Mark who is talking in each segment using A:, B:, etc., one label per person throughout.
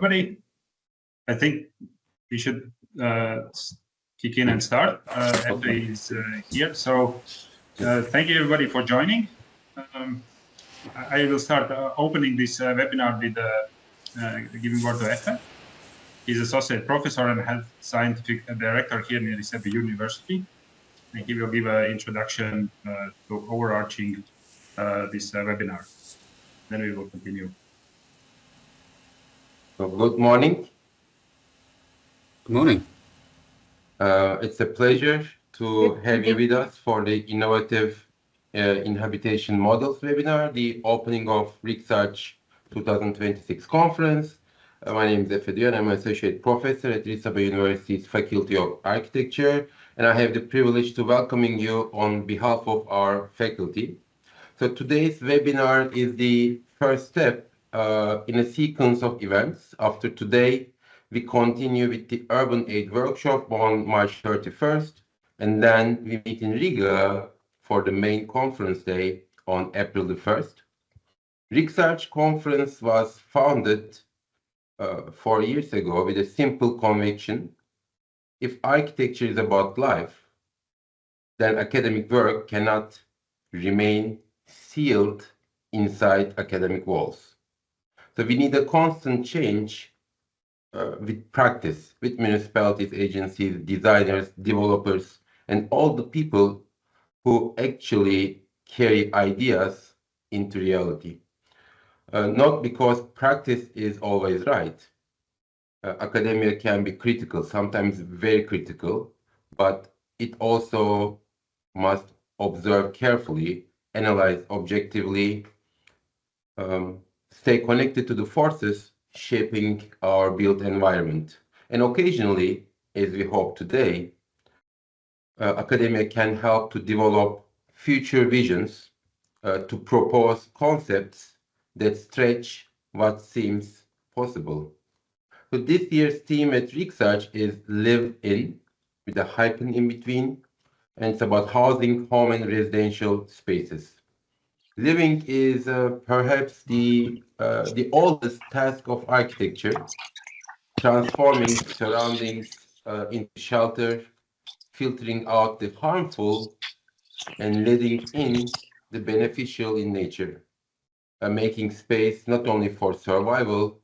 A: everybody. I think we should kick in and start. Efe is here. So thank you everybody for joining. I will start opening this webinar with giving word to Efe. He's associate professor and head scientific director here in RIXARCH University. And he will give an introduction to overarching this webinar. Then we will continue.
B: So good morning.
C: Good morning.
B: It's a pleasure to have you with us for the Innovative Inhabitation Models webinar, the opening of RIXARCH 2026 conference. My name is Efe and I'm an associate professor at RIXARCH University's Faculty of Architecture, and I have the privilege to welcoming you on behalf of our faculty. So today's webinar is the first step in a sequence of events. After today, we continue with the Urban Aid Workshop on March 31st, and then we meet in Riga for the main conference day on April the 1st. RIXARCH conference was founded 4 years ago with a simple conviction: if architecture is about life, then academic work cannot remain sealed inside academic walls. So we need a constant change with practice, with municipalities, agencies, designers, developers, and all the people who actually carry ideas into reality. Not because practice is always right. Academia can be critical, sometimes very critical, but it also must observe carefully, analyze objectively, stay connected to the forces shaping our built environment. And occasionally, as we hope today, academia can help to develop future visions, to propose concepts that stretch what seems possible. So this year's theme at RIXARCH is Live In, with a hyphen in between, and it's about housing, home, and residential spaces. Living is perhaps the oldest task of architecture, transforming surroundings into shelter, filtering out the harmful, and letting in the beneficial in nature, making space not only for survival,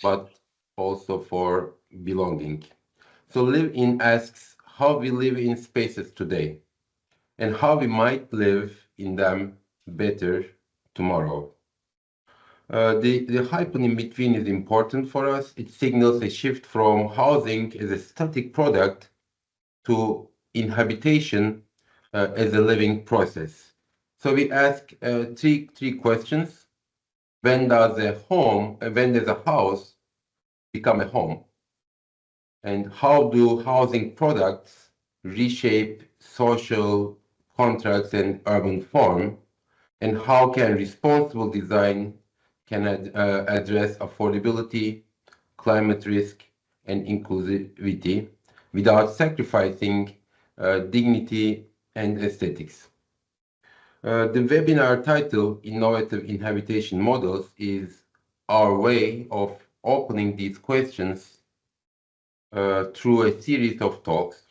B: but also for belonging. So Live In asks how we live in spaces today, and how we might live in them better tomorrow. The hyphen in between is important for us. It signals a shift from housing as a static product to inhabitation as a living process. So we ask three questions. When does a house become a home? And how do housing products reshape social contracts and urban form? And how can responsible design address affordability, climate risk, and inclusivity without sacrificing dignity and aesthetics? The webinar title, Innovative Inhabitation Models, is our way of opening these questions through a series of talks.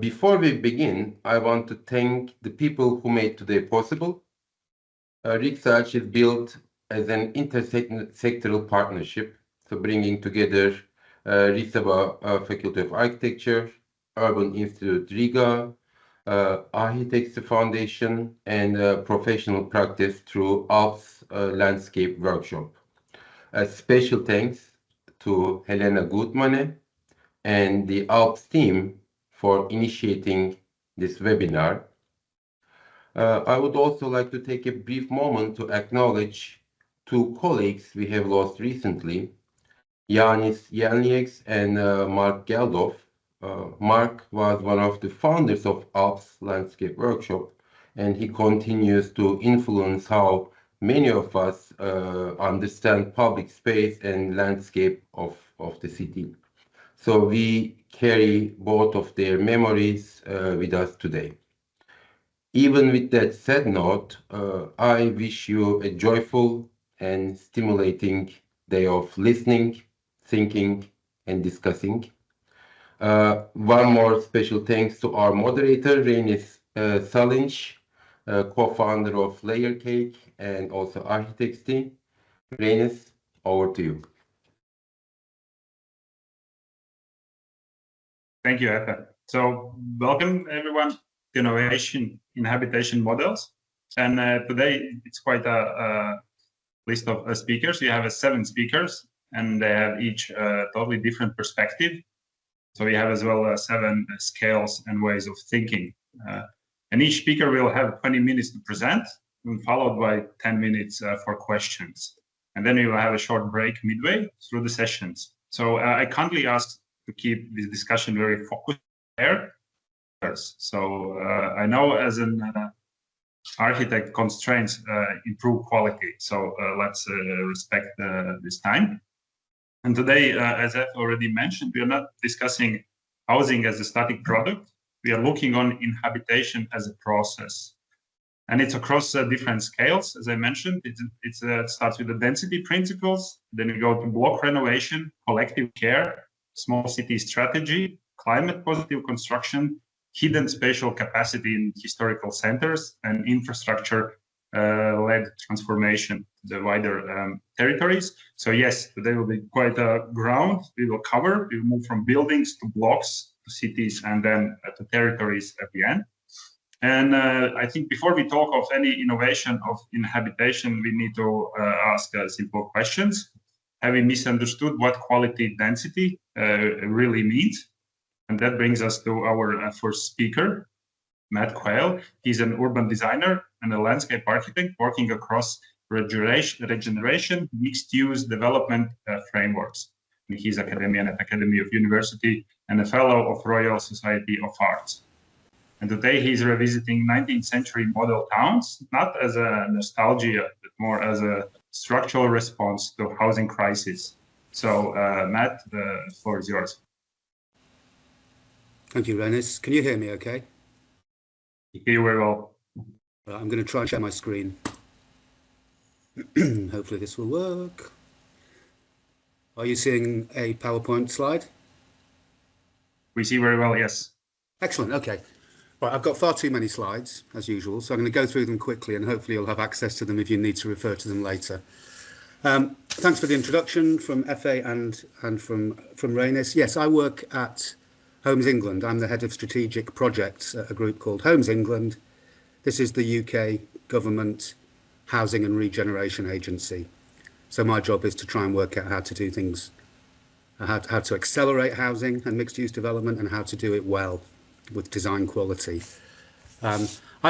B: Before we begin, I want to thank the people who made today possible. RIXARCH is built as an intersectoral partnership, so bringing together RIXABA Faculty of Architecture, Urban Institute Riga, Architects Foundation, and professional practice through Alps Landscape Workshop. A special thanks to Helena Gutmane and the Alps team for initiating this webinar. I would also like to take a brief moment to acknowledge two colleagues we have lost recently, Yanis Jelnieks and Mark Geldof. Mark was one of the founders of Alps Landscape Workshop, and he continues to influence how many of us understand public space and landscape of the city. So we carry both of their memories with us today. Even with that said note, I wish you a joyful and stimulating day of listening, thinking, and discussing. One more special thanks to our moderator, Renis Salinc, co-founder of Layer Cake and also Architects team. Renis, over to you.
A: Thank you, Efe. So welcome everyone to Innovation in Habitation Models. And today it's quite a list of speakers. We have 7 speakers and they have each totally different perspective. So we have as well 7 scales and ways of thinking. And each speaker will have 20 minutes to present, and followed by 10 minutes for questions. And then we will have a short break midway through the sessions. So I kindly ask to keep this discussion very focused there. So I know as an architect, constraints improve quality. So let's respect this time. And today, as I've already mentioned, we are not discussing housing as a static product. We are looking on habitation as a process. And it's across different scales, as I mentioned. It starts with the density principles, then we go to block renovation, collective care, small city strategy, climate positive construction, hidden spatial capacity in historical centers, and infrastructure led transformation to the wider territories. So yes, today will be quite a ground we will cover. We will move from buildings to blocks to cities and then to territories at the end. And I think before we talk of any innovation in habitation, we need to ask simple questions. Have we misunderstood what quality density really means? And that brings us to our first speaker, Matt Quayle. He's an urban designer and a landscape architect working across regeneration, mixed-use development frameworks. And he's academician at Academy of University and a fellow of Royal Society of Arts. And today he's revisiting 19th century model towns, not as a nostalgia, but more as a structural response to housing crisis. So Matt, the floor is yours.
C: Thank you, Renis. Can you hear me okay?
A: You hear very well.
C: I'm going to try and share my screen. Hopefully this will work. Are you seeing a PowerPoint slide?
A: We see very well, yes.
C: Excellent, okay. Right, I've got far too many slides, as usual, so I'm going to go through them quickly and hopefully you'll have access to them if you need to refer to them later. Thanks for the introduction from Efe and from Renis. Yes, I work at Homes England. I'm the head of strategic projects at a group called Homes England. This is the UK government housing and regeneration agency. So my job is to try and work out how to do things, how to accelerate housing and mixed use development and how to do it well with design quality. I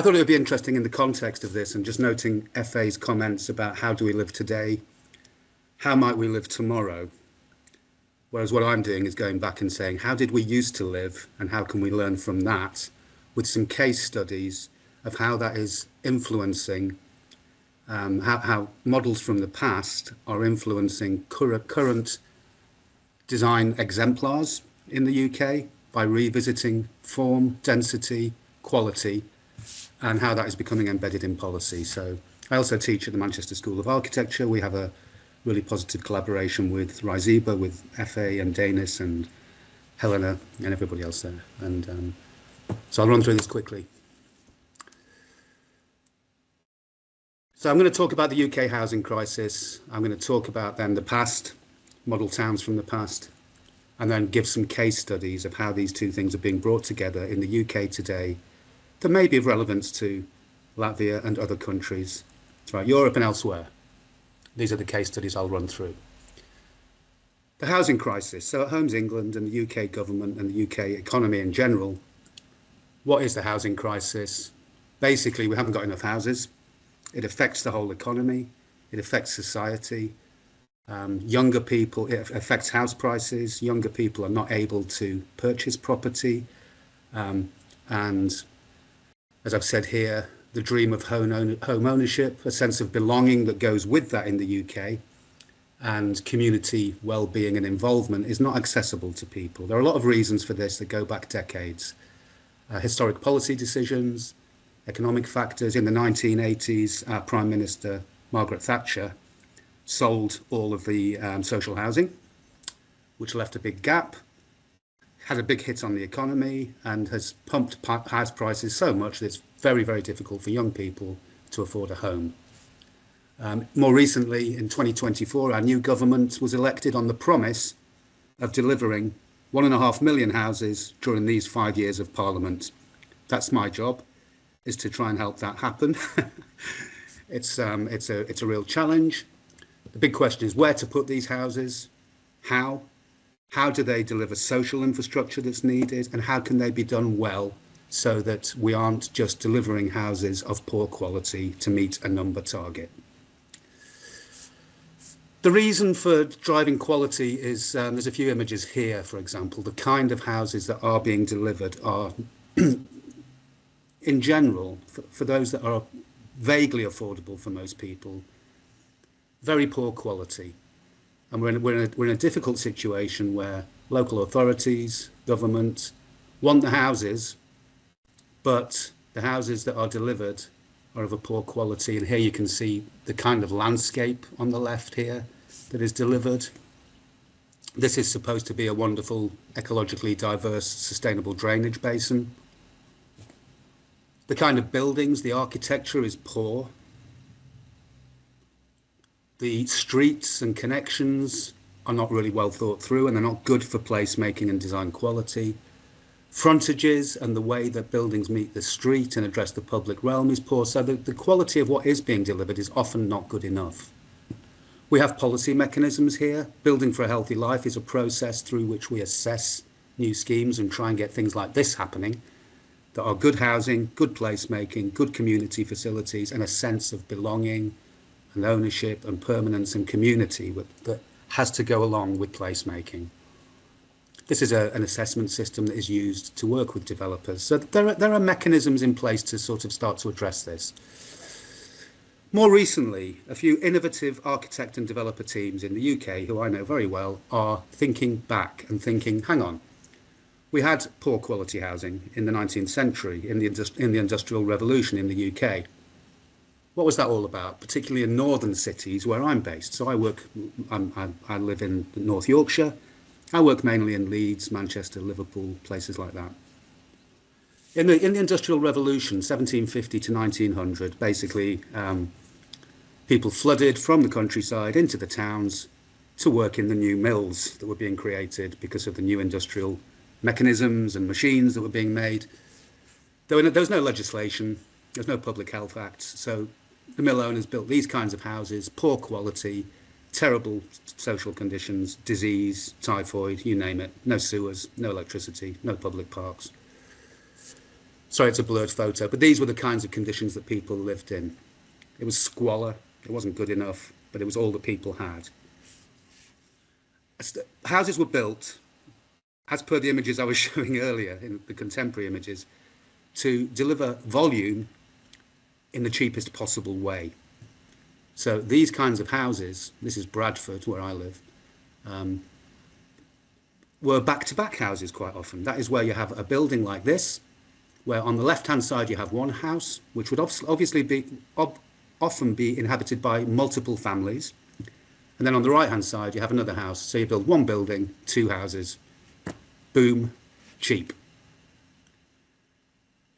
C: thought it would be interesting in the context of this and just noting Efe's comments about how do we live today, how might we live tomorrow? Whereas what I'm doing is going back and saying, how did we used to live and how can we learn from that with some case studies of how that is influencing, how models from the past are influencing current design exemplars in the UK by revisiting form, density, quality, and how that is becoming embedded in policy. So I also teach at the Manchester School of Architecture. We have a really positive collaboration with RIXARCH, with Efe and Danis and Helena and everybody else there. And so I'll run through this quickly. So I'm going to talk about the UK housing crisis. I'm going to talk about then the past, model towns from the past, and then give some case studies of how these two things are being brought together in the UK today that may be of relevance to Latvia and other countries throughout Europe and elsewhere. These are the case studies I'll run through. The housing crisis. So at Homes England and the UK government and the UK economy in general, what is the housing crisis? Basically, we haven't got enough houses. It affects the whole economy. It affects society. Younger people, it affects house prices. Younger people are not able to purchase property. And as I've said here, the dream of home ownership, a sense of belonging that goes with that in the UK, and community well-being and involvement is not accessible to people. There are a lot of reasons for this that go back decades. Historic policy decisions, economic factors. In the 1980s, our Prime Minister, Margaret Thatcher, sold all of the social housing, which left a big gap, had a big hit on the economy, and has pumped house prices so much that it's very, very difficult for young people to afford a home. More recently, in 2024, our new government was elected on the promise of delivering 1.5 million houses during these 5 years of Parliament. That's my job, is to try and help that happen. It's a real challenge. The big question is where to put these houses, how do they deliver social infrastructure that's needed, and how can they be done well so that we aren't just delivering houses of poor quality to meet a number target. The reason for driving quality is, there's a few images here, for example. The kind of houses that are being delivered are, in general, for those that are vaguely affordable for most people, very poor quality. And we're in a difficult situation where local authorities, government, want the houses, but the houses that are delivered are of a poor quality. And here you can see the kind of landscape on the left here that is delivered. This is supposed to be a wonderful, ecologically diverse, sustainable drainage basin. The kind of buildings, the architecture is poor. The streets and connections are not really well thought through, and they're not good for placemaking and design quality. Frontages and the way that buildings meet the street and address the public realm is poor, so the quality of what is being delivered is often not good enough. We have policy mechanisms here. Building for a Healthy Life is a process through which we assess new schemes and try and get things like this happening, that are good housing, good placemaking, good community facilities, and a sense of belonging and ownership and permanence and community that has to go along with placemaking. This is an assessment system that is used to work with developers. So there are mechanisms in place to sort of start to address this. More recently, a few innovative architect and developer teams in the UK, who I know very well, are thinking back and thinking, hang on, we had poor quality housing in the 19th century, in the Industrial Revolution in the UK. What was that all about, particularly in northern cities where I'm based? So I live in North Yorkshire. I work mainly in Leeds, Manchester, Liverpool, places like that. In the Industrial Revolution, 1750 to 1900, basically, people flooded from the countryside into the towns to work in the new mills that were being created because of the new industrial mechanisms and machines that were being made. There was no legislation, there was no public health acts, so the mill owners built these kinds of houses, poor quality, terrible social conditions, disease, typhoid, you name it, no sewers, no electricity, no public parks. Sorry, it's a blurred photo, but these were the kinds of conditions that people lived in. It was squalor, it wasn't good enough, but it was all that people had. Houses were built, as per the images I was showing earlier, in the contemporary images, to deliver volume in the cheapest possible way. So these kinds of houses, this is Bradford, where I live, were back-to-back houses quite often. That is where you have a building like this, where on the left-hand side you have one house, which would obviously often be inhabited by multiple families. And then on the right-hand side you have another house. So you build one building, two houses, boom, cheap.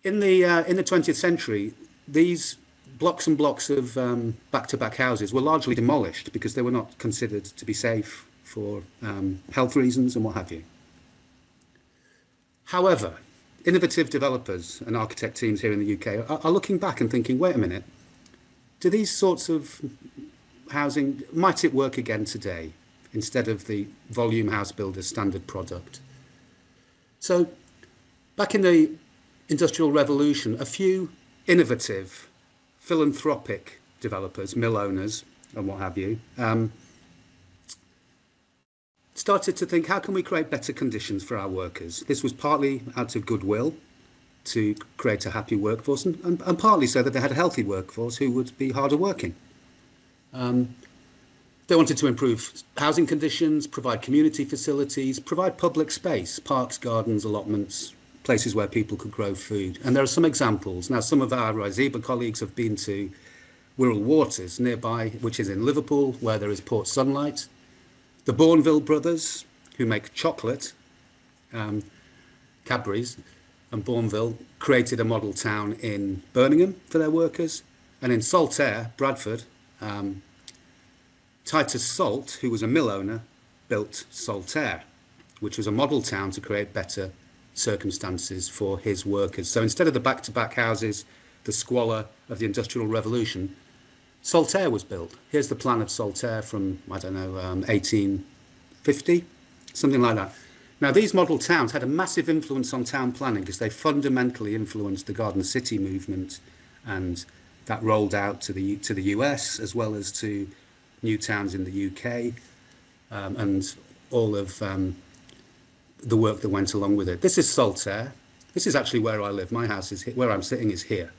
C: In the 20th century, these blocks and blocks of back-to-back houses were largely demolished because they were not considered to be safe for health reasons and what have you. However, innovative developers and architect teams here in the UK are looking back and thinking, wait a minute, do these sorts of housing, might it work again today instead of the volume house builder's standard product? So back in the Industrial Revolution, a few innovative, philanthropic developers, mill owners and what have you, started to think, how can we create better conditions for our workers? This was partly out of goodwill to create a happy workforce and partly so that they had a healthy workforce who would be harder working. They wanted to improve housing conditions, provide community facilities, provide public space, parks, gardens, allotments, places where people could grow food. And there are some examples. Now, some of our RIXARCH colleagues have been to Wirral Waters nearby, which is in Liverpool, where there is Port Sunlight. The Bourneville brothers, who make chocolate, Cadbury's, and Bourneville created a model town in Birmingham for their workers. And in Saltaire, Bradford, Titus Salt, who was a mill owner, built Saltaire, which was a model town to create better circumstances for his workers. So instead of the back-to-back houses, the squalor of the Industrial Revolution, Saltaire was built. Here's the plan of Saltaire from, I don't know, 1850, something like that. Now, these model towns had a massive influence on town planning because they fundamentally influenced the Garden City movement, and that rolled out to the US as well as to new towns in the UK, and all of the work that went along with it. This is Saltaire. This is actually where I live. My house is here. Where I'm sitting is here.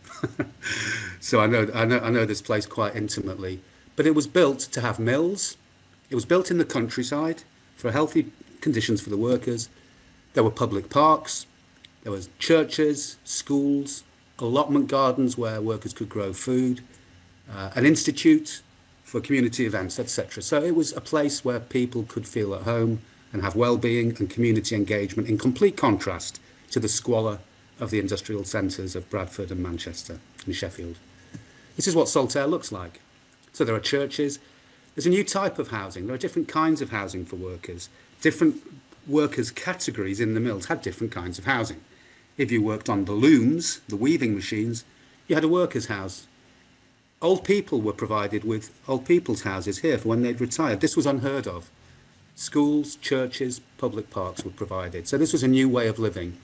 C: So I know this place quite intimately. But it was built to have mills. It was built in the countryside for healthy conditions for the workers. There were public parks. There was churches, schools, allotment gardens where workers could grow food, an institute for community events, etc. So it was a place where people could feel at home and have well-being and community engagement, in complete contrast to the squalor of the industrial centres of Bradford and Manchester and Sheffield. This is what Saltaire looks like. So there are churches. There's a new type of housing. There are different kinds of housing for workers. Different workers' categories in the mills had different kinds of housing. If you worked on the looms, the weaving machines, you had a workers' house. Old people were provided with old people's houses here for when they'd retired. This was unheard of. Schools, churches, public parks were provided. So this was a new way of living.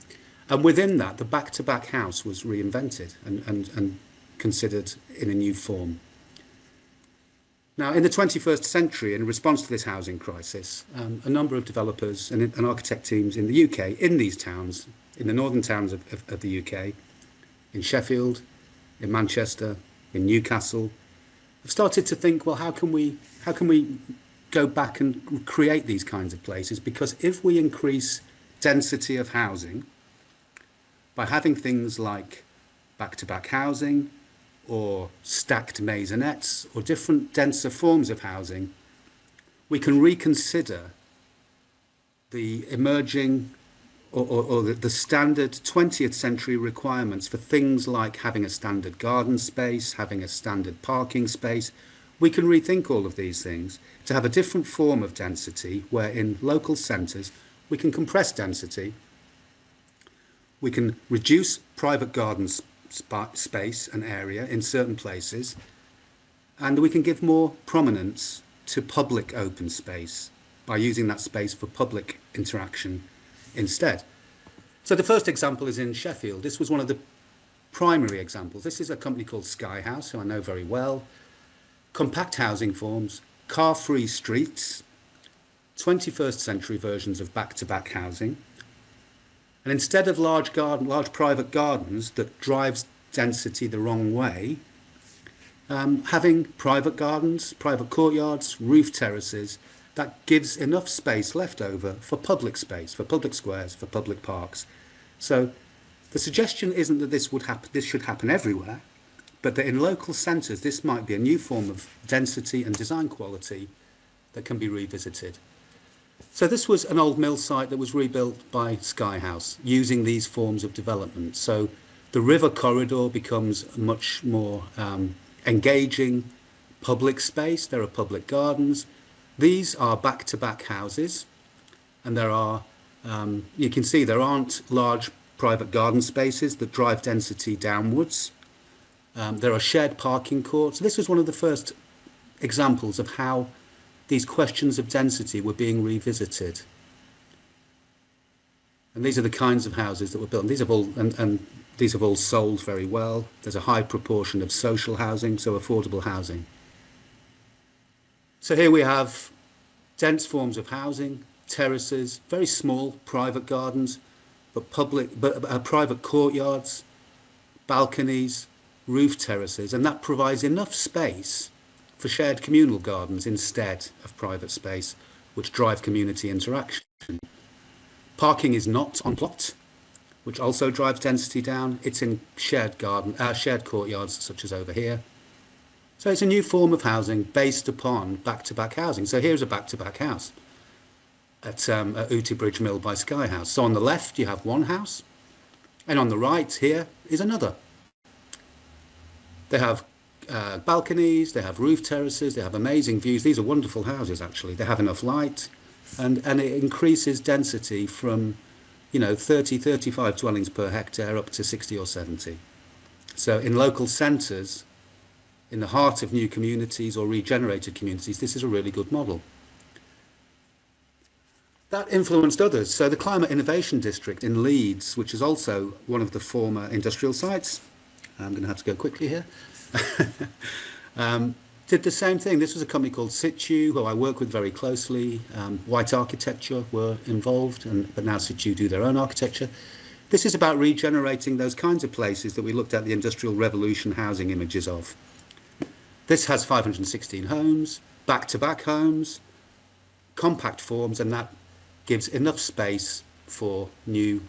C: And within that, the back-to-back house was reinvented and considered in a new form. Now, in the 21st century, in response to this housing crisis, a number of developers and architect teams in the UK, in these towns, in the northern towns of the UK, in Sheffield, in Manchester, in Newcastle, have started to think, well, how can we go back and create these kinds of places? Because if we increase density of housing by having things like back-to-back housing or stacked maisonettes or different denser forms of housing, we can reconsider the emerging or the standard 20th century requirements for things like having a standard garden space, having a standard parking space. We can rethink all of these things to have a different form of density where in local centres we can compress density, we can reduce private garden space and area in certain places, and we can give more prominence to public open space by using that space for public interaction instead. So the first example is in Sheffield. This was one of the primary examples. This is a company called Sky House, who I know very well. Compact housing forms, car-free streets, 21st century versions of back-to-back housing. And instead of large private gardens that drives density the wrong way, having private gardens, private courtyards, roof terraces, that gives enough space left over for public space, for public squares, for public parks. So the suggestion isn't that this should happen everywhere, but that in local centres this might be a new form of density and design quality that can be revisited. So this was an old mill site that was rebuilt by Sky House using these forms of development. So the river corridor becomes a much more engaging public space. There are public gardens. These are back-to-back houses, and there are, you can see there aren't large private garden spaces that drive density downwards. There are shared parking courts. This was one of the first examples of how these questions of density were being revisited. And these are the kinds of houses that were built. And these have all sold very well. There's a high proportion of social housing, so affordable housing. So here we have dense forms of housing, terraces, very small private gardens, but private courtyards, balconies, roof terraces, and that provides enough space for shared communal gardens instead of private space, which drive community interaction. Parking is not on plot, which also drives density down. It's in shared courtyards, such as over here. So it's a new form of housing based upon back-to-back housing. So here's a back-to-back house at Bridge Mill by Sky House. So on the left you have one house, and on the right here is another. They have balconies, they have roof terraces, they have amazing views. These are wonderful houses, actually. They have enough light, and it increases density from, 30, 35 dwellings per hectare up to 60 or 70. So in local centres, in the heart of new communities or regenerated communities, this is a really good model. That influenced others. So the Climate Innovation District in Leeds, which is also one of the former industrial sites, I'm going to have to go quickly here, did the same thing. This was a company called Situ, who I work with very closely. White Architecture were involved, but now Situ do their own architecture. This is about regenerating those kinds of places that we looked at the Industrial Revolution housing images of. This has 516 homes, back-to-back homes, compact forms, and that gives enough space for new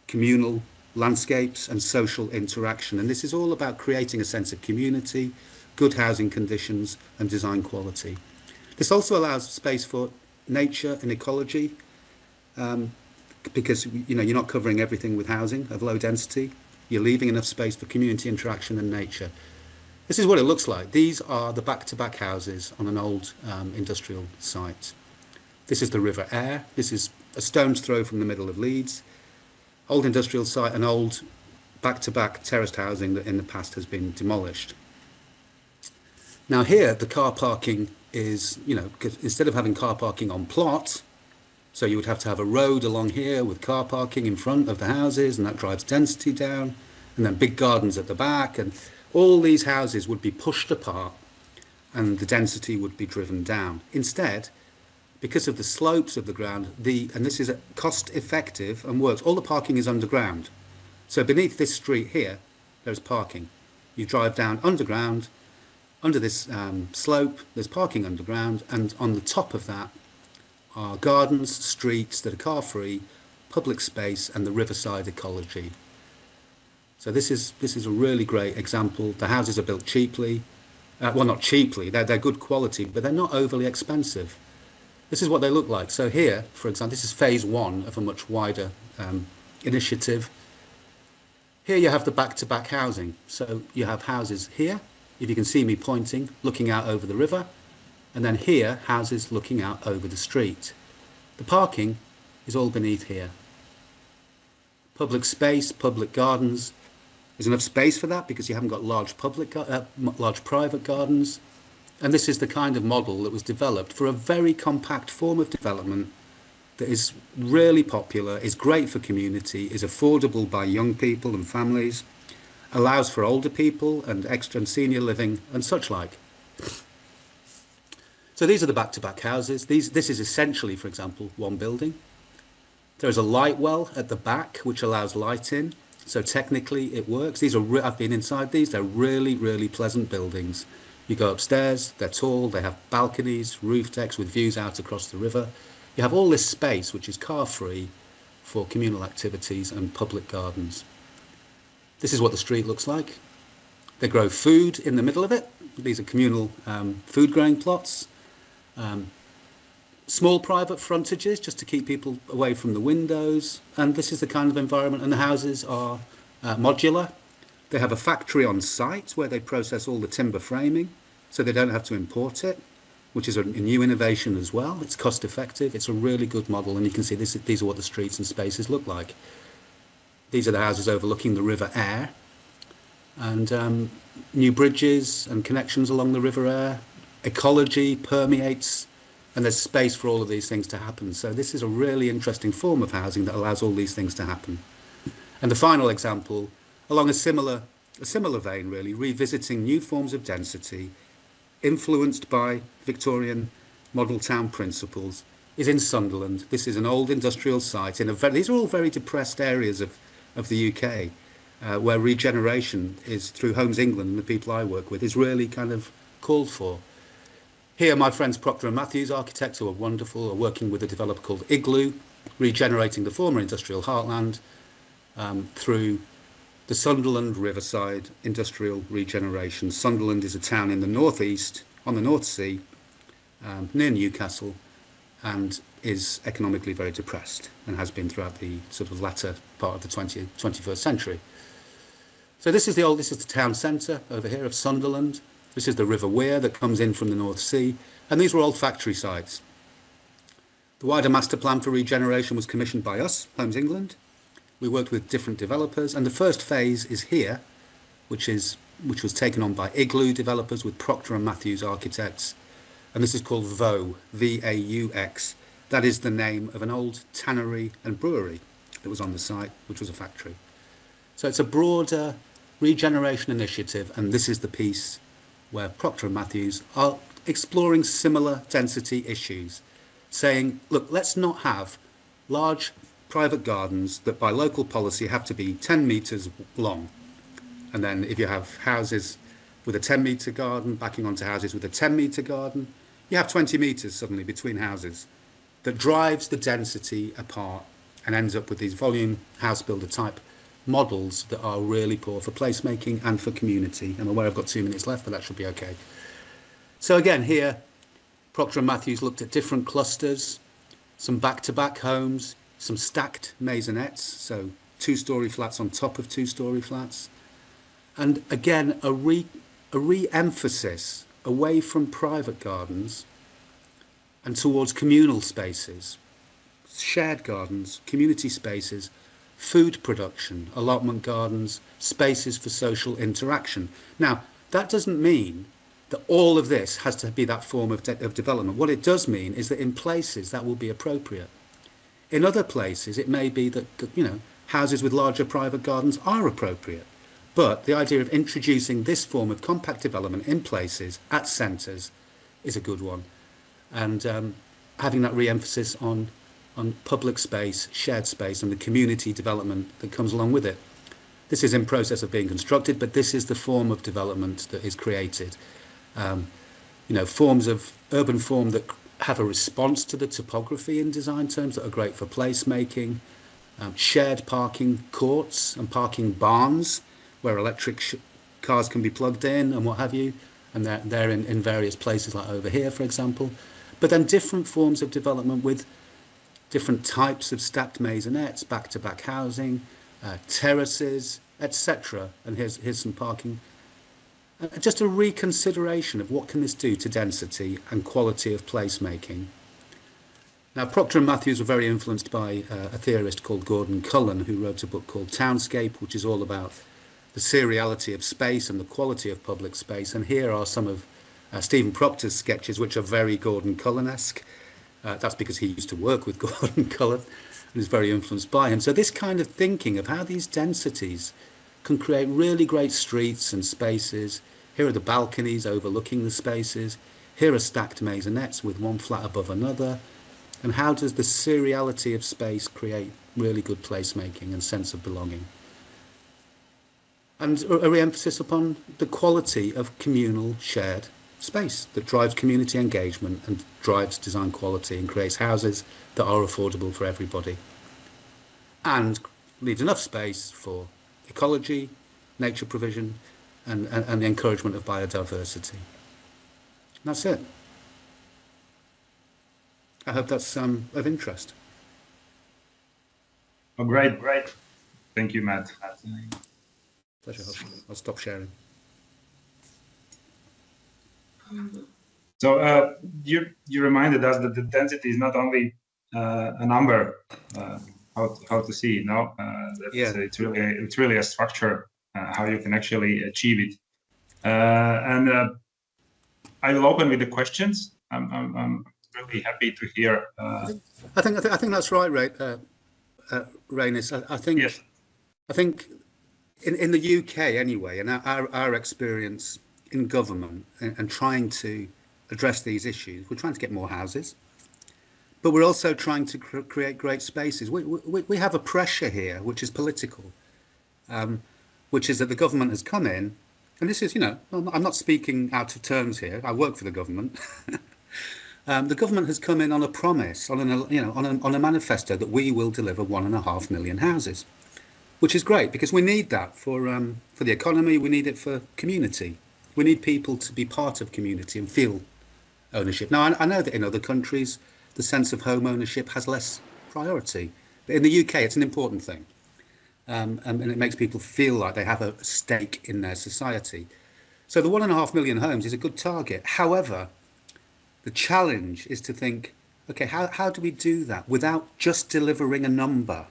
C: communal landscapes and social interaction. And this is all about creating a sense of community, good housing conditions, and design quality. This also allows space for nature and ecology, because you're not covering everything with housing of low density. You're leaving enough space for community interaction and nature. This is what it looks like. These are the back-to-back houses on an old industrial site. This is the River Aire. This is a stone's throw from the middle of Leeds. Old industrial site, an old back-to-back terraced housing that in the past has been demolished. Now here, the car parking is, because instead of having car parking on plot, so you would have to have a road along here with car parking in front of the houses, and that drives density down, and then big gardens at the back, and all these houses would be pushed apart and the density would be driven down. Instead, because of the slopes of the ground, and this is cost effective and works, all the parking is underground. So beneath this street here, there's parking. You drive down underground, under this slope, there's parking underground, and on the top of that are gardens, streets that are car-free, public space, and the riverside ecology. So this is a really great example. The houses are built cheaply. Well, not cheaply, they're good quality, but they're not overly expensive. This is what they look like. So here, for example, this is phase one of a much wider initiative. Here you have the back-to-back housing. So you have houses here, if you can see me pointing, looking out over the river, and then here, houses looking out over the street. The parking is all beneath here. Public space, public gardens. There's enough space for that because you haven't got large private gardens. And this is the kind of model that was developed for a very compact form of development that is really popular, is great for community, is affordable by young people and families, allows for older people and extra and senior living and such like. So these are the back-to-back houses. This is essentially, for example, one building. There's a light well at the back which allows light in. So technically it works. I've been inside these. They're really, really pleasant buildings. You go upstairs, they're tall, they have balconies, roof decks with views out across the river. You have all this space which is car-free for communal activities and public gardens. This is what the street looks like. They grow food in the middle of it. These are communal food growing plots. Small private frontages just to keep people away from the windows. And this is the kind of environment, and the houses are modular. They have a factory on site where they process all the timber framing, so they don't have to import it, which is a new innovation as well. It's cost effective. It's a really good model, and you can see these are what the streets and spaces look like. These are the houses overlooking the River Aire, and new bridges and connections along the River Aire. Ecology permeates, and there's space for all of these things to happen. So this is a really interesting form of housing that allows all these things to happen. And the final example, along a similar vein really, revisiting new forms of density influenced by Victorian model town principles, is in Sunderland. This is an old industrial site these are all very depressed areas of the UK, where regeneration is, through Homes England and the people I work with, is really kind of called for. Here my friends Procter & Matthews architects, who are wonderful, are working with a developer called Igloo, regenerating the former industrial heartland through the Sunderland Riverside Industrial Regeneration. Sunderland is a town in the northeast, on the North Sea, near Newcastle, and is economically very depressed and has been throughout the sort of latter part of the 21st century. So this is the town centre over here of Sunderland. This is the River Wear that comes in from the North Sea, and these were old factory sites. The wider master plan for regeneration was commissioned by us, Homes England. We worked with different developers, and the first phase is here, which was taken on by Igloo developers with Procter and Matthews architects, and this is called VAUX, V-A-U-X. That is the name of an old tannery and brewery that was on the site, which was a factory. So it's a broader regeneration initiative, and this is the piece where Procter and Matthews are exploring similar density issues, saying, look, let's not have large private gardens that by local policy have to be 10 metres long. And then if you have houses with a 10-metre garden backing onto houses with a 10-metre garden, you have 20 metres suddenly between houses. That drives the density apart and ends up with these volume house builder type models that are really poor for placemaking and for community. I'm aware I've got 2 minutes left, but that should be okay. So again, here, Procter & Matthews looked at different clusters, some back-to-back homes, some stacked maisonettes, so 2-storey flats on top of 2-storey flats. And again, a re-emphasis away from private gardens and towards communal spaces, shared gardens, community spaces, food production, allotment gardens, spaces for social interaction. Now, that doesn't mean that all of this has to be that form of development. What it does mean is that in places that will be appropriate. In other places, it may be that, you know, houses with larger private gardens are appropriate. But the idea of introducing this form of compact development in places, at centres, is a good one. And having that re-emphasis on public space, shared space, and the community development that comes along with it. This is in process of being constructed, but this is the form of development that is created. You know, forms of urban form that have a response to the topography in design terms that are great for placemaking, shared parking courts and parking barns where electric cars can be plugged in and what have you, and they're in various places like over here, for example. But then different forms of development with different types of stacked maisonettes, back-to-back housing, terraces, etc. And here's some parking. Just a reconsideration of what can this do to density and quality of placemaking. Now, Procter & Matthews were very influenced by a theorist called Gordon Cullen, who wrote a book called Townscape, which is all about the seriality of space and the quality of public space. And here are some of Stephen Proctor's sketches, which are very Gordon Cullen-esque. That's because he used to work with Gordon Cullen and is very influenced by him. So this kind of thinking of how these densities can create really great streets and spaces. Here are the balconies overlooking the spaces. Here are stacked maisonettes with one flat above another. And how does the seriality of space create really good placemaking and sense of belonging? And a re-emphasis upon the quality of communal shared space that drives community engagement and drives design quality and creates houses that are affordable for everybody and leaves enough space for ecology, nature provision, and the encouragement of biodiversity. And that's it. I hope that's of interest.
A: Oh, great. Thank you, Matt.
C: Pleasure. I'll stop sharing.
A: So you reminded us that the density is not only a number, how to see, no? It's really a structure, how you can actually achieve it. And I will open with the questions. I'm really happy to hear.
C: I think that's right, Rainis. I think
A: yes.
C: I think in the UK anyway, and our experience in government and trying to address these issues, we're trying to get more houses, but we're also trying to create great spaces. We have a pressure here, which is political, which is that the government has come in, and this is, you know, I'm not speaking out of terms here. I work for the government. The government has come in on a promise, on a manifesto that we will deliver 1.5 million houses. which is great because we need that for the economy. We need it for community. We need people to be part of community and feel ownership. Now, I know that in other countries, the sense of home ownership has less priority. But in the UK, it's an important thing. And it makes people feel like they have a stake in their society. So the 1.5 million homes is a good target. However, the challenge is to think, okay, how do we do that without just delivering a number?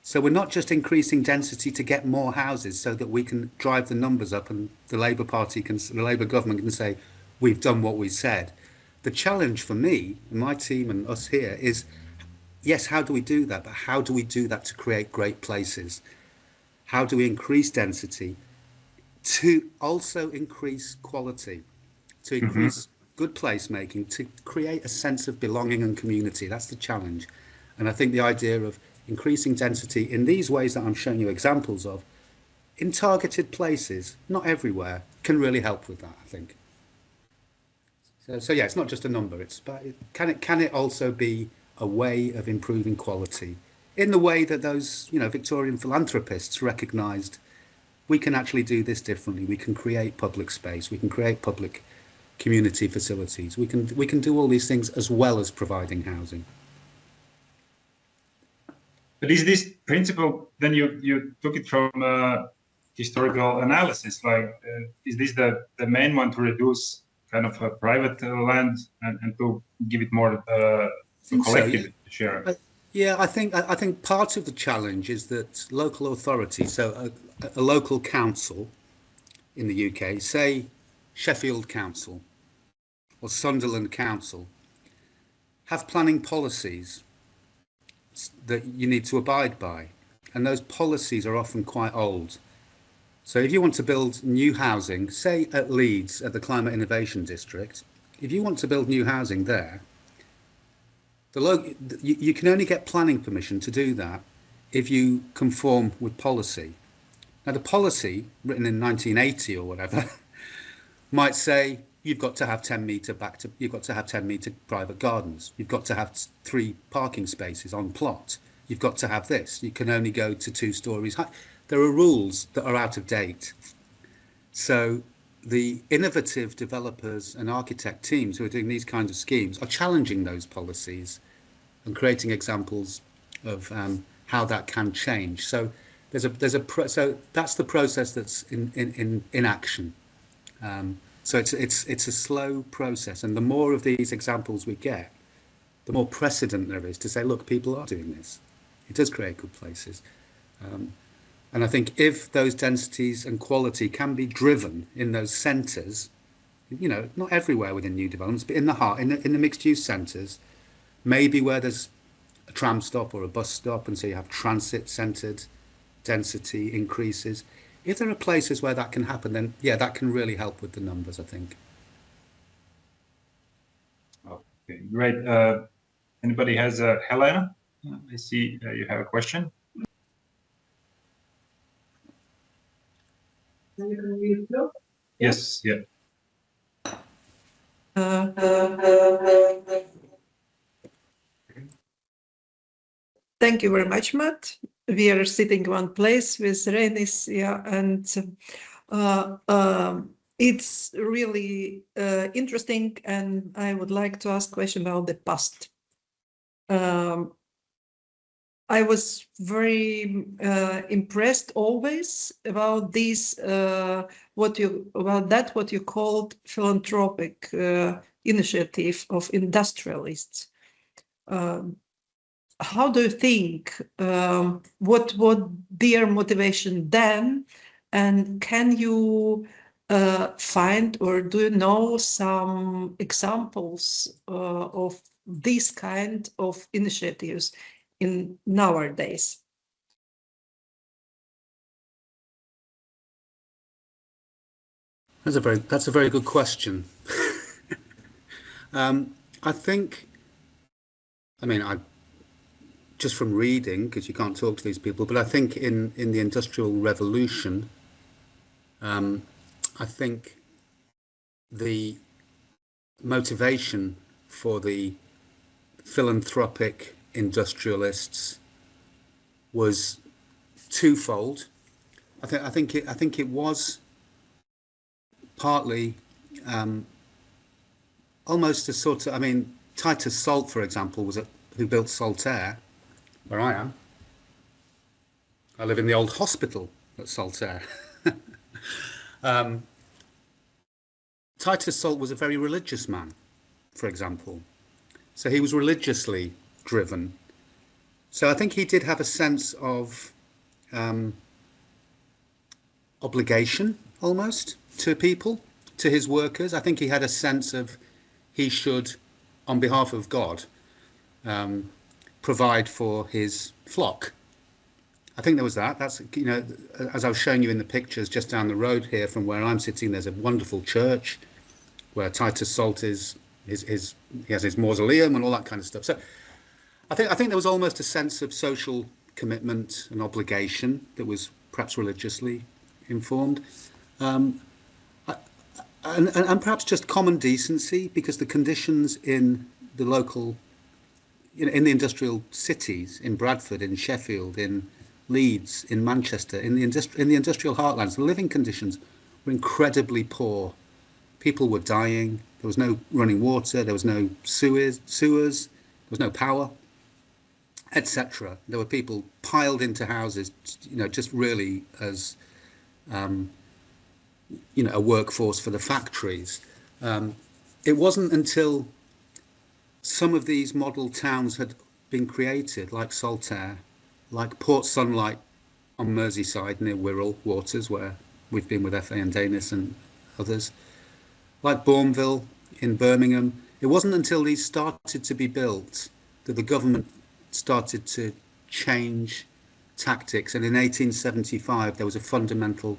C: So we're not just increasing density to get more houses so that we can drive the numbers up and the Labour Party the Labour government can say, we've done what we said. The challenge for me and my team and us here is, yes, how do we do that? But how do we do that to create great places? How do we increase density to also increase quality, to increase good placemaking, to create a sense of belonging and community? That's the challenge. And I think the idea of increasing density in these ways that I'm showing you examples of, in targeted places, not everywhere, can really help with that, I think. So yeah, it's not just a number. It's but can it also be a way of improving quality in the way that those Victorian philanthropists recognised we can actually do this differently. We can create public space. We can create public community facilities. We can do all these things as well as providing housing.
A: But is this principle, then you took it from historical analysis, like is this the main one to reduce kind of a private land and to give it more collective share?
C: Yeah, I think part of the challenge is that local authorities, so a local council in the UK, say Sheffield Council or Sunderland Council, have planning policies that you need to abide by, and those policies are often quite old. So if you want to build new housing, say at Leeds at the Climate Innovation District, if you want to build new housing there, you can only get planning permission to do that if you conform with policy. Now the policy, written in 1980 or whatever, might say you've got to have 10 metre you've got to have 10 metre private gardens. You've got to have 3 parking spaces on plot. You've got to have this. You can only go to 2 stories high. There are rules that are out of date. So the innovative developers and architect teams who are doing these kinds of schemes are challenging those policies and creating examples of how that can change. So so that's the process that's in action. So it's a slow process, and the more of these examples we get, the more precedent there is to say, look, people are doing this. It does create good places. And I think if those densities and quality can be driven in those centres, not everywhere within new developments, but in the heart, in the mixed-use centres, maybe where there's a tram stop or a bus stop, and so you have transit-centred density increases. If there are places where that can happen, then yeah, that can really help with the numbers, I think.
A: Okay, great. Anybody has Helena? I see you have a question. Yes, yeah.
D: Thank you very much, Matt. We are sitting in one place with Renis, yeah, and it's really interesting, and I would like to ask a question about the past. I was very impressed always about this, what you called philanthropic initiative of industrialists. How do you think, what their motivation then, and can you find, or do you know some examples of this kind of initiatives in nowadays?
C: That's a very good question. I think, just from reading, because you can't talk to these people, but I think in the Industrial Revolution, I think the motivation for the philanthropic industrialists was twofold. I think it was partly almost a sort of, I mean, Titus Salt, for example, who built Saltaire, where I am. I live in the old hospital at Saltaire. Titus Salt was a very religious man, for example. So he was religiously driven. So I think he did have a sense of obligation, almost, to people, to his workers. I think he had a sense of he should, on behalf of God, provide for his flock. I think there was that. That's, you know, as I was showing you in the pictures just down the road here from where I'm sitting, there's a wonderful church where Titus Salt he has his mausoleum and all that kind of stuff. So I think there was almost a sense of social commitment and obligation that was perhaps religiously informed, and perhaps just common decency, because the conditions in the local, you know, in the industrial cities, in Bradford, in Sheffield, in Leeds, in Manchester, in the industrial heartlands, the living conditions were incredibly poor. People were dying. There was no running water. There was no sewers. There was no power, etc. There were people piled into houses, you know, just really as, you know, a workforce for the factories. It wasn't until some of these model towns had been created, like Saltaire, like Port Sunlight on Merseyside near Wirral Waters, where we've been with FA and Danis and others, like Bourneville in Birmingham. It wasn't until these started to be built that the government started to change tactics. And in 1875, there was a fundamental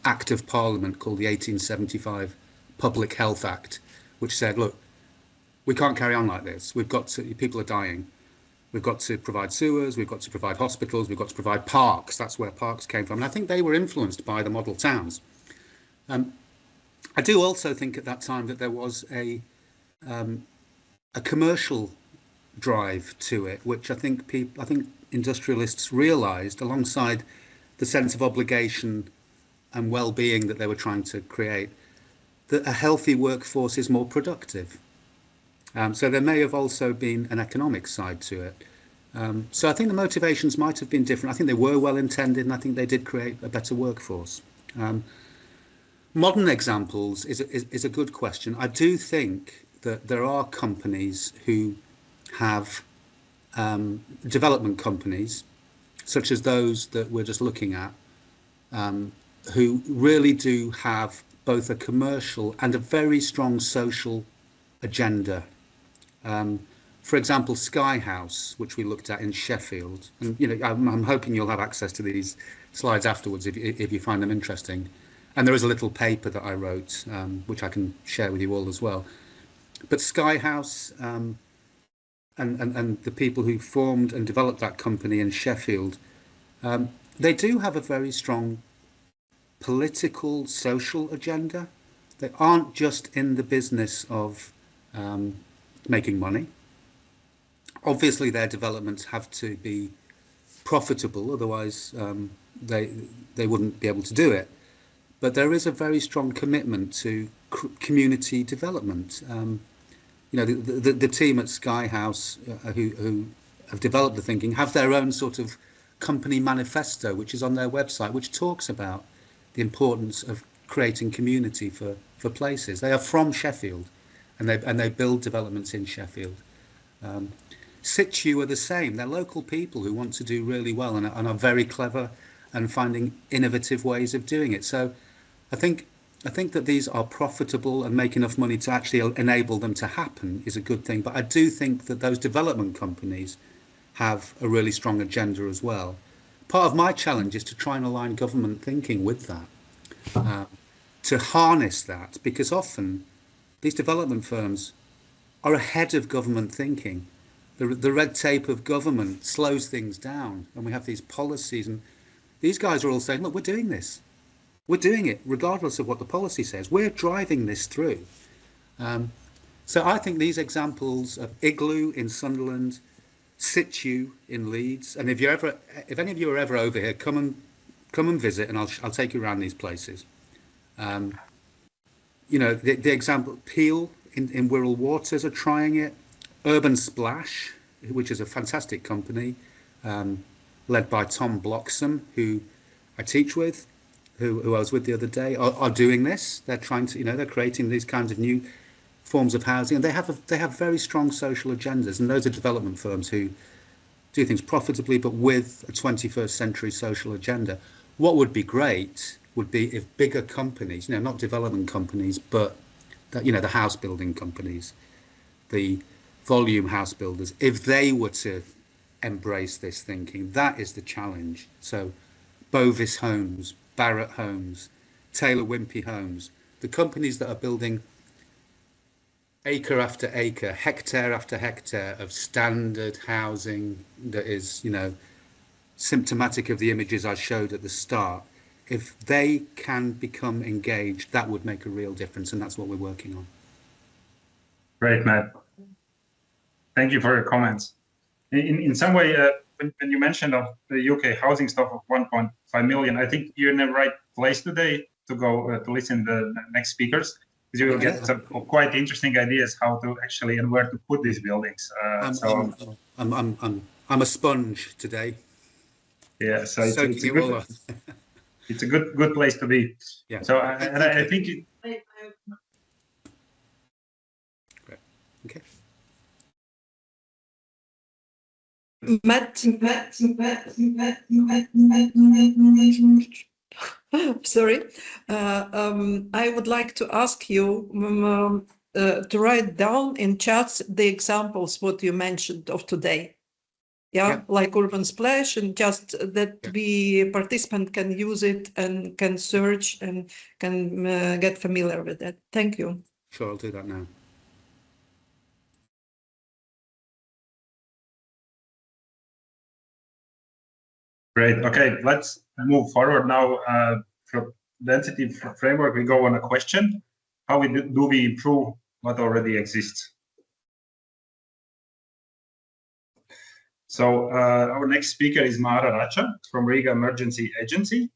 C: Act of Parliament called the 1875 Public Health Act, which said, look, we can't carry on like this. We've got to, people are dying. We've got to provide sewers, we've got to provide hospitals, we've got to provide parks. That's where parks came from. And I think they were influenced by the model towns. I do also think at that time that there was a commercial drive to it, which I think industrialists realised, alongside the sense of obligation and well-being that they were trying to create, that a healthy workforce is more productive. So there may have also been an economic side to it. So I think the motivations might have been different. I think they were well intended, and I think they did create a better workforce. Modern examples is a good question. I do think that there are companies who have development companies, such as those that we're just looking at, who really do have both a commercial and a very strong social agenda. For example, Sky House, which we looked at in Sheffield, and you know, I'm hoping you'll have access to these slides afterwards if you find them interesting. And there is a little paper that I wrote, which I can share with you all as well. But Sky House and the people who formed and developed that company in Sheffield, they do have a very strong political, social agenda. They aren't just in the business of making money. Obviously, their developments have to be profitable, otherwise they wouldn't be able to do it. But there is a very strong commitment to community development. You know, the team at Sky House who have developed the thinking have their own sort of company manifesto, which is on their website, which talks about the importance of creating community for places. They are from Sheffield, and they build developments in Sheffield. Situ are the same. They're local people who want to do really well and are very clever and finding innovative ways of doing it. So I think that these are profitable and make enough money to actually enable them to happen is a good thing. But I do think that those development companies have a really strong agenda as well. Part of my challenge is to try and align government thinking with that, to harness that, because often these development firms are ahead of government thinking. The red tape of government slows things down, and we have these policies, and these guys are all saying, look, we're doing this. We're doing it regardless of what the policy says. We're driving this through. So I think these examples of Igloo in Sunderland, situ in Leeds. And if any of you are ever over here, come and visit, and I'll take you around these places. You know, the example, Peel in Wirral Waters are trying it. Urban Splash, which is a fantastic company, led by Tom Bloxham, who I teach with, who I was with the other day, are doing this. They're trying to, you know, they're creating these kinds of new forms of housing, and they have very strong social agendas. And those are development firms who do things profitably, but with a 21st century social agenda. What would be great would be if bigger companies, you know, not development companies, but that, you know, the house building companies, the volume house builders, if they were to embrace this thinking. That is the challenge. So Bovis Homes, Barratt Homes, Taylor Wimpey Homes, the companies that are building acre after acre, hectare after hectare of standard housing that is, you know, symptomatic of the images I showed at the start. If they can become engaged, that would make a real difference, and that's what we're working on.
A: Great, Matt. Thank you for your comments. In some way, when you mentioned of the UK housing stock of 1.5 million, I think you're in the right place today to go to listen to the next speakers, because you will get some quite interesting ideas how to actually and where to put these buildings.
C: I'm a sponge today.
A: Yeah, so it's a good place to be.
C: Yeah.
A: So I think.
C: Great. Okay.
D: Matt, sorry, I would like to ask you to write down in chats the examples what you mentioned of today. Yeah, like Urban Splash, and just that the participant can use it and can search and can get familiar with it. Thank you.
C: Sure, I'll do that now.
A: Great. Okay, let's move forward now. From density framework, we go on a question: how do we improve what already exists? So our next speaker is Mara Racha from Riga Emergency Agency.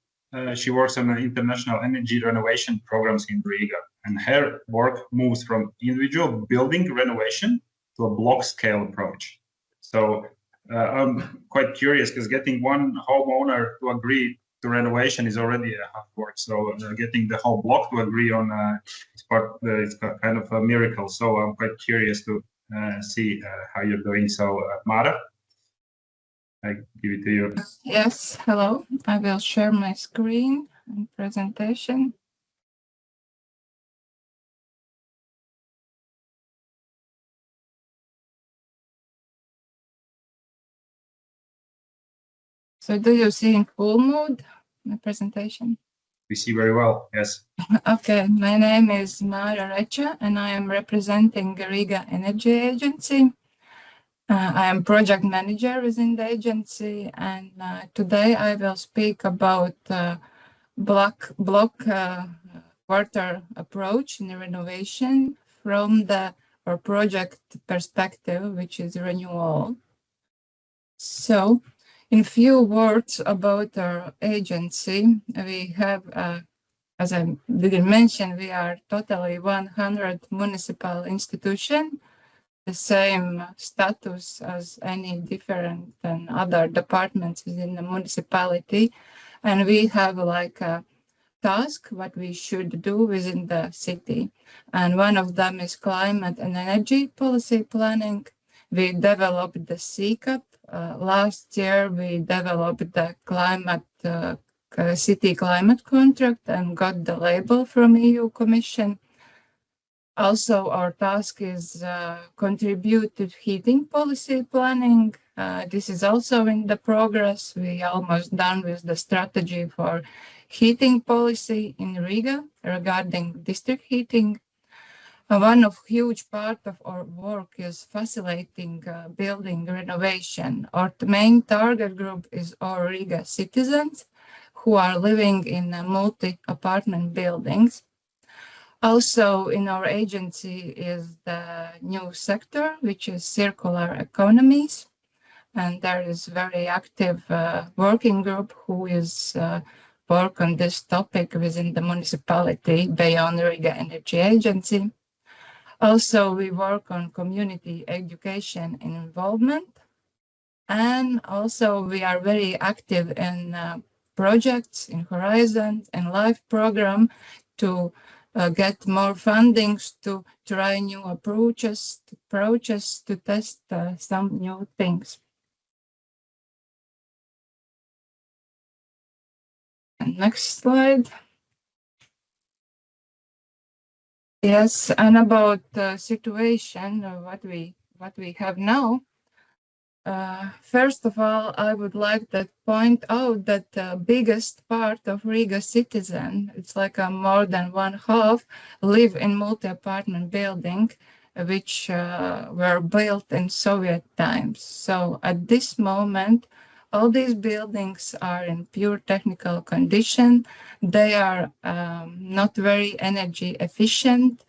A: She works on international energy renovation programs in Riga, and her work moves from individual building renovation to a block scale approach. So I'm quite curious, because getting one homeowner to agree to renovation is already a hard work. So getting the whole block to agree on it's kind of a miracle. So I'm quite curious to see how you're doing. So Mara, I give it to you.
E: Yes, hello. I will share my screen and presentation. So do you see in full mode my presentation?
A: We see very well, yes.
E: Okay, my name is Mara Racha, and I am representing Riga Energy Agency. I am project manager within the agency, and today I will speak about block quarter approach in renovation from our project perspective, which is renewal. So, in few words about our agency, we have, as I didn't mention, we are totally 100 municipal institution, the same status as any different than other departments within the municipality. And we have like a task what we should do within the city. And one of them is climate and energy policy planning. We developed the CCAP. Last year, we developed the city climate contract and got the label from EU Commission. Also, our task is contribute to heating policy planning. This is also in the progress. We almost done with the strategy for heating policy in Riga regarding district heating. One of huge part of our work is facilitating building renovation. Our main target group is our Riga citizens who are living in multi-apartment buildings. Also in our agency is the new sector, which is circular economies. and there is very active working group who is work on this topic within the municipality beyond Riga Energy Agency. Also, we work on community education and involvement. And also we are very active in projects in Horizon and Life program to get more fundings to try new approaches to test some new things. And next slide. Yes, and about the situation, what we have now. First of all, I would like to point out that the biggest part of Riga citizen, it's like more than one half, live in multi-apartment building, which were built in Soviet times. So at this moment, all these buildings are in pure technical condition. They are not very energy efficient.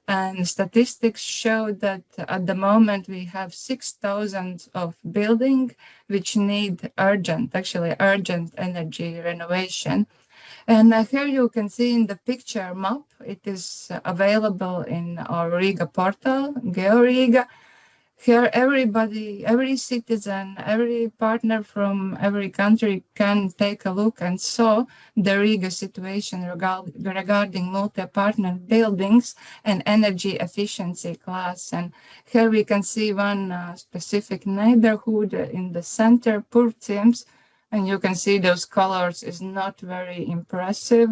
E: And statistics show that at the moment we have 6,000 of buildings which need urgent energy renovation. And here you can see in the picture map, it is available in our Riga portal, GeoRiga. Here everybody, every citizen, every partner from every country can take a look and saw the Riga situation regarding multi-apartment buildings and energy efficiency class. And here we can see one specific neighborhood in the center, Purciems, and you can see those colors is not very impressive.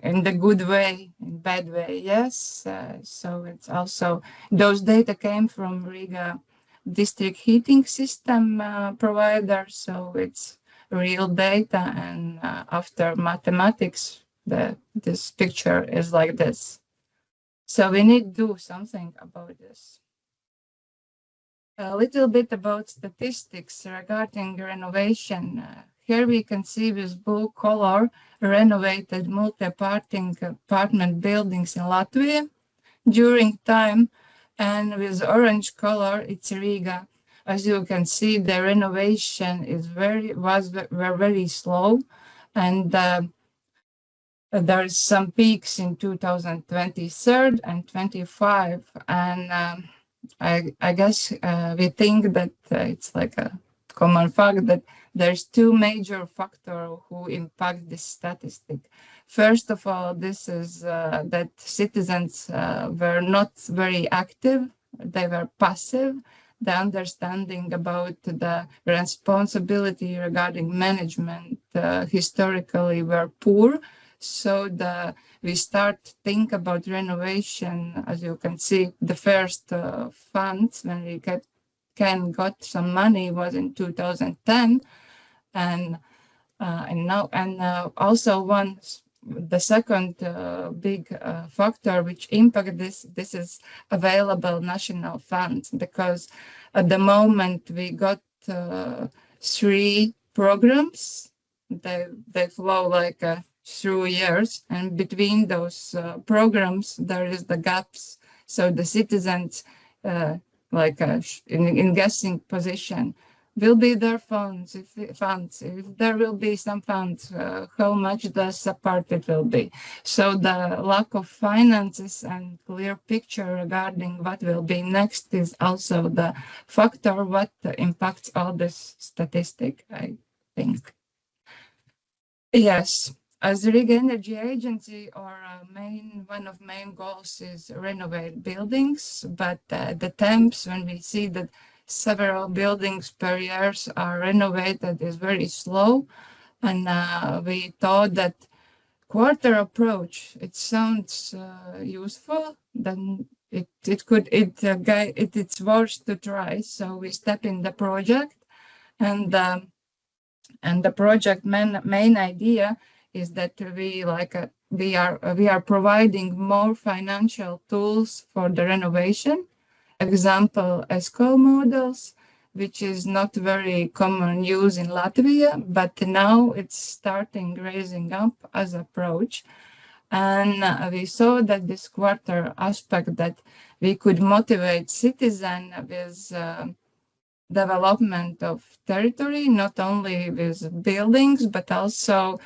E: In the good way, in bad way, yes. So it's also, those data came from Riga district heating system provider, so it's real data, and after mathematics, this picture is like this. So we need to do something about this. A little bit about statistics regarding renovation. Here we can see with blue color renovated multi-apartment buildings in Latvia during time, and with orange color it's Riga. As you can see, the renovation is were very slow, and there is some peaks in 2023 and 25, and I guess we think that it's like a common fact that there's two major factors who impact this statistic. First of all, this is that citizens were not very active, they were passive. The understanding about the responsibility regarding management historically were poor. So we start to think about renovation, as you can see, the first funds when we got some money was in 2010, and also the second big factor which impact this is available national funds, because at the moment we got 3 programs. They flow like through years, and between those programs there is the gaps, so the citizens in guessing position, will be there funds, if there will be some funds, how much the support it will be. So the lack of finances and clear picture regarding what will be next is also the factor what impacts all this statistic, I think. Yes. As the Riga Energy Agency, our one of main goals is renovate buildings, but the temps when we see that several buildings per year are renovated is very slow, and we thought that quarter approach, it sounds useful, then it's worth to try. So we step in the project, and the project main idea is that we are providing more financial tools for the renovation. Example, ESCO models, which is not very common use in Latvia, but now it's starting raising up as approach. And we saw that this quarter aspect that we could motivate citizens with development of territory, not only with buildings, but also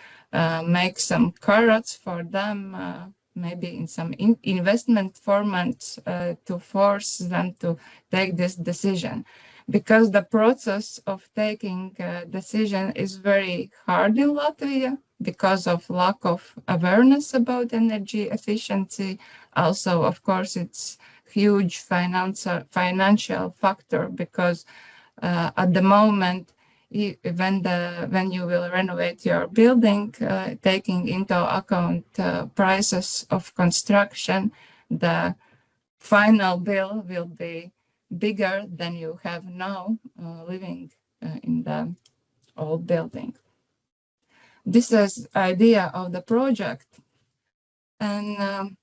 E: make some carrots for them, maybe in some investment formats to force them to take this decision. Because the process of taking a decision is very hard in Latvia because of lack of awareness about energy efficiency. Also, of course, it's huge financial factor because at the moment, when you will renovate your building, taking into account prices of construction, the final bill will be bigger than you have now living in the old building. This is idea of the project, and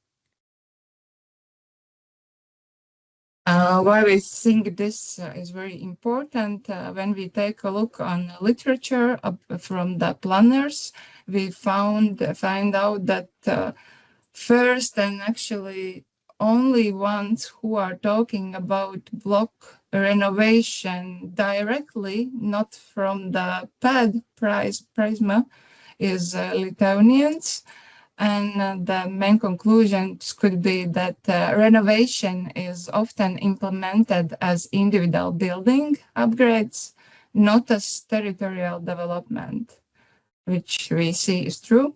E: why we think this is very important. When we take a look on literature from the planners, we find out that first and actually only ones who are talking about block renovation directly, not from the PAD prisma, is Lithuanians. And the main conclusions could be that renovation is often implemented as individual building upgrades, not as territorial development, which we see is true.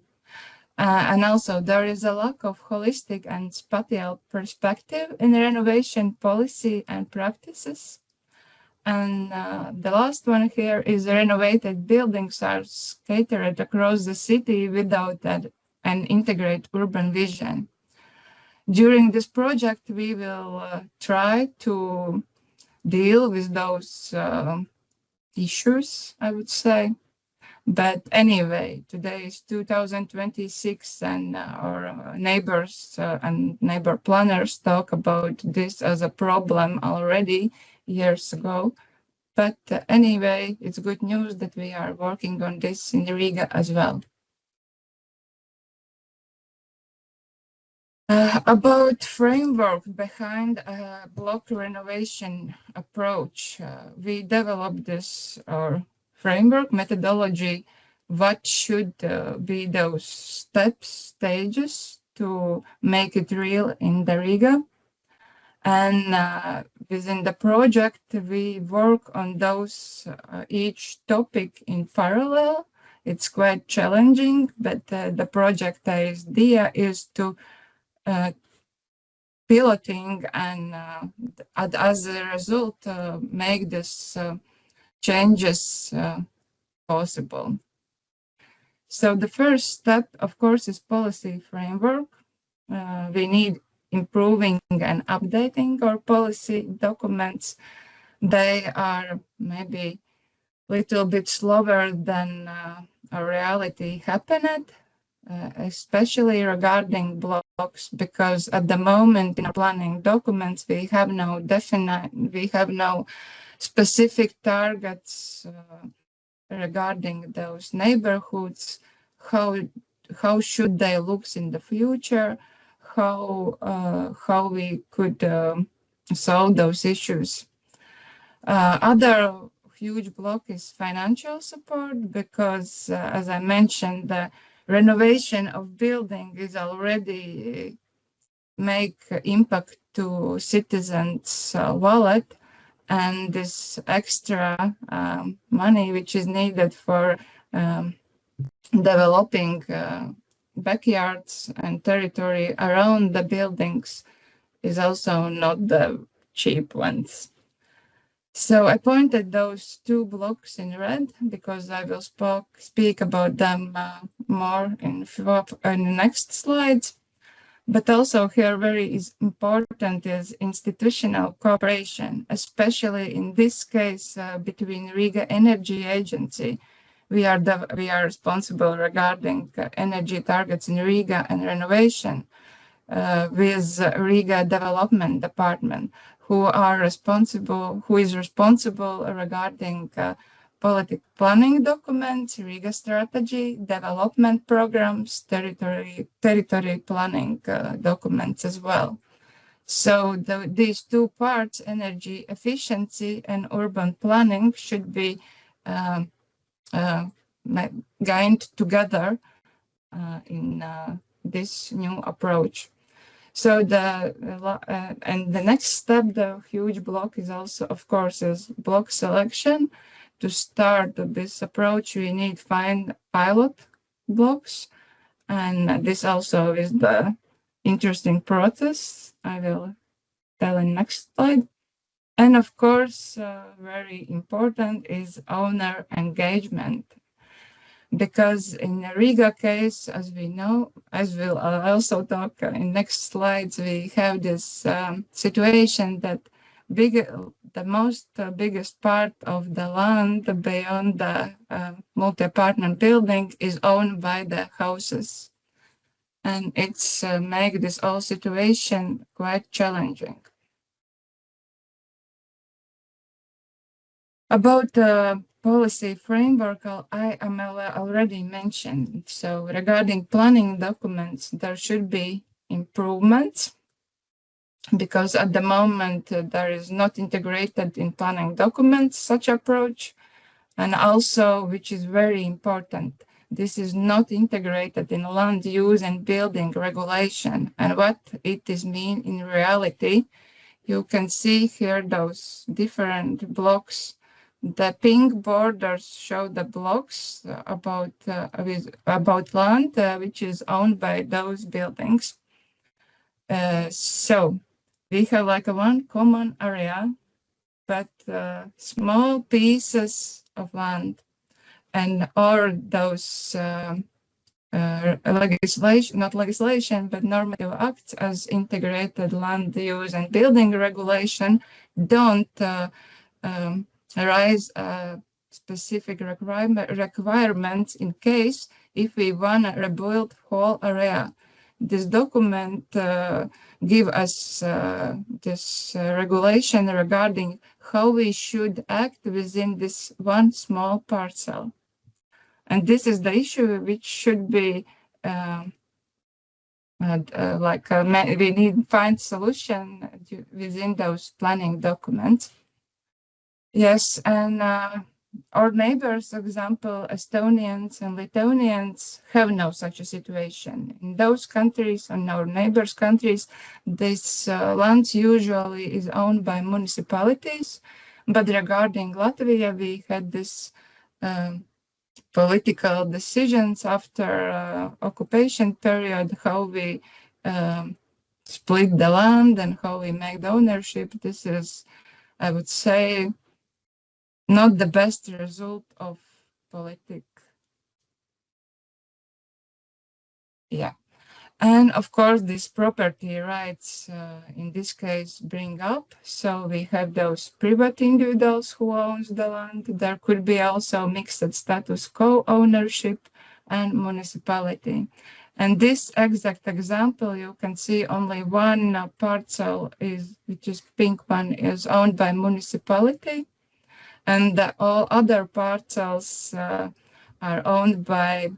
E: And also there is a lack of holistic and spatial perspective in renovation policy and practices. And the last one here is renovated buildings are scattered across the city without an integrated urban vision. During this project, we will try to deal with those issues, I would say. But anyway, today is 2026 and our neighbors and neighbor planners talk about this as a problem already years ago. But anyway, it's good news that we are working on this in Riga as well. About framework behind a block renovation approach, we developed this framework methodology. What should be those stages to make it real in the Riga? And within the project, we work on those each topic in parallel. It's quite challenging, but the project idea is to piloting and as a result make this changes possible. So the first step, of course, is policy framework. We need improving and updating our policy documents. They are maybe a little bit slower than our reality happened, especially regarding blocks, because at the moment in our planning documents we have no specific targets regarding those neighborhoods. How should they look in the future? How we could solve those issues. Other huge block is financial support, because as I mentioned, the renovation of building is already make impact to citizens' wallet, and this extra money which is needed for developing backyards and territory around the buildings is also not the cheap ones. So I pointed those two blocks in red because I will speak about them more in the next slides. But also here very important is institutional cooperation, especially in this case between Riga Energy Agency. We are responsible regarding energy targets in Riga and renovation with Riga Development Department, who is responsible regarding political planning documents, Riga strategy, development programs, territory planning documents as well. So these two parts, energy efficiency and urban planning, should be gained together in this new approach. So and the next step, the huge block, is also, of course, is block selection. To start this approach, we need find pilot blocks, and this also is the interesting process. I will tell in next slide. And of course, very important is owner engagement, because in the Riga case, as we know, as we'll also talk in next slides, we have this situation that biggest part of the land beyond the multi-apartment building is owned by the houses, and it's make this whole situation quite challenging. About the policy framework, I am already mentioned. So regarding planning documents, there should be improvements, because at the moment there is not integrated in planning documents such approach, and also, which is very important, this is not integrated in land use and building regulation. And what it is mean in reality, you can see here those different blocks. The pink borders show the blocks about land which is owned by those buildings. So we have like one common area, but small pieces of land, and all those not legislation, but normative acts as integrated land use and building regulation don't raise specific requirements in case if we want to rebuild whole area. This document give us this regulation regarding how we should act within this one small parcel. And this is the issue which should be we need to find solution within those planning documents. Yes, and our neighbors, example, Estonians and Lithuanians, have no such a situation. In those countries, and our neighbors' countries, this land usually is owned by municipalities. But regarding Latvia, we had this political decisions after occupation period, how we split the land and how we make the ownership. This is, I would say, not the best result of politics. Yeah. And of course, these property rights in this case bring up. So we have those private individuals who owns the land. There could be also mixed status co-ownership and municipality. And this exact example, you can see only one parcel which is pink one, is owned by municipality. And all other parcels are owned by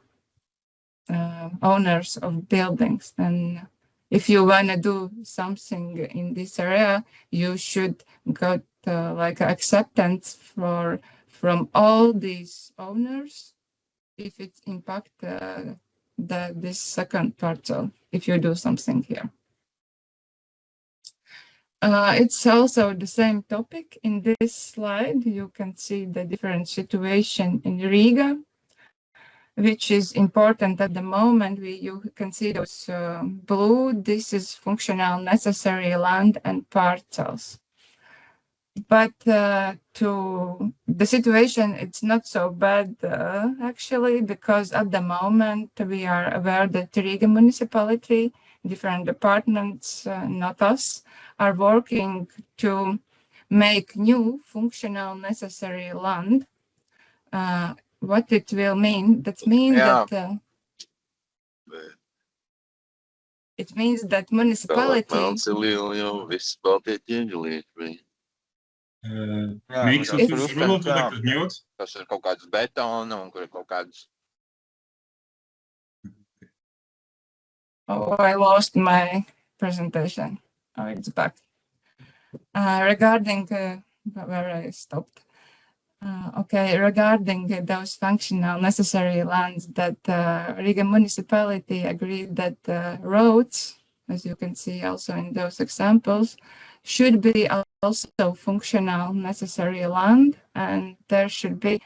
E: owners of buildings. And if you want to do something in this area, you should get like acceptance from all these owners if it impacts this second parcel, if you do something here. It's also the same topic. In this slide, you can see the different situation in Riga, which is important at the moment. You can see those blue. This is functional necessary land and parcels. But to the situation, it's not so bad actually, because at the moment we are aware that Riga municipality, different departments, not us, are working to make new functional necessary land. What it will mean? That means that it means that municipality.
A: Makes it to mute.
F: Tas ir kaut kāds betona un kur ir kaut kāds.
E: Oh, I lost my presentation. Oh, it's back. Regarding where I stopped. Okay, regarding those functional necessary lands that Riga municipality agreed that roads, as you can see also in those examples, should be also functional necessary land, and there should be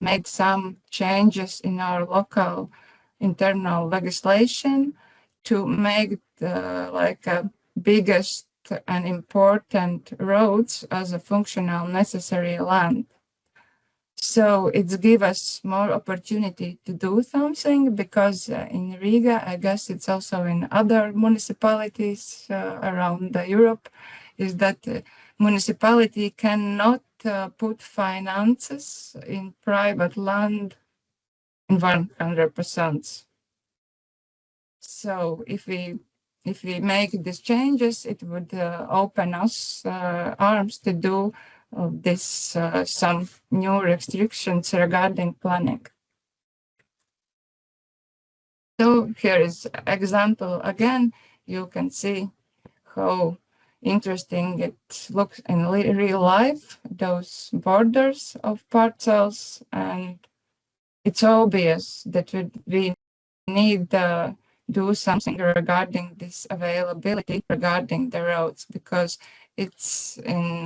E: made some changes in our local internal legislation to make like a biggest and important roads as a functional necessary land. So it's give us more opportunity to do something, because in Riga, I guess it's also in other municipalities around Europe, is that municipality cannot put finances in private land in 100%. So if we make these changes, it would open us arms to do this some new restrictions regarding planning. So here is example again. You can see how interesting it looks in real life, those borders of parcels, and it's obvious that we need do something regarding this availability regarding the roads, because it's in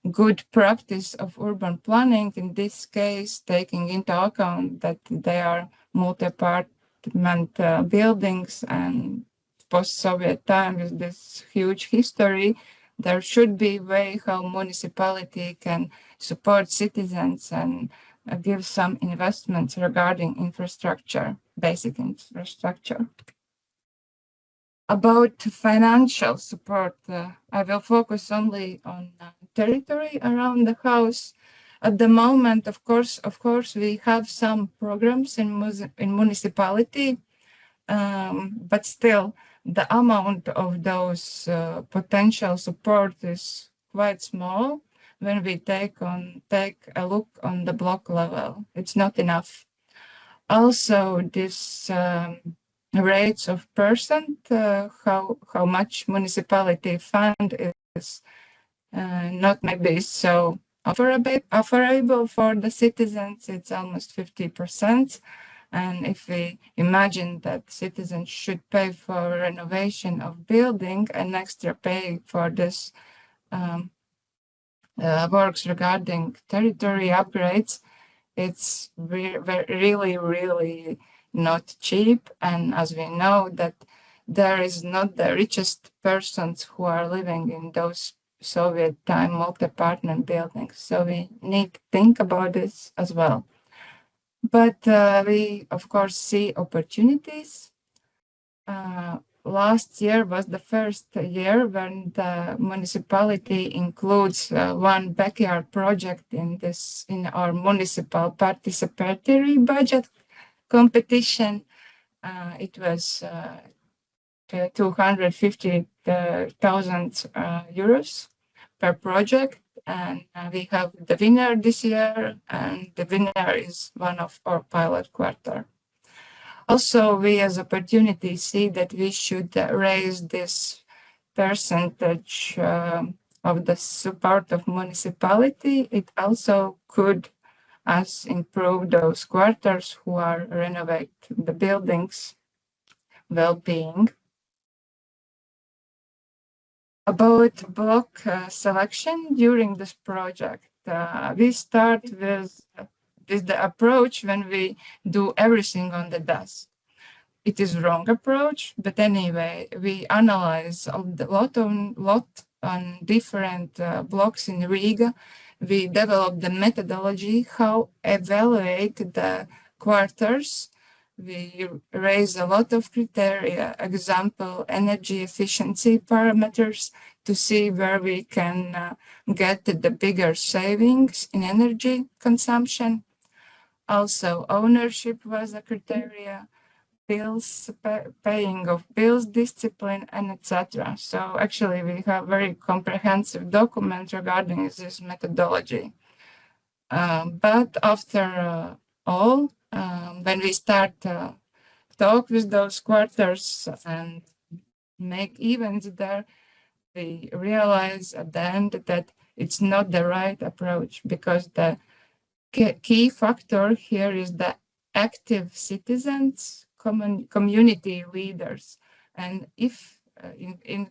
E: good practice of urban planning in this case, taking into account that they are multi-apartment buildings and post-Soviet times, this huge history. There should be a way how municipality can support citizens and give some investments regarding infrastructure, basic infrastructure. About financial support, I will focus only on territory around the house. At the moment, of course, we have some programs in municipality, but still the amount of those potential support is quite small. When we take a look on the block level, it's not enough. Also, this rates of percent, how much municipality fund is not maybe so offerable for the citizens. It's almost 50%. And if we imagine that citizens should pay for renovation of building and extra pay for this works regarding territory upgrades, it's really, really not cheap. And as we know that there is not the richest persons who are living in those Soviet time multi-apartment buildings. So we need to think about this as well. But we, of course, see opportunities. Last year was the first year when the municipality includes one backyard project in our municipal participatory budget competition. It was 250,000 euros per project, and we have the winner this year, and the winner is one of our pilot quarter. Also, we as opportunity see that we should raise this percentage of the support of municipality. It also could us improve those quarters who are renovate the buildings well-being. About block selection during this project, we start with the approach when we do everything on the desk. It is wrong approach, but anyway, we analyze a lot on different blocks in Riga. We develop the methodology how evaluate the quarters. We raise a lot of criteria, example, energy efficiency parameters, to see where we can get the bigger savings in energy consumption. Also, ownership was a criteria, bills, paying of bills, discipline, and etc. So actually, we have very comprehensive document regarding this methodology. But after all, when we start talk with those quarters and make events there, we realize at the end that it's not the right approach, because the key factor here is the active citizens, community leaders. And if in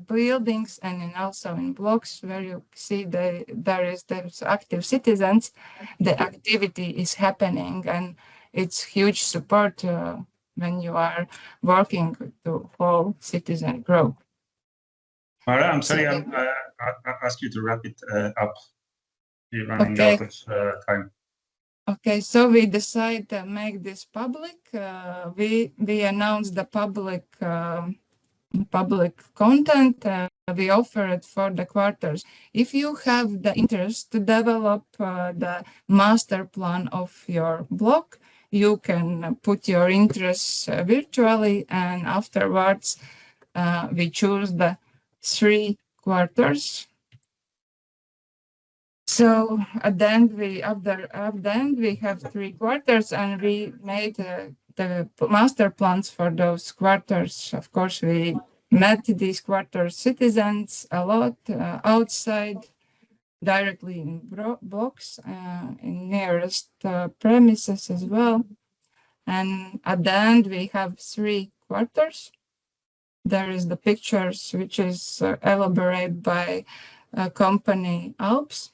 E: buildings and also in blocks where you see there's active citizens, the activity is happening, and it's huge support when you are working to whole citizen group.
A: Mara, I'm sorry, I ask you to wrap it up. You're running out of time.
E: Okay, so we decide to make this public. We announced the public content. We offer it for the quarters. If you have the interest to develop the master plan of your block, you can put your interests virtually, and afterwards we choose the 3 quarters. So at the end, we have 3 quarters, and we made the master plans for those quarters. Of course, we met these quarter citizens a lot outside, directly in blocks, in nearest premises as well. And at the end, we have 3 quarters. There is the pictures, which is elaborated by company Alps.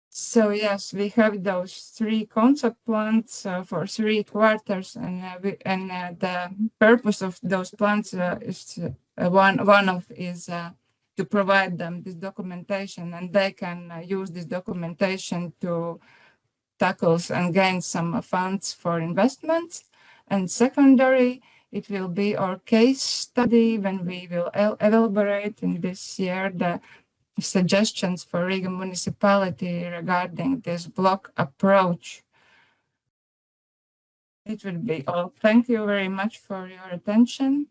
E: So yes, we have those 3 concept plans for 3 quarters, and the purpose of those plans is one of is to provide them this documentation, and they can use this documentation to tackle and gain some funds for investments. And secondary, it will be our case study when we will elaborate in this year the suggestions for Riga municipality regarding this block approach. It will be all. Thank you very much for your attention.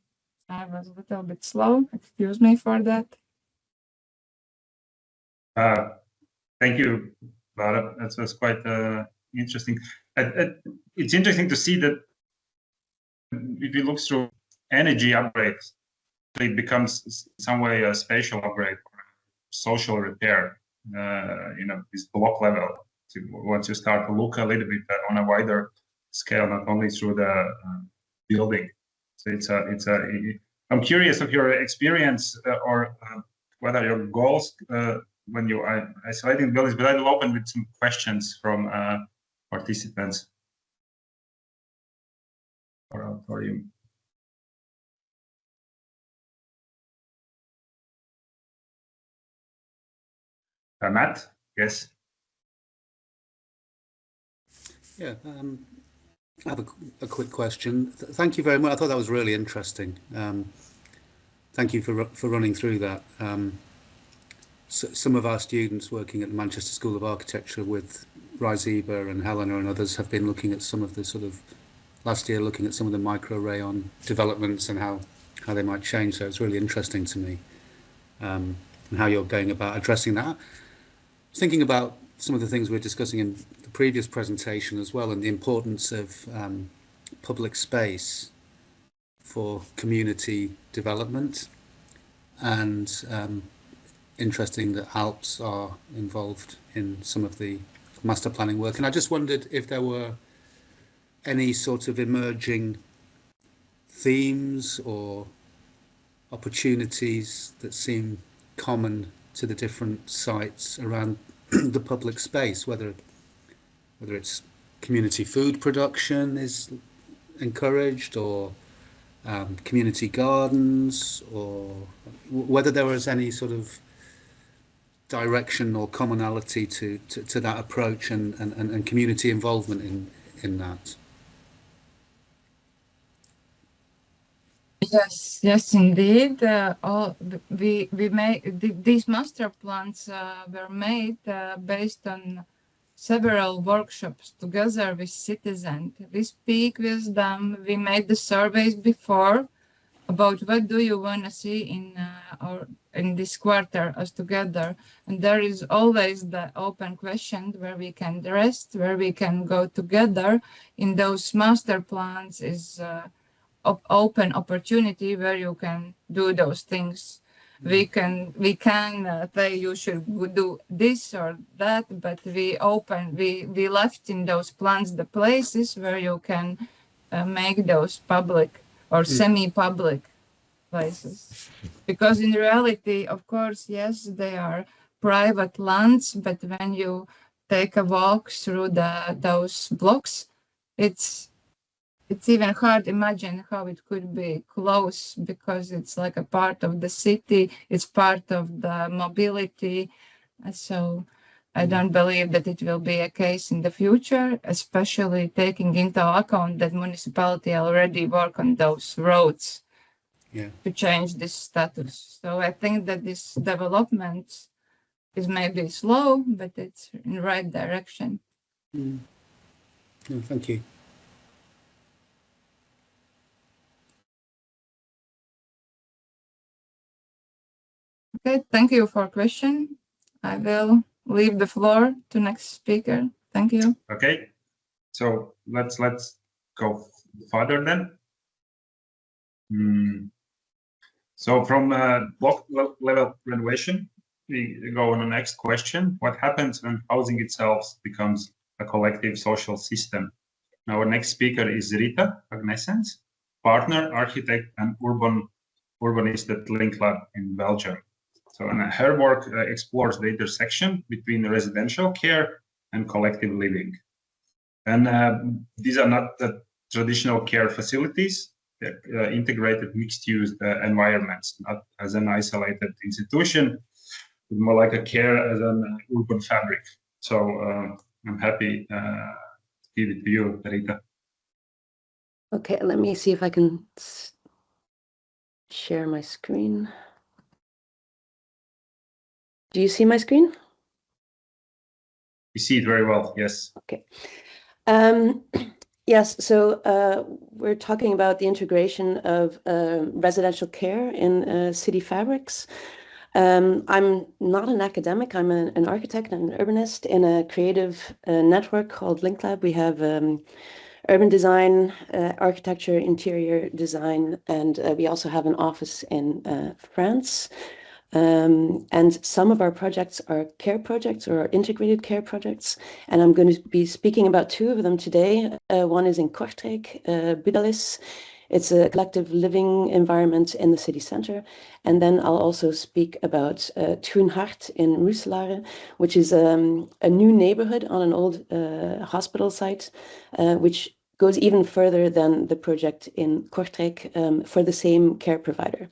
E: I was a little bit slow. Excuse me for that.
A: Thank you, Lara. That was quite interesting. It's interesting to see that if you look through energy upgrades, it becomes some way a spatial upgrade, social repair, this block level. So once you start to look a little bit on a wider scale, not only through the building. So I'm curious of your experience or what are your goals when you are isolating buildings, but I will open with some questions from participants for you. Matt, yes.
C: Yeah, I have a quick question. Thank you very much. I thought that was really interesting. Thank you for running through that. So some of our students working at the Manchester School of Architecture with Ryziba and Helena and others have been looking at some of the last year looking at some of the micro rayon developments and how they might change. So it's really interesting to me and how you're going about addressing that. Thinking about some of the things we were discussing in the previous presentation as well, and the importance of public space for community development, and interesting that Alps are involved in some of the master planning work. And I just wondered if there were any sort of emerging themes or opportunities that seem common to the different sites around the public space, whether it's community food production is encouraged, or community gardens, or whether there was any sort of direction or commonality to that approach and community involvement in that.
E: Yes, indeed. We made these master plans were made based on several workshops together with citizens. We speak with them. We made the surveys before about what do you want to see in this quarter as together, and there is always the open question where we can rest, where we can go together. In those master plans is open opportunity where you can do those things. We can say you should do this or that, but we left in those plans the places where you can make those public or semi-public places. Because in reality, of course, yes, they are private lands, but when you take a walk through those blocks, it's even hard to imagine how it could be close, because it's like a part of the city, it's part of the mobility. So I don't believe that it will be a case in the future, especially taking into account that municipality already work on those roads to change this status. So I think that this development is maybe slow, but it's in the right direction.
C: No, thank you.
E: Okay, thank you for question. I will leave the floor to next speaker. Thank you.
A: Okay, so let's go further then. So from block level renovation, we go on the next question. What happens when housing itself becomes a collective social system? Our next speaker is Rita Agnesens, partner, architect, and urbanist at LinkLab in Belgium. So her work explores the intersection between residential care and collective living. And these are not the traditional care facilities, they're integrated mixed-use environments, not as an isolated institution, but more like a care as an urban fabric. So I'm happy to give it to you, Rita.
G: Okay, let me see if I can share my screen. Do you see my screen?
A: You see it very well, yes.
G: Okay. Yes, so we're talking about the integration of residential care in city fabrics. I'm not an academic, I'm an architect and an urbanist in a creative network called LinkLab. We have urban design, architecture, interior design, and we also have an office in France. And some of our projects are care projects or integrated care projects. And I'm going to be speaking about two of them today. One is in Kortrijk, Budalis. It's a collective living environment in the city center. And then I'll also speak about Tuinhart in Roeselare, which is a new neighborhood on an old hospital site, which goes even further than the project in Kortrijk for the same care provider.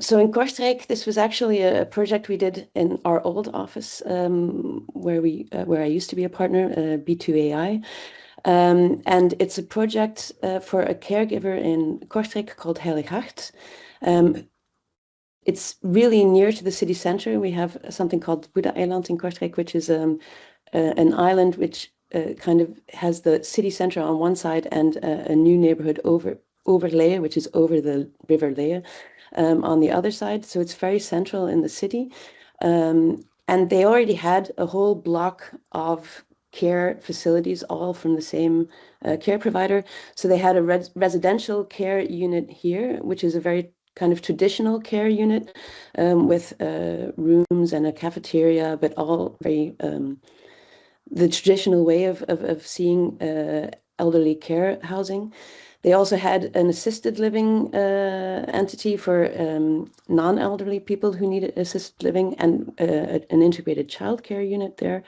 G: So in Kortrijk, this was actually a project we did in our old office, where I used to be a partner, B2AI. And it's a project for a caregiver in Kortrijk called Heilig Hart. It's really near to the city center. We have something called Buddha Eiland in Kortrijk, which is an island which kind of has the city center on one side and a new neighborhood over Leie, which is over the river Leie, on the other side. So it's very central in the city. And they already had a whole block of care facilities, all from the same care provider. So they had a residential care unit here, which is a very kind of traditional care unit with rooms and a cafeteria, but all very the traditional way of seeing elderly care housing. They also had an assisted living entity for non-elderly people who needed assisted living, and an integrated childcare unit there.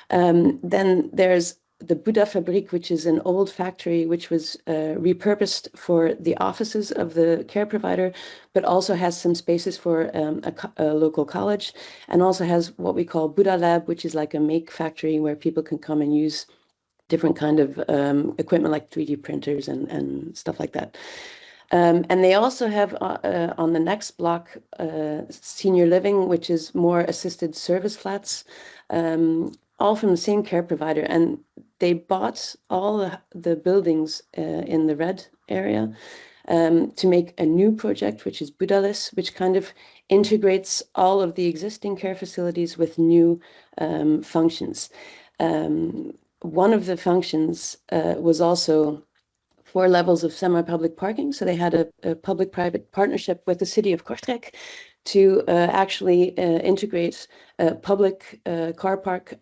G: Then there's the Buddha Fabriek, which is an old factory which was repurposed for the offices of the care provider, but also has some spaces for a local college, and also has what we call Buddha Lab, which is like a make factory where people can come and use different kind of equipment like 3D printers and stuff like that. And they also have on the next block senior living, which is more assisted service flats, all from the same care provider. And they bought all the buildings in the red area to make a new project, which is Budalis, which kind of integrates all of the existing care facilities with new functions. One of the functions was also 4 levels of semi-public parking. So they had a public-private partnership with the city of Kortrijk to actually integrate a public car park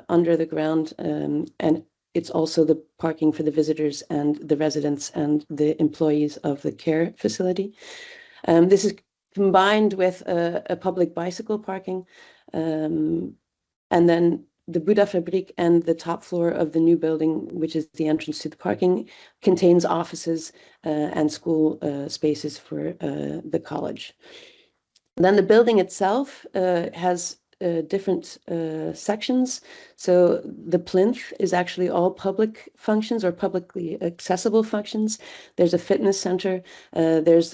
G: under the ground, and it's also the parking for the visitors and the residents and the employees of the care facility. This is combined with a public bicycle parking, and then the Buddha Fabriek and the top floor of the new building, which is the entrance to the parking, contains offices and school spaces for the college. Then the building itself has different sections. So the plinth is actually all public functions or publicly accessible functions. There's a fitness center. There's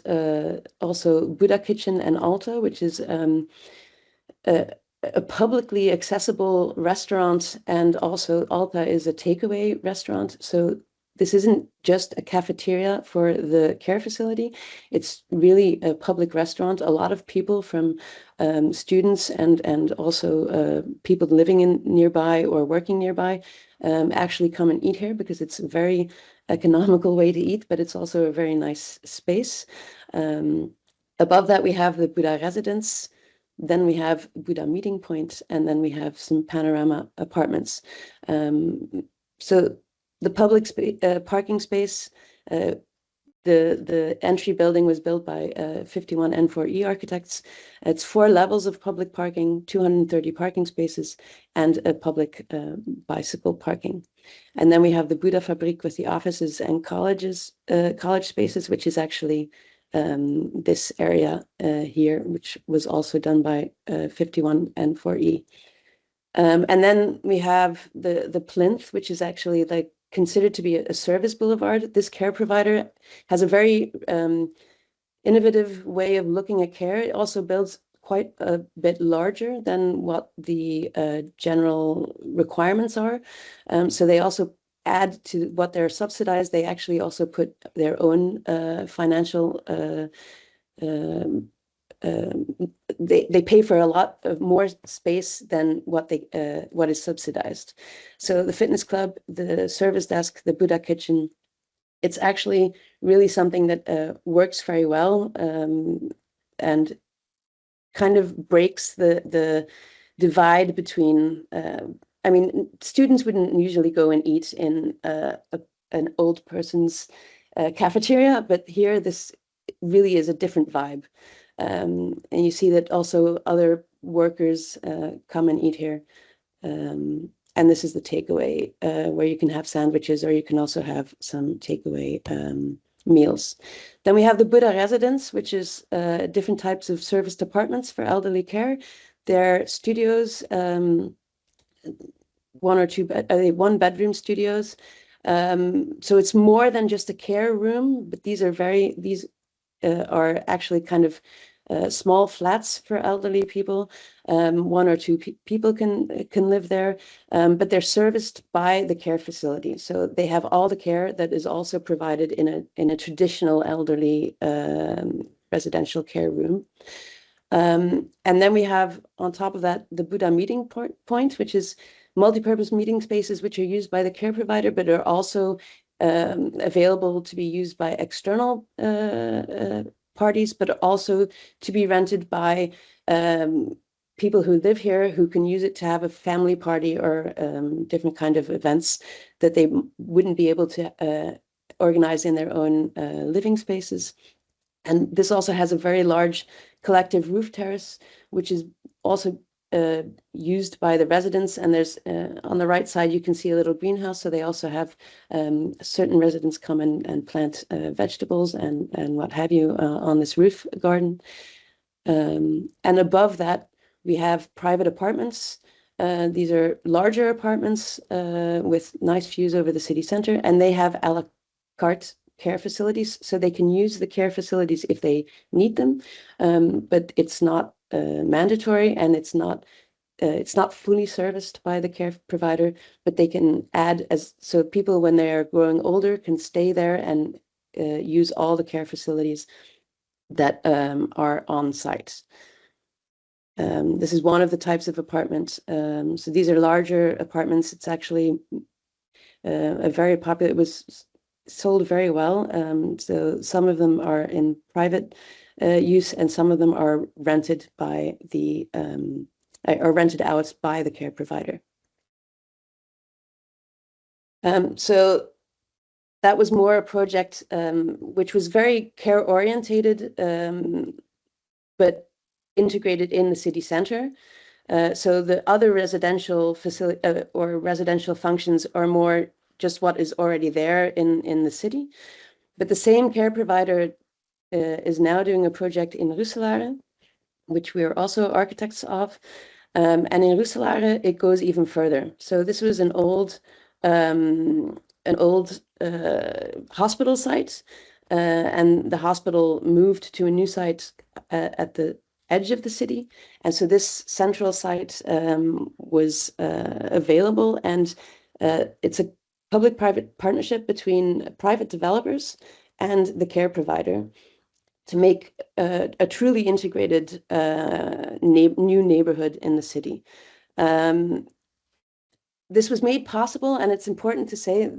G: also Buddha Kitchen and Alta, which is a publicly accessible restaurant, and also Alta is a takeaway restaurant. So this isn't just a cafeteria for the care facility. It's really a public restaurant. A lot of people from students and also people living in nearby or working nearby actually come and eat here because it's a very economical way to eat, but it's also a very nice space. Above that, we have the Buddha residence. Then we have Buddha meeting point, and then we have some panorama apartments. So the public parking space, the entry building was built by 51 N4E architects. It's 4 levels of public parking, 230 parking spaces, and a public bicycle parking. And then we have the Buddha Fabriek with the offices and college spaces, which is actually this area here, which was also done by 51 N4E. And then we have the plinth, which is actually like considered to be a service boulevard. This care provider has a very innovative way of looking at care. It also builds quite a bit larger than what the general requirements are. So they also add to what they're subsidized. They actually also put their own financial they pay for a lot of more space than what is subsidized. So the fitness club, the service desk, the Buddha kitchen, it's actually really something that works very well and kind of breaks the divide between. I mean, students wouldn't usually go and eat in an old person's cafeteria, but here this really is a different vibe. And you see that also other workers come and eat here. And this is the takeaway where you can have sandwiches, or you can also have some takeaway meals. Then we have the Buddha residence, which is different types of serviced apartments for elderly care. They're studios, 1 or 2 one-bedroom studios. So it's more than just a care room, but these are actually kind of small flats for elderly people. 1 or 2 people can live there, but they're serviced by the care facility. So they have all the care that is also provided in a traditional elderly residential care room. And then we have on top of that the Buddha meeting point, which is multi-purpose meeting spaces which are used by the care provider, but are also available to be used by external parties, but also to be rented by people who live here who can use it to have a family party or different kind of events that they wouldn't be able to organize in their own living spaces. And this also has a very large collective roof terrace, which is also used by the residents. And there's on the right side, you can see a little greenhouse. So they also have certain residents come and plant vegetables and what have you on this roof garden. And above that, we have private apartments. These are larger apartments with nice views over the city center, and they have a la carte care facilities, so they can use the care facilities if they need them, but it's not mandatory, and it's not fully serviced by the care provider, but they can add so people when they are growing older can stay there and use all the care facilities that are on site. This is one of the types of apartments. So these are larger apartments. It's actually a very popular. It was sold very well. So some of them are in private use, and some of them are rented by the or rented out by the care provider. So that was more a project which was very care orientated, but integrated in the city center. So the other residential facility or residential functions are more just what is already there in the city. But the same care provider is now doing a project in RIXARCH, which we are also architects of. And in RIXARCH, it goes even further. So this was an old hospital site, and the hospital moved to a new site at the edge of the city. And so this central site was available, and it's a public-private partnership between private developers and the care provider to make a truly integrated new neighborhood in the city. This was made possible, and it's important to say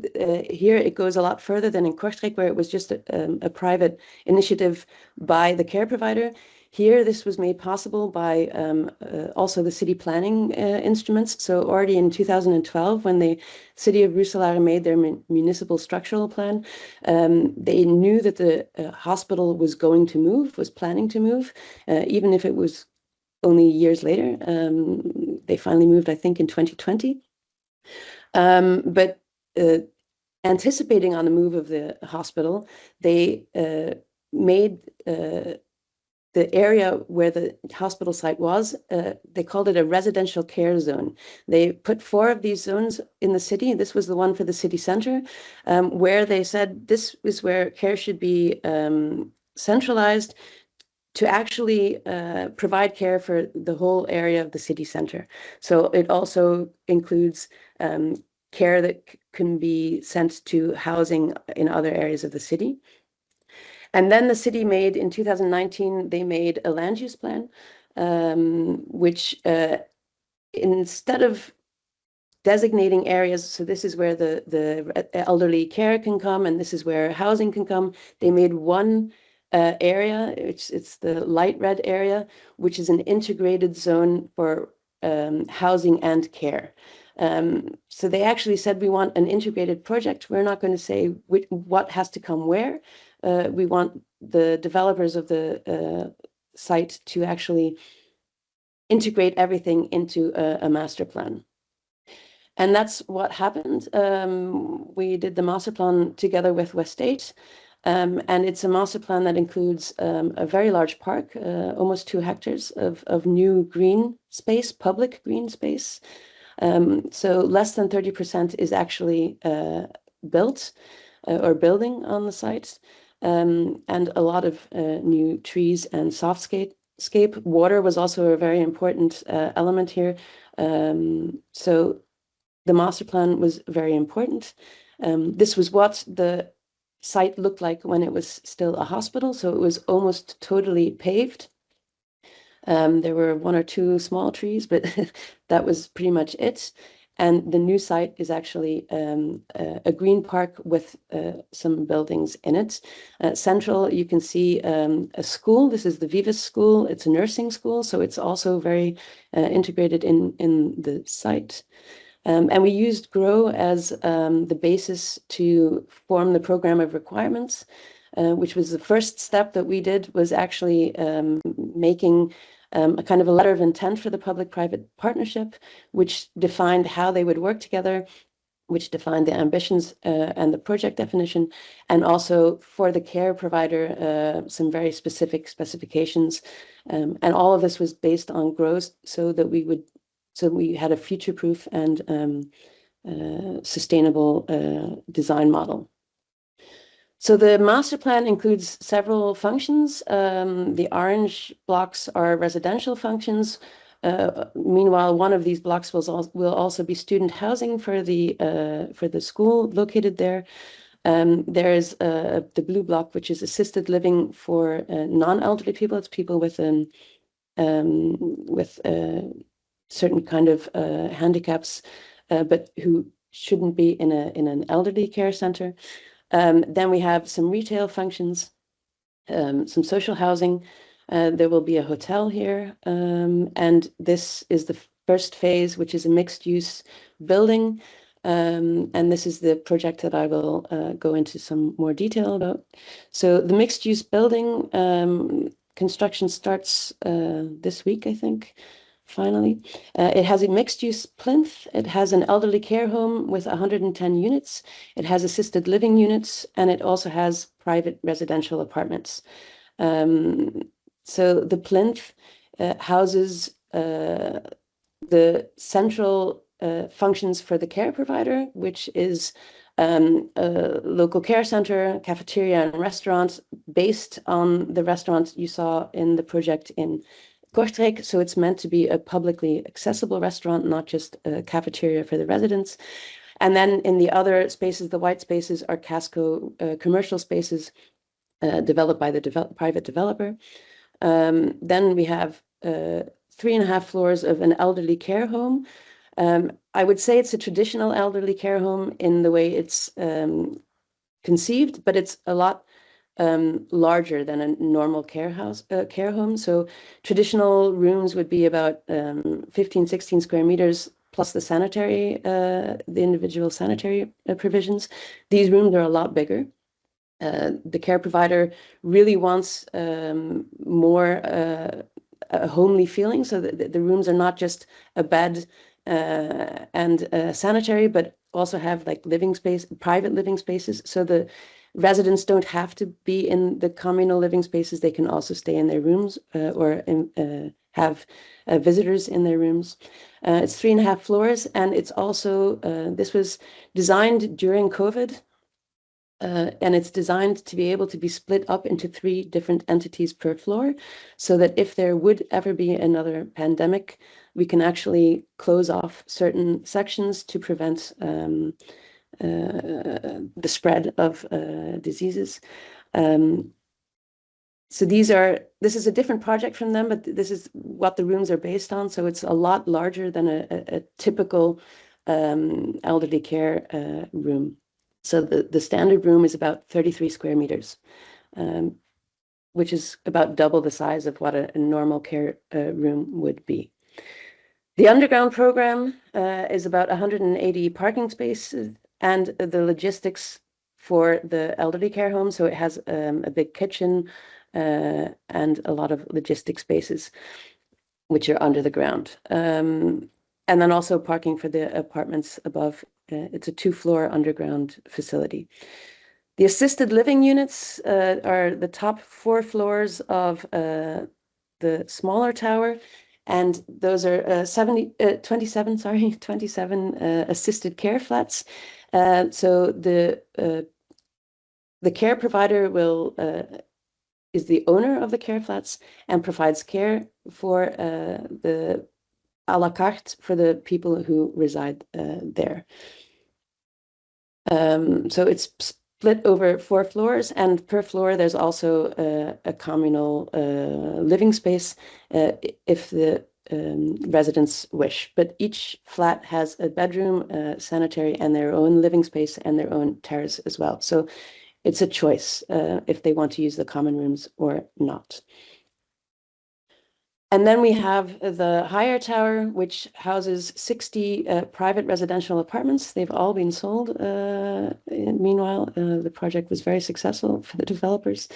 G: here it goes a lot further than in Kortrijk, where it was just a private initiative by the care provider. Here, this was made possible by also the city planning instruments. So already in 2012, when the city of RIXARCH made their municipal structural plan, they knew that the hospital was going to move, was planning to move, even if it was only years later. They finally moved, I think, in 2020. But anticipating on the move of the hospital, they made the area where the hospital site was, they called it a residential care zone. They put 4 of these zones in the city. This was the one for the city center, where they said this is where care should be centralized to actually provide care for the whole area of the city center. So it also includes care that can be sent to housing in other areas of the city. And then the city made, in 2019, they made a land use plan, which instead of designating areas, so this is where the elderly care can come, and this is where housing can come, they made one area, it's the light red area, which is an integrated zone for housing and care. So they actually said, we want an integrated project. We're not going to say what has to come where. We want the developers of the site to actually integrate everything into a master plan. And that's what happened. We did the master plan together with West State. And it's a master plan that includes a very large park, almost 2 hectares of new green space, public green space. So less than 30% is actually built or building on the site, and a lot of new trees and softscape. Water was also a very important element here. So the master plan was very important. This was what the site looked like when it was still a hospital. So it was almost totally paved. There were 1 or 2 small trees, but that was pretty much it. And the new site is actually a green park with some buildings in it. Central, you can see a school. This is the Vivus School. It's a nursing school, so it's also very integrated in the site. And we used GROW as the basis to form the program of requirements, which was the first step that we did, was actually making a kind of a letter of intent for the public-private partnership, which defined how they would work together, which defined the ambitions and the project definition, and also for the care provider, some very specific specifications. And all of this was based on GROW, so we had a future-proof and sustainable design model. So the master plan includes several functions. The orange blocks are residential functions. Meanwhile, one of these blocks will also be student housing for the school located there. There is the blue block, which is assisted living for non-elderly people. It's people with certain kind of handicaps, but who shouldn't be in an elderly care center. Then we have some retail functions, some social housing. There will be a hotel here, and this is the first phase, which is a mixed-use building. And this is the project that I will go into some more detail about. So the mixed-use building construction starts this week, I think, finally. It has a mixed-use plinth. It has an elderly care home with 110 units. It has assisted living units, and it also has private residential apartments. So the plinth houses the central functions for the care provider, which is a local care center, cafeteria, and restaurant based on the restaurant you saw in the project in Kortrijk. So it's meant to be a publicly accessible restaurant, not just a cafeteria for the residents. And then in the other spaces, the white spaces are Casco commercial spaces developed by the private developer. Then we have 3.5 floors of an elderly care home. I would say it's a traditional elderly care home in the way it's conceived, but it's a lot larger than a normal care home. So traditional rooms would be about 15, 16 square meters plus the sanitary, the individual sanitary provisions. These rooms are a lot bigger. The care provider really wants more a homely feeling, so that the rooms are not just a bed and sanitary, but also have like living space, private living spaces. So the residents don't have to be in the communal living spaces. They can also stay in their rooms or have visitors in their rooms. It's 3.5 floors, and it's also, this was designed during COVID. And it's designed to be able to be split up into 3 different entities per floor, so that if there would ever be another pandemic, we can actually close off certain sections to prevent the spread of diseases. So this is a different project from them, but this is what the rooms are based on. So it's a lot larger than a typical elderly care room. So the standard room is about 33 square meters, which is about double the size of what a normal care room would be. The underground program is about 180 parking spaces and the logistics for the elderly care home. So it has a big kitchen and a lot of logistic spaces, which are under the ground. And then also parking for the apartments above. It's a 2-floor underground facility. The assisted living units are the top 4 floors of the smaller tower, and those are 27 assisted care flats. So the care provider is the owner of the care flats and provides care for the à la carte for the people who reside there. So it's split over 4 floors, and per floor there's also a communal living space if the residents wish. But each flat has a bedroom, sanitary, and their own living space and their own terrace as well. So it's a choice if they want to use the common rooms or not. And then we have the higher tower, which houses 60 private residential apartments. They've all been sold. Meanwhile, the project was very successful for the developers.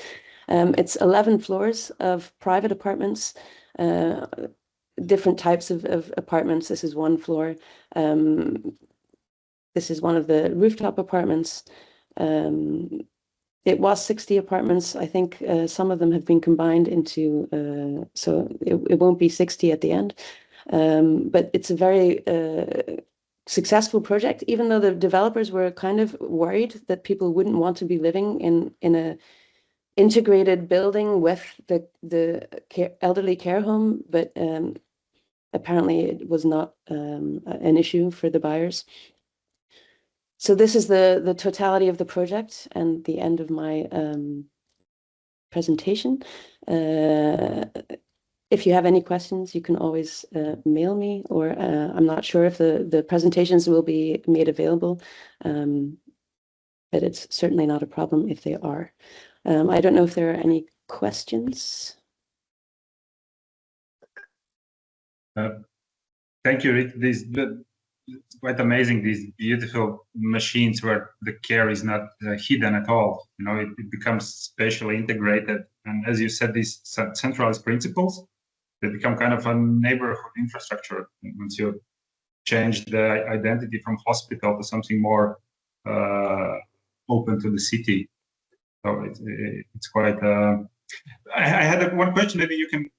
G: It's 11 floors of private apartments, different types of apartments. This is 1 floor. This is one of the rooftop apartments. It was 60 apartments. I think some of them have been combined into, so it won't be 60 at the end. But it's a very successful project, even though the developers were kind of worried that people wouldn't want to be living in a integrated building with the elderly care home. But apparently it was not an issue for the buyers. So this is the totality of the project and the end of my presentation. If you have any questions, you can always mail me, or I'm not sure if the presentations will be made available. But but it's certainly not a problem if they are. I don't know if there are any questions.
A: Thank you, Rick. It's quite amazing, these beautiful machines where the care is not hidden at all. You know, it becomes spatially integrated. And as you said, these centralized principles, they become kind of a neighborhood infrastructure once you change the identity from hospital to something more open to the city. So it's quite. I had one question. Maybe you can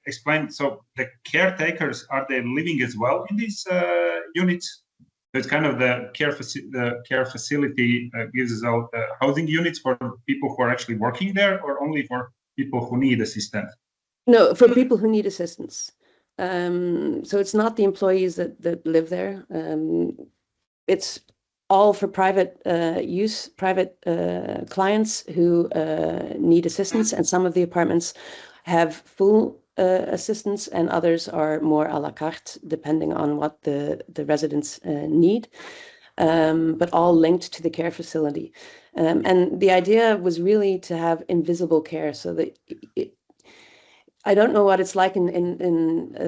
A: explain. So the caretakers, are they living as well in these units? It's kind of the care facility gives us out housing units for people who are actually working there, or only for people who need assistance?
G: No, for people who need assistance. So it's not the employees that live there. It's all for private use, private clients who need assistance, and some of the apartments have full assistance, and others are more a la carte, depending on what the residents need, but all linked to the care facility. And the idea was really to have invisible care, so that I don't know what it's like in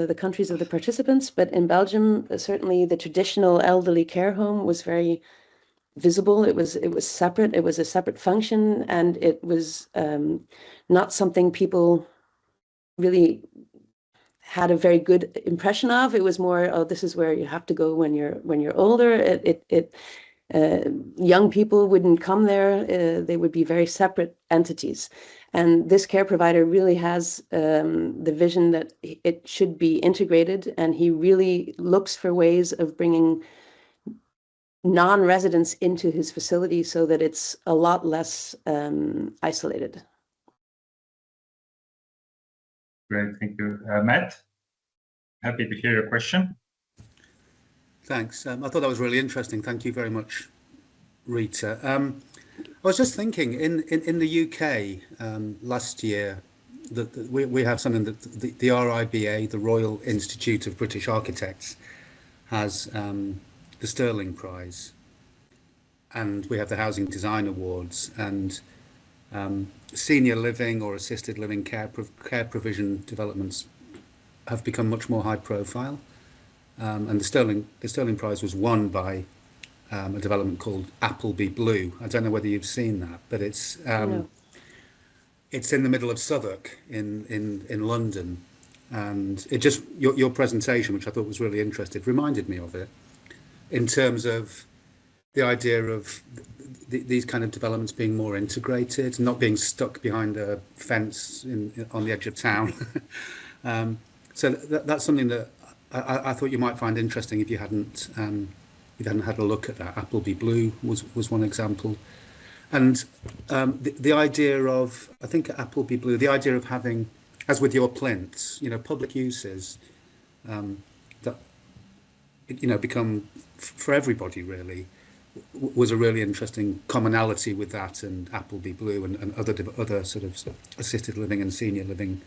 G: the countries of the participants, but in Belgium, certainly the traditional elderly care home was very visible. It was separate. It was a separate function, and it was not something people really had a very good impression of. It was more, oh, this is where you have to go when you're older. Young people wouldn't come there. They would be very separate entities. And this care provider really has the vision that it should be integrated, and he really looks for ways of bringing non-residents into his facility so that it's a lot less isolated.
A: Great, thank you. Matt, happy to hear your question.
C: Thanks. I thought that was really interesting. Thank you very much, Rita. I was just thinking, in the UK last year, that we have something that the RIBA, the Royal Institute of British Architects, has the Sterling Prize, and we have the Housing Design Awards, and senior living or assisted living care provision developments have become much more high profile, and the Sterling Prize was won by a development called Appleby Blue. I don't know whether you've seen that, but it's
G: No.
C: It's in the middle of Southwark in London, and it just your presentation, which I thought was really interesting, reminded me of it in terms of the idea of these kind of developments being more integrated, not being stuck behind a fence on the edge of town. So that's something that I thought you might find interesting if you hadn't had a look at that. Appleby Blue was one example, and the idea of, I think at Appleby Blue, the idea of having, as with your plinths, public uses that become for everybody really, was a really interesting commonality with that and Appleby Blue and other sort of assisted living and senior living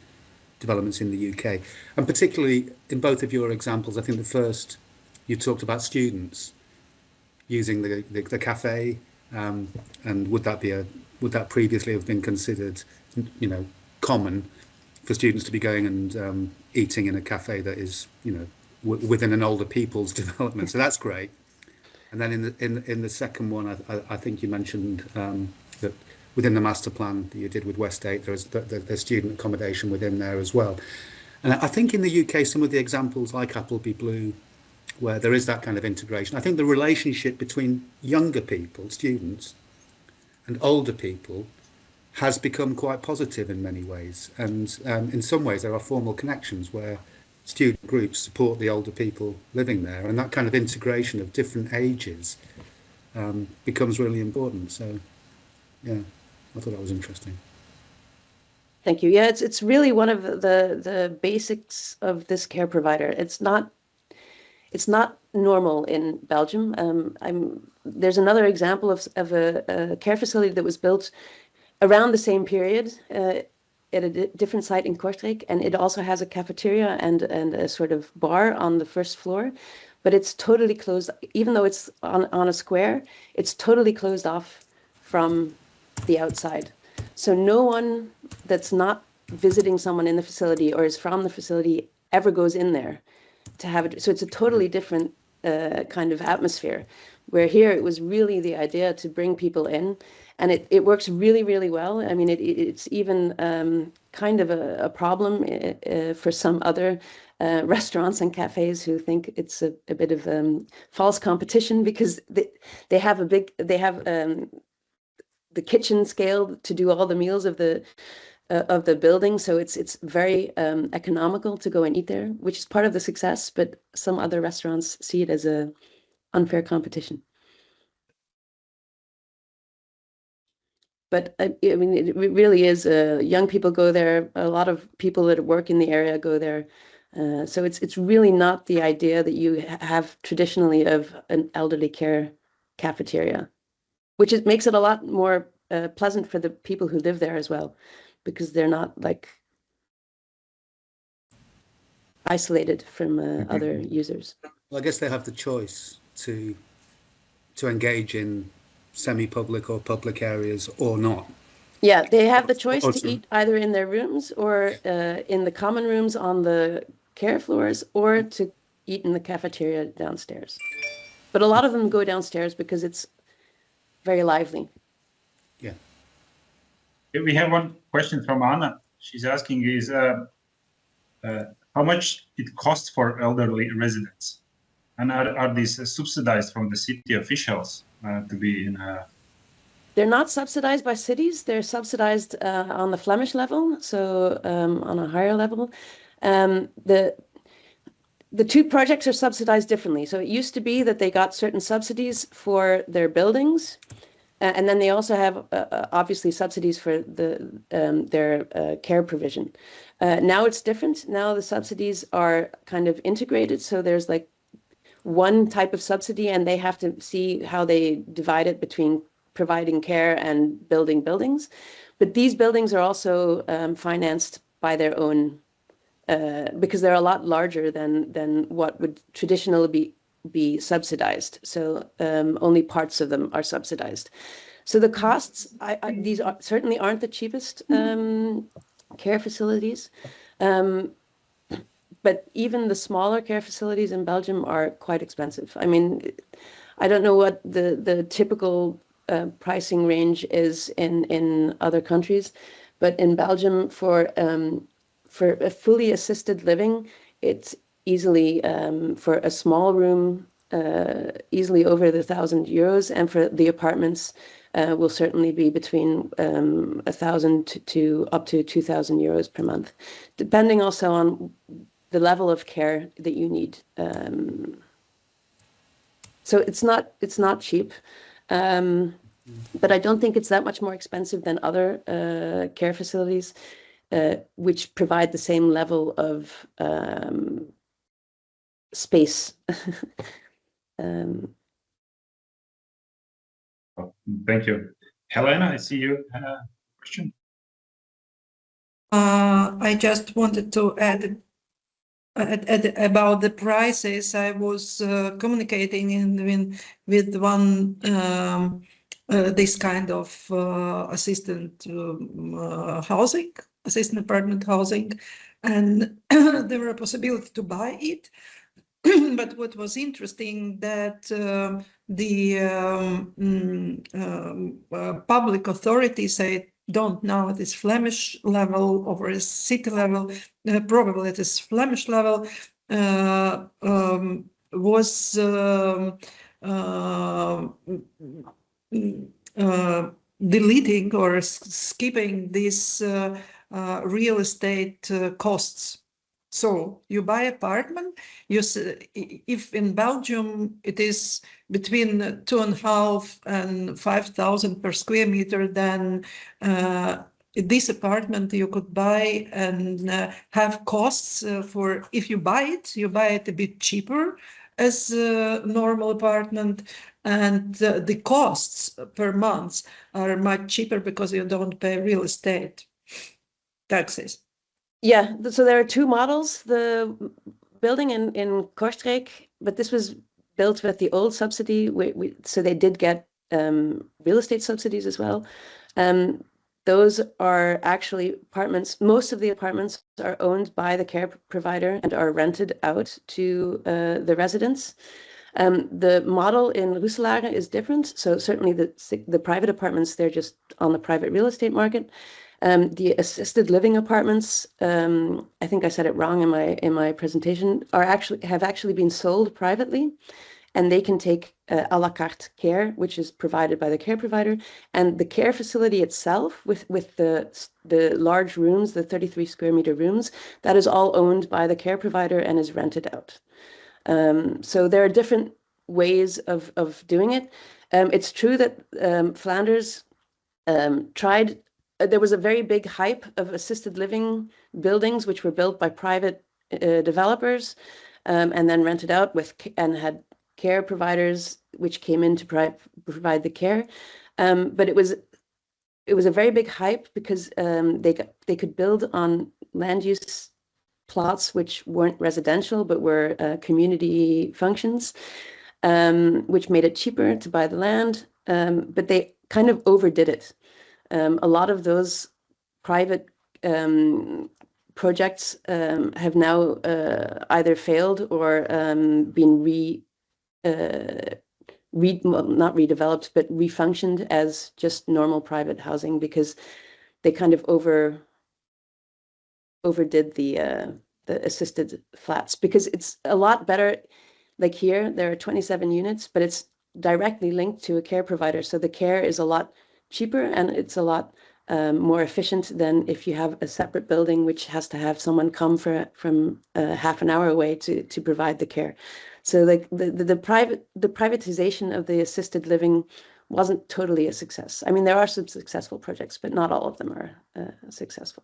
C: developments in the UK. And particularly in both of your examples, I think the first, you talked about students using the cafe, and would that previously have been considered, common for students to be going and eating in a cafe that is, within an older people's development? So that's great. And then in the second one, I think you mentioned that within the master plan that you did with Westgate, there's student accommodation within there as well. And I think in the UK, some of the examples like Appleby Blue, where there is that kind of integration, I think the relationship between younger people, students, and older people has become quite positive in many ways. And in some ways, there are formal connections where student groups support the older people living there, and that kind of integration of different ages becomes really important. So, yeah, I thought that was interesting.
G: Thank you. Yeah, it's really one of the basics of this care provider. It's not normal in Belgium. There's another example of a care facility that was built around the same period at a different site in Kortrijk, and it also has a cafeteria and a sort of bar on the first floor, but it's totally closed. Even though it's on a square, it's totally closed off from the outside. So no one that's not visiting someone in the facility or is from the facility ever goes in there to have it. So it's a totally different kind of atmosphere, where here it was really the idea to bring people in, and it works really, really well. I mean, it's even kind of a problem for some other restaurants and cafes who think it's a bit of false competition, because they have the kitchen scale to do all the meals of the building, so it's very economical to go and eat there, which is part of the success. But some other restaurants see it as a unfair competition. But I mean, it really is. Young people go there. A lot of people that work in the area go there. So it's really not the idea that you have traditionally of an elderly care cafeteria, which makes it a lot more pleasant for the people who live there as well, because they're not like isolated from other users.
C: Well, I guess they have the choice to engage in semi-public or public areas or not.
G: Yeah, they have the choice to eat either in their rooms or in the common rooms on the care floors, or to eat in the cafeteria downstairs. But a lot of them go downstairs because it's very lively.
C: Yeah.
A: We have one question from Anna. She's asking is how much it costs for elderly residents, and are these subsidized from the city officials to be in a...
G: They're not subsidized by cities. They're subsidized on the Flemish level, so on a higher level. The two projects are subsidized differently. So it used to be that they got certain subsidies for their buildings, and then they also have obviously subsidies for their care provision. Now it's different. Now the subsidies are kind of integrated. So there's like one type of subsidy, and they have to see how they divide it between providing care and building buildings. But these buildings are also financed by their own, because they're a lot larger than what would traditionally be subsidized. So only parts of them are subsidized. So the costs, these certainly aren't the cheapest care facilities. But even the smaller care facilities in Belgium are quite expensive. I mean, I don't know what the typical pricing range is in other countries, but in Belgium for a fully assisted living, it's easily for a small room easily over the €1,000, and for the apartments will certainly be between 1,000 to up to €2,000 per month, depending also on the level of care that you need. So it's not cheap, but I don't think it's that much more expensive than other care facilities, which provide the same level of space.
A: Thank you. Helena, I see you had a question.
D: I just wanted to add about the prices. I was communicating with one this kind of assisted apartment housing, and there were a possibility to buy it. But what was interesting that the public authorities, I don't know at this Flemish level or a city level, probably at this Flemish level, was deleting or skipping these real estate costs. So you buy apartment, if in Belgium it is between 2,500 and 5,000 per square meter, then this apartment you could buy and have costs for, if you buy it a bit cheaper as a normal apartment, and the costs per month are much cheaper because you don't pay real estate taxes.
G: Yeah, so there are two models. The building in Kortrijk, but this was built with the old subsidy, so they did get real estate subsidies as well. Those are actually apartments. Most of the apartments are owned by the care provider and are rented out to the residents. The model in RIXARCH is different. So certainly the private apartments, they're just on the private real estate market. The assisted living apartments, I think I said it wrong in my presentation, have actually been sold privately, and they can take a la carte care, which is provided by the care provider, and the care facility itself, with the large rooms, the 33 square meter rooms, that is all owned by the care provider and is rented out. So there are different ways of doing it. It's true that Flanders tried. There was a very big hype of assisted living buildings, which were built by private developers and then rented out and had care providers which came in to provide the care. But it was a very big hype because they could build on land use plots which weren't residential but were community functions, which made it cheaper to buy the land. But they kind of overdid it. A lot of those private projects have now either failed or been not redeveloped, but refunctioned as just normal private housing because they kind of overdid the assisted flats, because it's a lot better. Like here, there are 27 units, but it's directly linked to a care provider. So the care is a lot cheaper and it's a lot more efficient than if you have a separate building which has to have someone come from half an hour away to provide the care. So like the privatization of the assisted living wasn't totally a success. I mean, there are some successful projects, but not all of them are successful.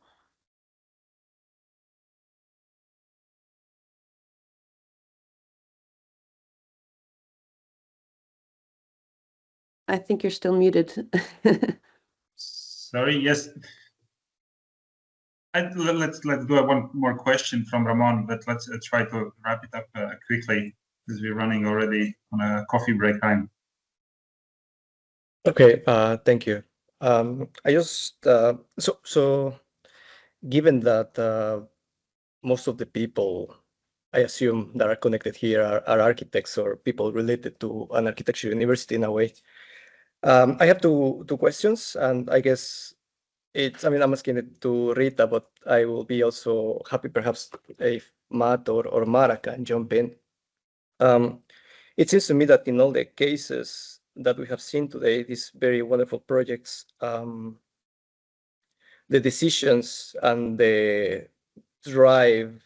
G: I think you're still muted.
A: Sorry, yes. Let's do one more question from Ramon, but let's try to wrap it up quickly because we're running already on a coffee break time.
H: Okay, thank you. I just so given that most of the people, I assume, that are connected here are architects or people related to an architecture university in a way. I have two questions, and I guess I'm asking it to Rita, but I will be also happy perhaps if Matt or Mara can jump in. It seems to me that in all the cases that we have seen today, these very wonderful projects, the decisions and the drive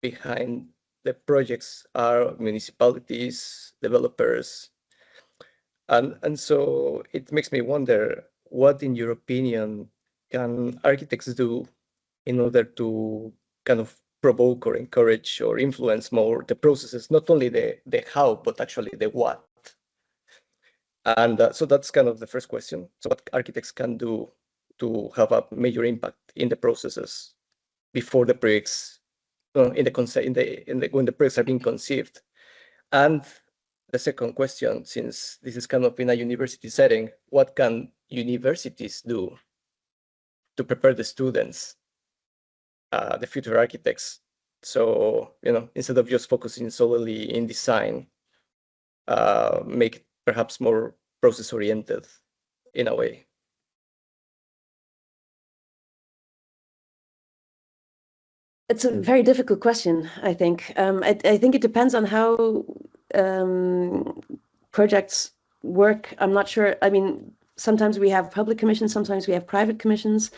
H: behind the projects are municipalities, developers, and so it makes me wonder, what, in your opinion, can architects do in order to kind of provoke or encourage or influence more the processes, not only the how, but actually the what? And so that's kind of the first question. So what architects can do to have a major impact in the processes before the projects, when the projects are being conceived. And the second question, since this is kind of in a university setting, what can universities do to prepare the students, the future architects? So, instead of just focusing solely in design, make it perhaps more process oriented in a way.
G: It's a very difficult question, I think. I think it depends on how projects work. I'm not sure. I mean, sometimes we have public commissions, sometimes we have private commissions.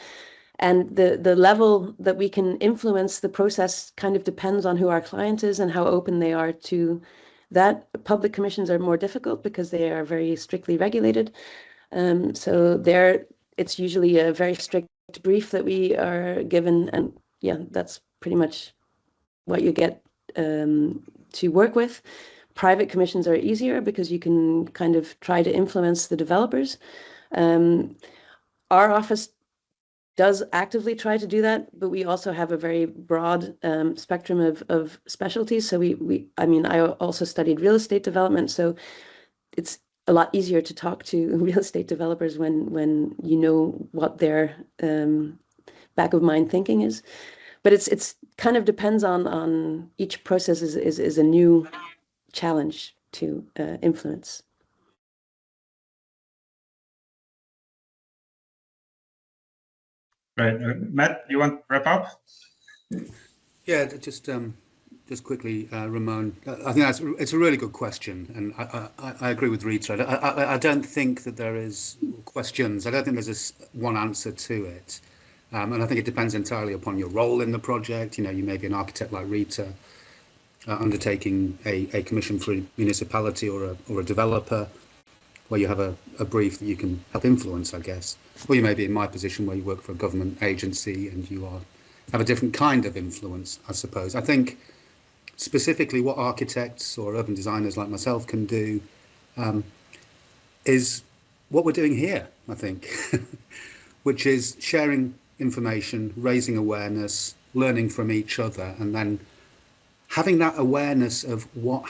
G: And the level that we can influence the process kind of depends on who our client is and how open they are to that. Public commissions are more difficult because they are very strictly regulated. So there, it's usually a very strict brief that we are given. And yeah, that's pretty much what you get to work with. Private commissions are easier because you can kind of try to influence the developers. Our office does actively try to do that, but we also have a very broad spectrum of specialties. So I also studied real estate development. So a lot easier to talk to real estate developers when you know what their back of mind thinking is. But it's kind of depends on each process is a new challenge to influence.
A: Right, Matt, you want to wrap up?
C: Yeah, just quickly, Ramon. I think it's a really good question, and I agree with Rita. I don't think that there is questions. I don't think there's one answer to it, and I think it depends entirely upon your role in the project. You know, you may be an architect like Rita, undertaking a commission for a municipality or a developer, where you have a brief that you can help influence, I guess. Or you may be in my position where you work for a government agency and you have a different kind of influence, I suppose. I think specifically what architects or urban designers like myself can do is what we're doing here, I think, which is sharing information, raising awareness, learning from each other, and then having that awareness of what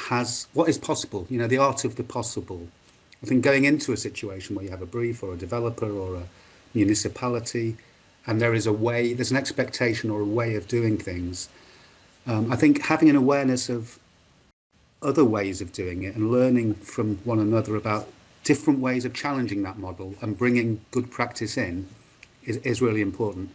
C: is possible, you know, the art of the possible. I think going into a situation where you have a brief or a developer or a municipality, and there's an expectation or a way of doing things. I think having an awareness of other ways of doing it and learning from one another about different ways of challenging that model and bringing good practice in is really important.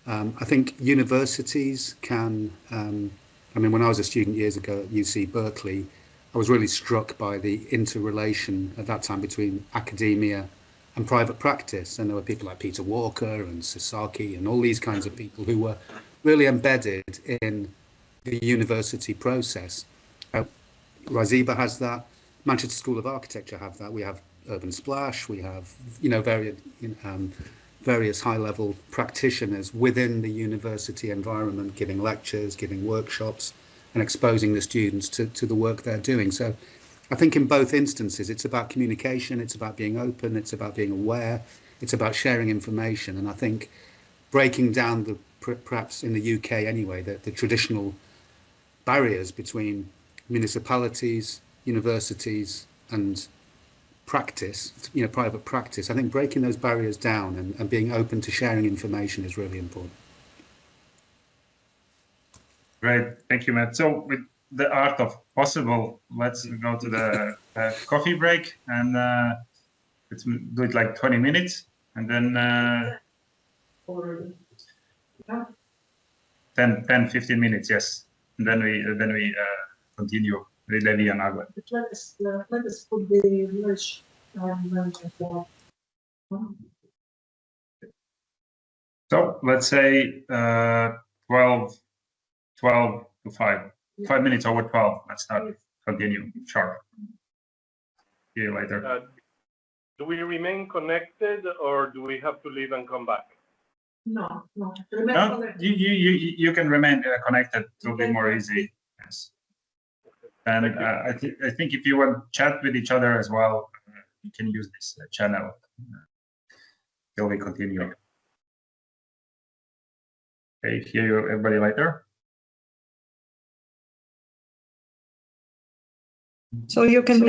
C: I think universities can, I mean, when I was a student years ago at UC Berkeley, I was really struck by the interrelation at that time between academia and private practice. And there were people like Peter Walker and Sasaki and all these kinds of people who were really embedded in the university process. RIXARCH has that. Manchester School of Architecture have that. We have Urban Splash. We have, you know, various high-level practitioners within the university environment, giving lectures, giving workshops, and exposing the students to the work they're doing. So I think in both instances, it's about communication, it's about being open, it's about being aware, it's about sharing information. And I think breaking down perhaps in the UK anyway, the traditional barriers between municipalities, universities, and practice, you know, private practice. I think breaking those barriers down and being open to sharing information is really important.
A: Great, thank you, Matt. So with the art of possible, let's go to the coffee break, and let's do it like 20 minutes, and then 10-15 minutes, yes. And then we continue with Levi and Agua.
D: Let us put the lunch
A: So let's say 12 to 5. 5 minutes over 12. Let's start. Continue. Sharp. See you later.
I: Do we remain connected, or do we have to leave and come back?
D: No.
A: You can remain connected. It will be more easy. Yes. And I think if you want to chat with each other as well, you can use this channel till we continue. Okay, hear you everybody later.
D: So you can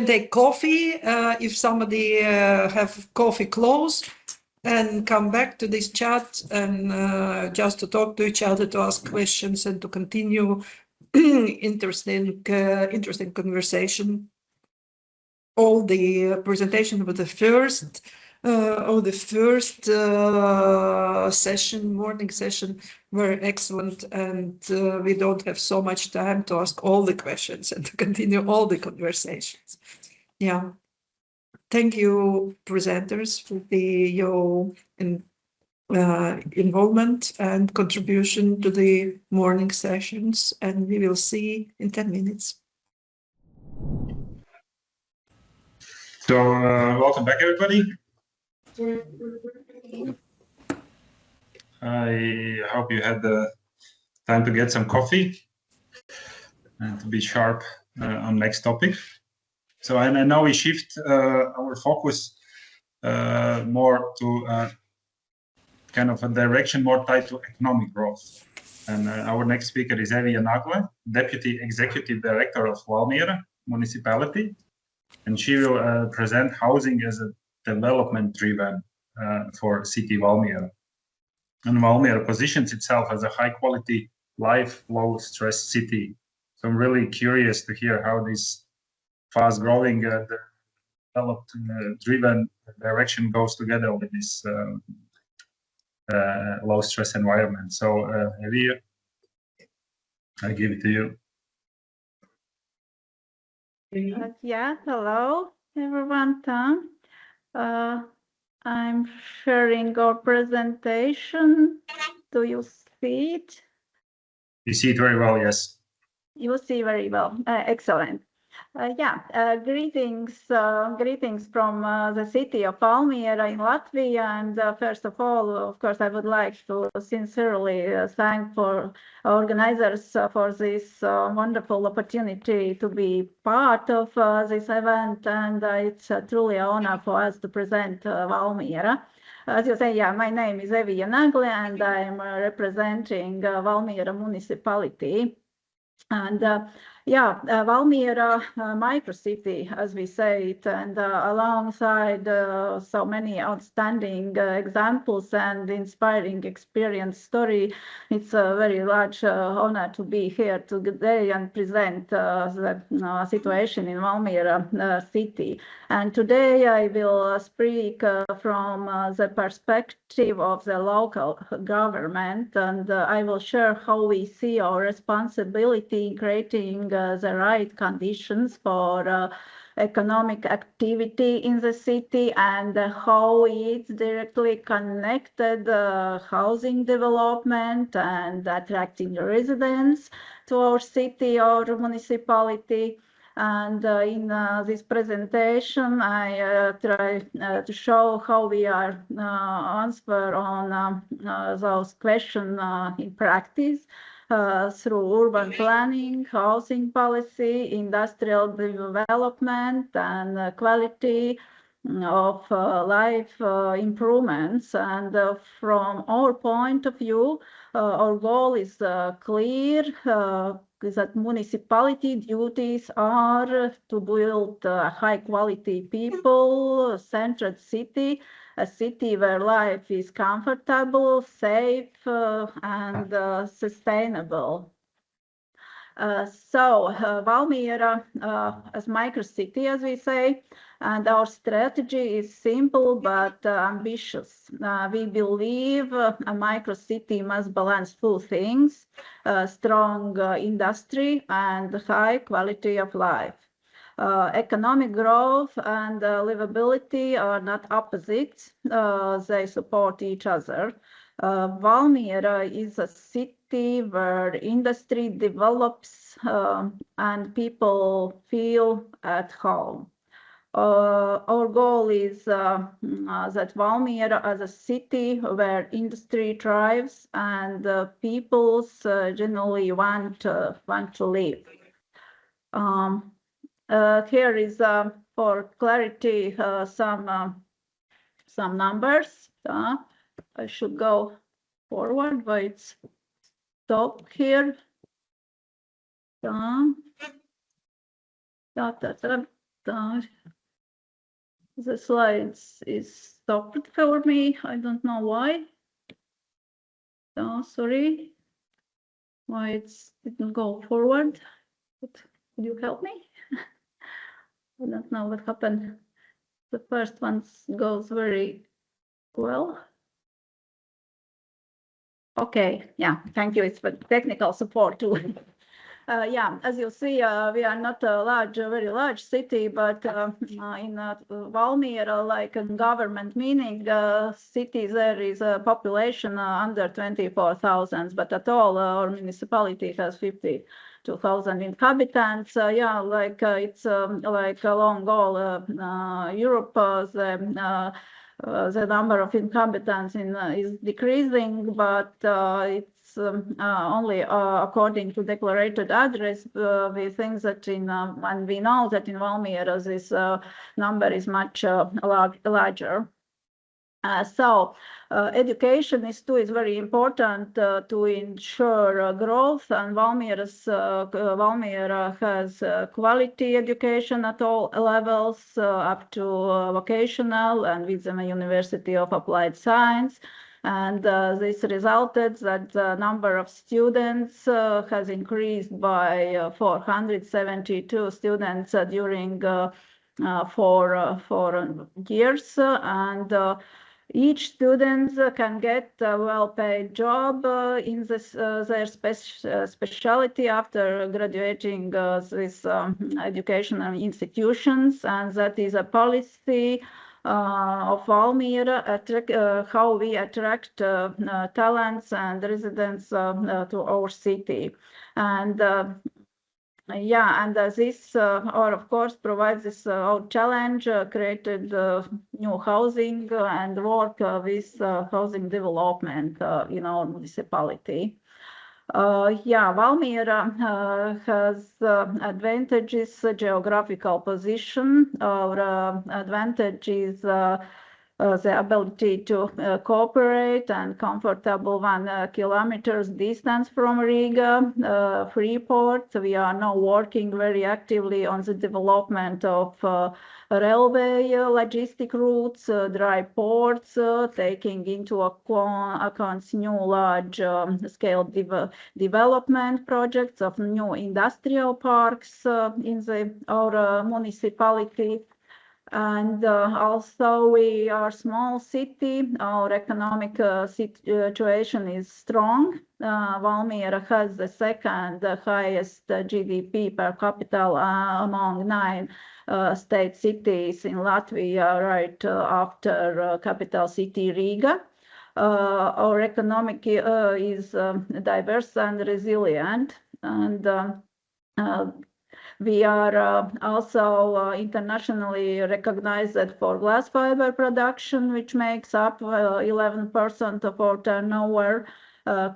D: take coffee if somebody have coffee close, and come back to this chat and just to talk to each other, to ask questions, and to continue interesting conversation. All the presentation of the first session, morning session, were excellent, and we don't have so much time to ask all the questions and to continue all the conversations. Yeah. Thank you, presenters, for your involvement and contribution to the morning sessions, and we will see in 10 minutes.
A: So welcome back, everybody. I hope you had the time to get some coffee and to be sharp on next topic. So, and now we shift our focus more to kind of a direction more tied to economic growth. And our next speaker is Evija Nagle, Deputy Executive Director of Valmiera Municipality. And she will present housing as a development driven for city Valmiera. And Valmiera positions itself as a high quality, life, low stress city. So I'm really curious to hear how this fast growing, developed driven direction goes together with this low stress environment. So Evija, I give it to you.
J: Yeah, hello everyone. Tom. I'm sharing our presentation. Do you see it?
A: You see it very well, yes.
J: You see very well. Excellent. Greetings from the city of Valmiera in Latvia. And first of all, of course, I would like to sincerely thank for organizers for this wonderful opportunity to be part of this event. And it's truly an honor for us to present Valmiera. As you say, yeah, my name is Evija Nagle, and I'm representing Valmiera municipality. And Valmiera microcity, as we say it, and alongside so many outstanding examples and inspiring experience story, it's a very large honor to be here today and present the situation in Valmiera city. And today I will speak from the perspective of the local government, and I will share how we see our responsibility in creating the right conditions for economic activity in the city, and how it's directly connected housing development and attracting residents to our city or municipality. And in this presentation, I try to show how we are answer on those questions in practice through urban planning, housing policy, industrial development, and quality of life improvements. And from our point of view, our goal is clear. That municipality duties are to build a high quality people centered city, a city where life is comfortable, safe, and sustainable. Valmiera as microcity, as we say, and our strategy is simple but ambitious. We believe a microcity must balance two things: strong industry and high quality of life. Economic growth and livability are not opposites, they support each other. Valmiera is a city where industry develops and people feel at home. Our goal is that Valmiera as a city where industry thrives and people generally want to live. Here is for clarity some numbers. I should go forward, but it's stop here. The slides is stopped for me. I don't know why. Sorry. Why it didn't go forward. But could you help me? I don't know what happened. The first one goes very well. Okay, yeah, thank you. It's for technical support too. As you see, we are not a very large city, but in Valmiera, like a government meaning, city there is a population under 24,000, but at all our municipality has 52,000 inhabitants. It's like along all Europe, the number of inhabitants is decreasing, but it's only according to declared address. We think that and we know that in Valmiera this number is much larger. Education is very important to ensure growth, and Valmiera has quality education at all levels, up to vocational and with the University of Applied Science. And this resulted that the number of students has increased by 472 students during 4 years, and each student can get a well-paid job in their specialty after graduating these educational institutions, and that is a policy of Valmiera, how we attract talents and residents to our city. And this, of course, provides this our challenge, created new housing and work with housing development in our municipality. Valmiera has advantages, geographical position. Our advantage is the ability to cooperate and comfortable 1 kilometers distance from Riga, Freeport. We are now working very actively on the development of railway logistic routes, dry ports, taking into account new large-scale development projects of new industrial parks in our municipality. And also we are a small city, our economic situation is strong. Valmiera has the second highest GDP per capita among 9 state cities in Latvia, right after capital city Riga. Our economic is diverse and resilient, and we are also internationally recognized for glass fiber production, which makes up 11% of our turnover.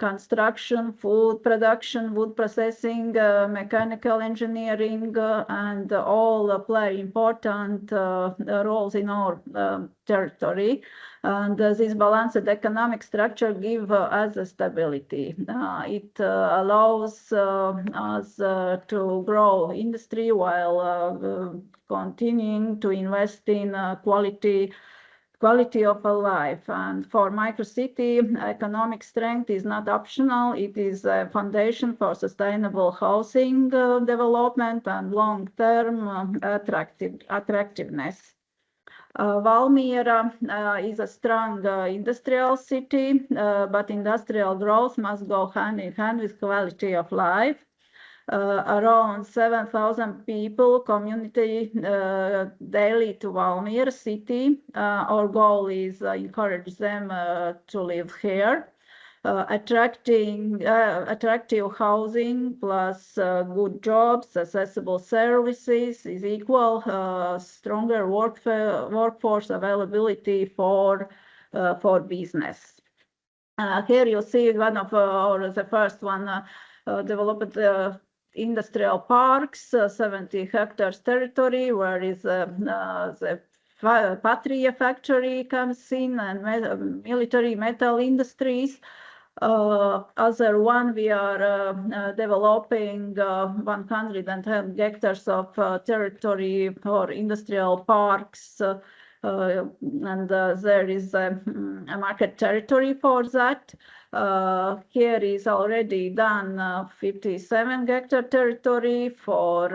J: Construction, food production, wood processing, mechanical engineering, and all play important roles in our territory. And this balanced economic structure gives us a stability. It allows us to grow industry while continuing to invest in quality of a life. And for microcity, economic strength is not optional. It is a foundation for sustainable housing development and long-term attractiveness. Valmiera is a strong industrial city, but industrial growth must go hand in hand with quality of life. Around 7,000 people community daily to Valmiera city. Our goal is encourage them to live here. Attractive housing plus good jobs, accessible services is equal stronger workforce availability for business. Here you see one of the first one developed industrial parks, 70 hectares territory, where is the Patria factory comes in, and military metal industries. Other one, we are developing 110 hectares of territory for industrial parks, and there is a market territory for that. Here is already done 57 hectare territory for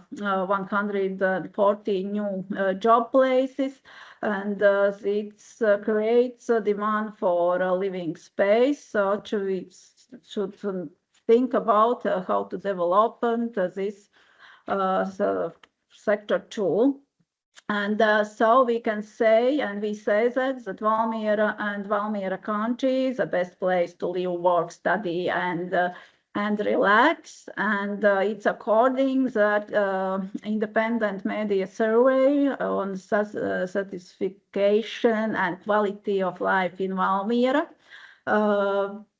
J: 140 new job places, and it creates a demand for a living space. So we should think about how to develop this sector too. And so we can say, and we say that Valmiera and Valmiera County is the best place to live, work, study, and relax. And it's according that independent media survey on satisfaction and quality of life in Valmiera.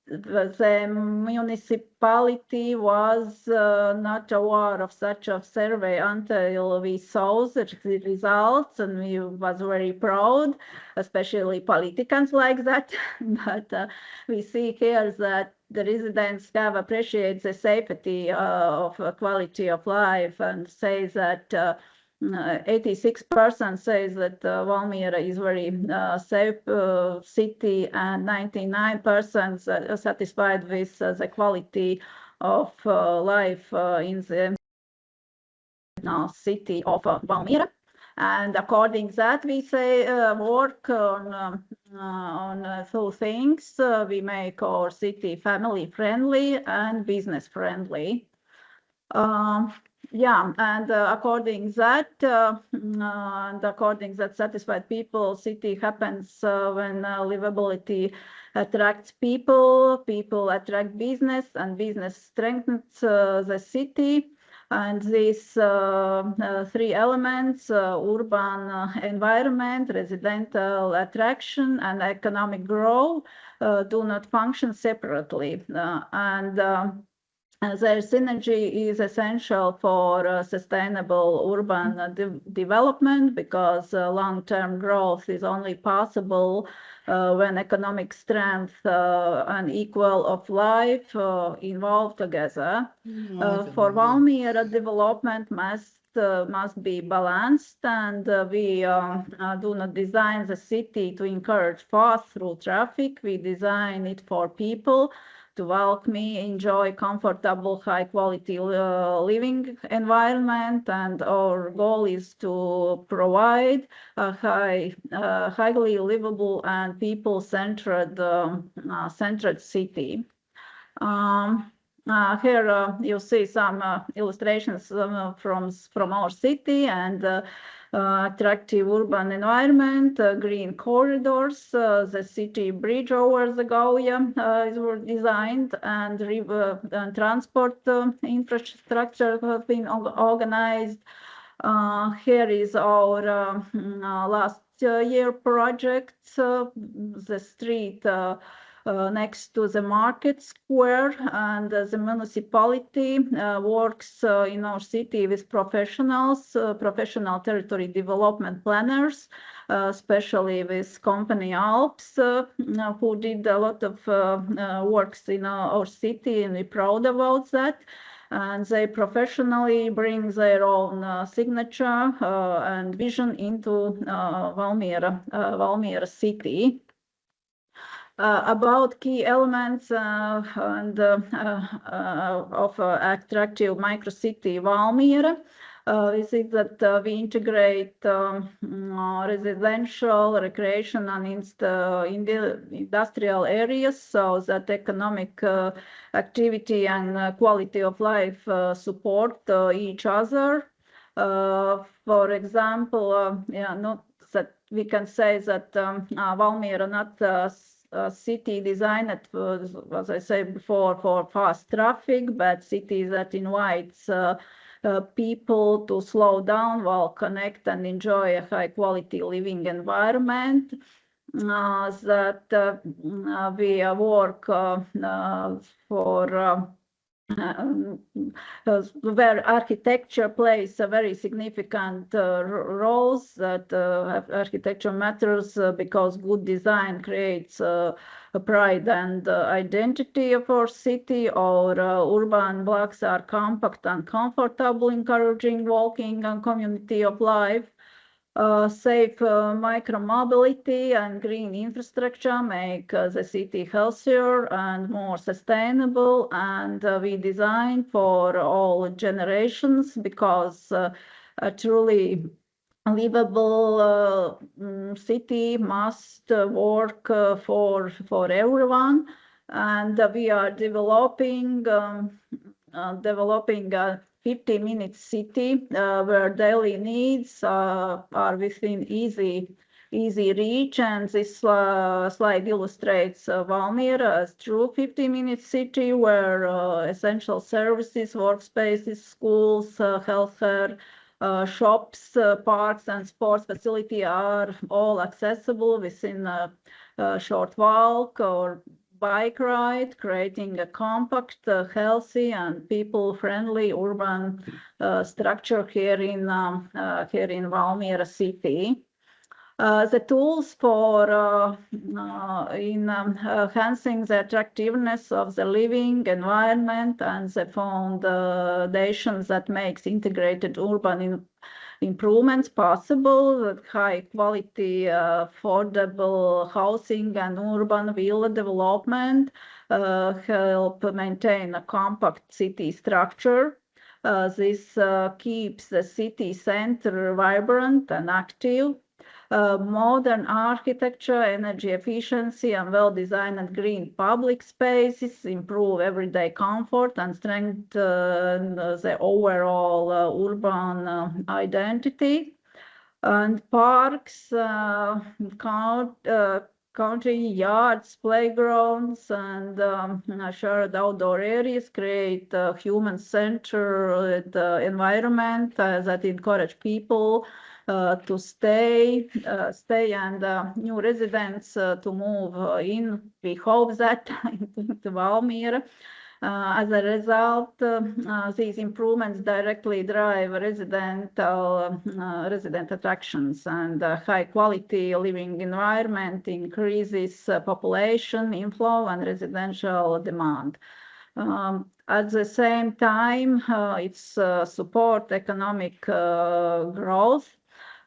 J: the municipality was not aware of such a survey until we saw the results, and we was very proud, especially politicians like that. But we see here that the residents have appreciated the safety of quality of life and say that 86% says that Valmiera is very safe city, and 99% satisfied with the quality of life in the city of Valmiera. And according to that, we say work on two things. We make our city family friendly and business friendly. Yeah, and according that, satisfied people, city happens when livability attracts people, people attract business, and business strengthens the city. And these three elements, urban environment, residential attraction, and economic growth, do not function separately. Their synergy is essential for sustainable urban development, because long-term growth is only possible when economic strength and equal of life involved together. For Valmiera, development must be balanced, and we do not design the city to encourage fast-through traffic. We design it for people to welcome, enjoy comfortable, high-quality living environment, and our goal is to provide a highly livable and people-centered city. Here you see some illustrations from our city and attractive urban environment, green corridors, the city bridge over the Gauja were designed, and river and transport infrastructure have been organized. Here is our last year project, the street next to the market square, and the municipality works in our city with professionals, professional territory development planners, especially with company Alps, who did a lot of works in our city, and we're proud about that. And they professionally bring their own signature and vision into Valmiera city. About key elements of attractive microcity Valmiera, we see that we integrate residential, recreation, and industrial areas, so that economic activity and quality of life support each other. For example, not that we can say that Valmiera not a city designed, as I said before, for fast traffic, but city that invites people to slow down while connect and enjoy a high quality living environment. That we work for where architecture plays a very significant role, that architecture matters because good design creates a pride and identity of our city. Our urban blocks are compact and comfortable, encouraging walking and community of life. Safe micromobility and green infrastructure make the city healthier and more sustainable, and we design for all generations, because a truly livable city must work for everyone. And we are developing a 50-minute city where daily needs are within easy reach, and this slide illustrates Valmiera as true 50-minute city where essential services, workspaces, schools, healthcare, shops, parks, and sports facility are all accessible within a short walk or bike ride, creating a compact, healthy, and people-friendly urban structure here in Valmiera city. The tools for enhancing the attractiveness of the living environment and the foundations that makes integrated urban improvements possible, that high quality, affordable housing and urban villa development help maintain a compact city structure. This keeps the city center vibrant and active. Modern architecture, energy efficiency, and well-designed green public spaces improve everyday comfort and strengthen the overall urban identity. And parks, country yards, playgrounds, and shared outdoor areas create a human-centered environment that encourage people to stay and new residents to move in. We hope that to Valmiera. As a result, these improvements directly drive resident attractions, and high quality living environment increases population inflow and residential demand. At the same time, it's support economic growth,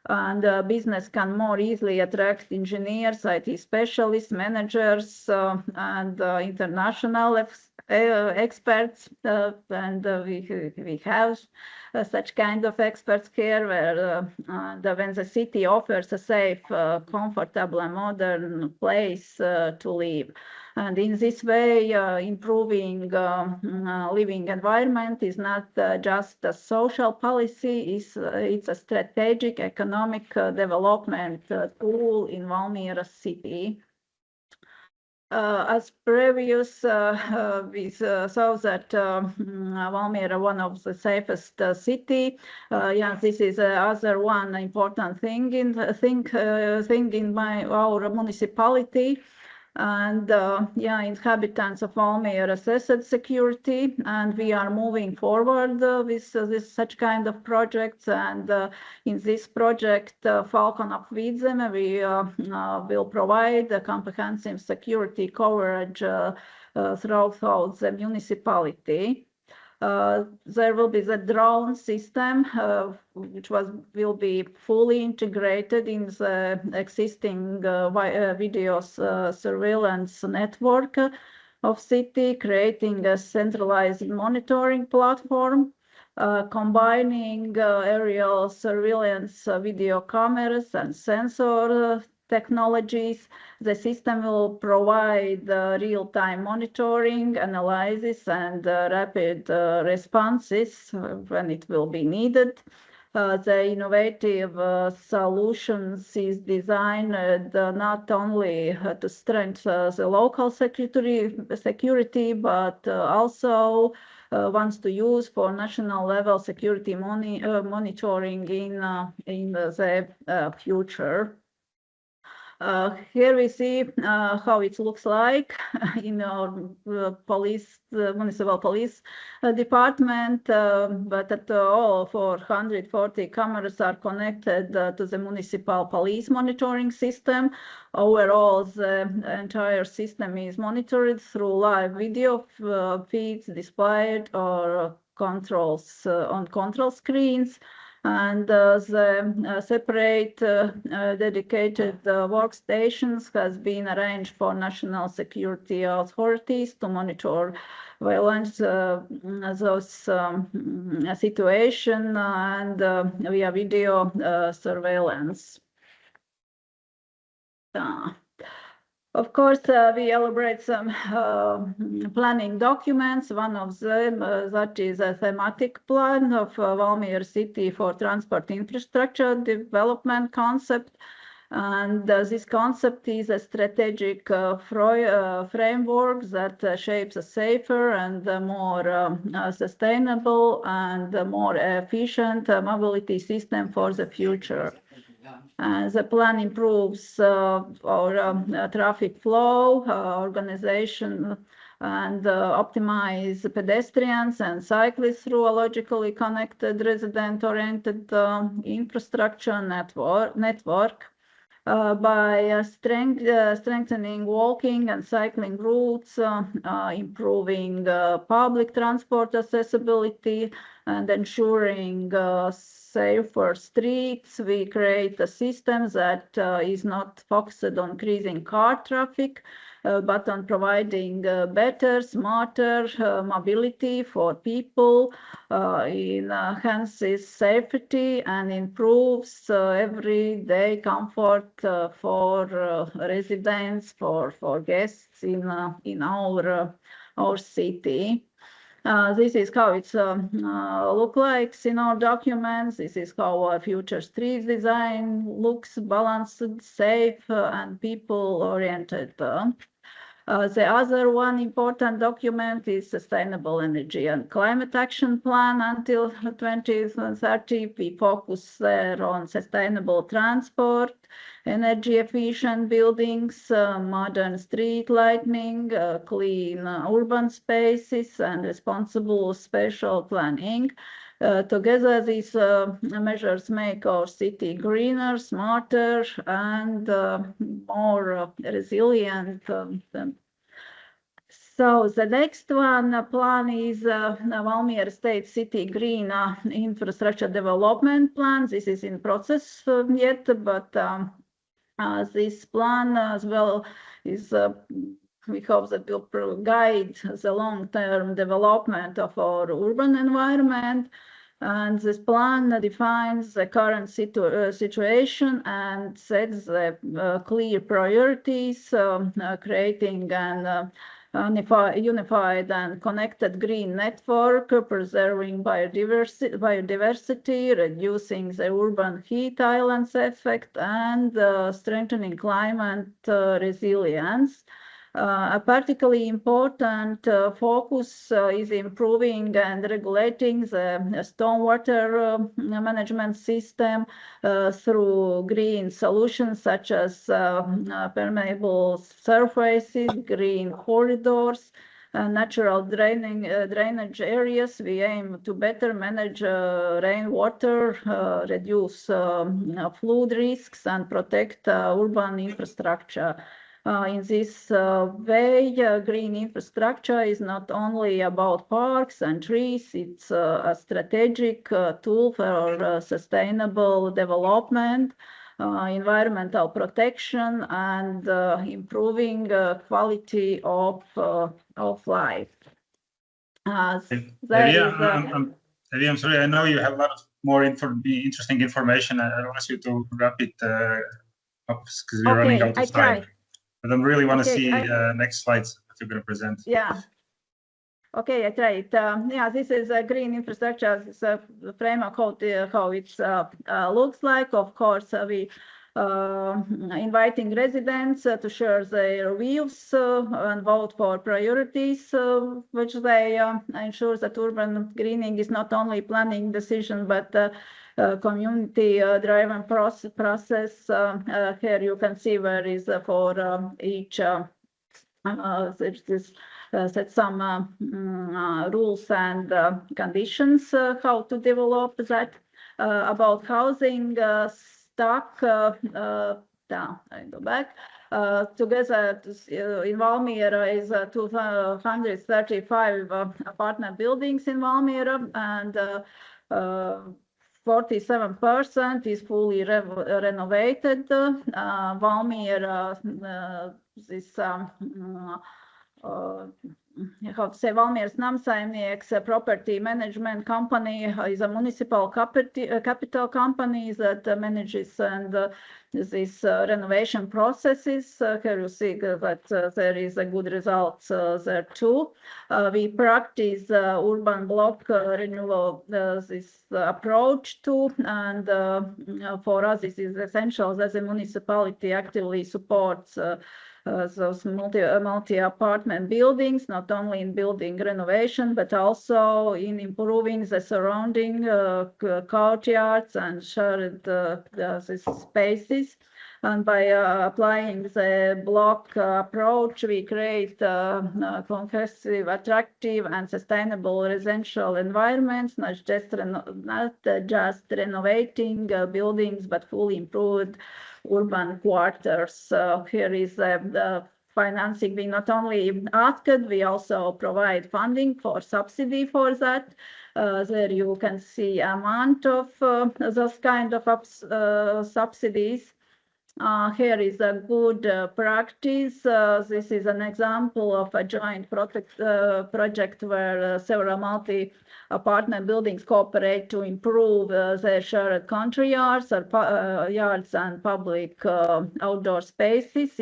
J: and business can more easily attract engineers, IT specialists, managers, and international experts. And we have such kind of experts here, where when the city offers a safe, comfortable, and modern place to live. And in this way, improving living environment is not just a social policy, it's a strategic economic development tool in Valmiera city. As previous, we saw that Valmiera, one of the safest city. Yeah, this is other one important thing in our municipality. And yeah, inhabitants of Valmiera assessed security, and we are moving forward with such kind of projects. And in this project, Falcon of Vidzeme, we will provide a comprehensive security coverage throughout the municipality. There will be the drone system, which will be fully integrated in the existing video surveillance network of city, creating a centralized monitoring platform, combining aerial surveillance, video cameras, and sensor technologies. The system will provide real-time monitoring, analysis, and rapid responses when it will be needed. The innovative solutions is designed not only to strengthen the local security, but also wants to use for national level security monitoring in the future. Here we see how it looks like in our municipal police department, but at all 440 cameras are connected to the municipal police monitoring system. Overall, the entire system is monitored through live video feeds displayed or controls on control screens. And the separate dedicated workstations has been arranged for national security authorities to monitor violence, those situation, and via video surveillance. Of course, we elaborate some planning documents. One of them that is a thematic plan of Valmiera city for transport infrastructure development concept. And this concept is a strategic framework that shapes a safer and more sustainable and more efficient mobility system for the future. The plan improves our traffic flow, organization, and optimize pedestrians and cyclists through a logically connected resident-oriented infrastructure network. By strengthening walking and cycling routes, improving public transport accessibility, and ensuring safer streets, we create a system that is not focused on increasing car traffic, but on providing better, smarter mobility for people, enhances safety and improves everyday comfort for residents, for guests in our city. This is how it's look like in our documents. This is how our future street design looks: balanced, safe, and people-oriented. The other one important document is Sustainable Energy and Climate Action Plan until 2030. We focus there on sustainable transport, energy efficient buildings, modern street lighting, clean urban spaces, and responsible spatial planning. Together, these measures make our city greener, smarter, and more resilient. So the next one plan is Valmiera State City Green Infrastructure Development Plan. This is in process yet, but this plan as well is we hope that will guide the long-term development of our urban environment. And this plan defines the current situation and sets the clear priorities, creating an unified and connected green network, preserving biodiversity, reducing the urban heat islands effect, and strengthening climate resilience. A particularly important focus is improving and regulating the stormwater management system through green solutions such as permeable surfaces, green corridors, natural drainage areas. We aim to better manage rainwater, reduce flood risks, and protect urban infrastructure. In this way, green infrastructure is not only about parks and trees, it's a strategic tool for sustainable development, environmental protection, and improving quality of life.
A: Evie, I'm sorry, I know you have a lot of more interesting information. I don't want you to wrap it up because we're running out of time. But I really want to see next slides that you're going to present.
J: Yeah. Okay, I try it. Yeah, this is a green infrastructure. This is a framework how it looks like. Of course, we inviting residents to share their views and vote for priorities, which they ensure that urban greening is not only planning decision, but community-driven process. Here you can see where is for each set some rules and conditions how to develop that. About housing stock, I go back. Together in Valmiera is 235 apartment buildings in Valmiera, and 47% is fully renovated. Valmiera, this how to say, Valmieras Namsaimnieks property management company is a municipal capital company that manages and these renovation processes. Here you see that there is a good results there too. We practice urban block renewal, this approach too, and for us this is essential that the municipality actively supports those multi-apartment buildings, not only in building renovation, but also in improving the surrounding courtyards and shared spaces. And by applying the block approach, we create cohesive, attractive, and sustainable residential environments, not just renovating buildings, but fully improved urban quarters. Here is the financing. We not only asked, we also provide funding for subsidy for that. There you can see amount of those kind of subsidies. Here is a good practice. This is an example of a joint project where several multi-apartment buildings cooperate to improve their shared country yards and public outdoor spaces.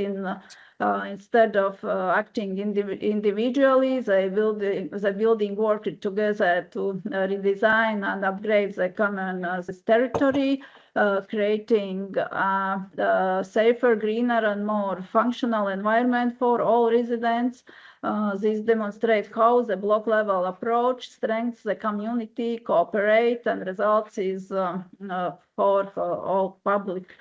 J: Instead of acting individually, the building worked together to redesign and upgrade the common territory, creating a safer, greener, and more functional environment for all residents. This demonstrates how the block-level approach strengthens the community, cooperate, and results is for all public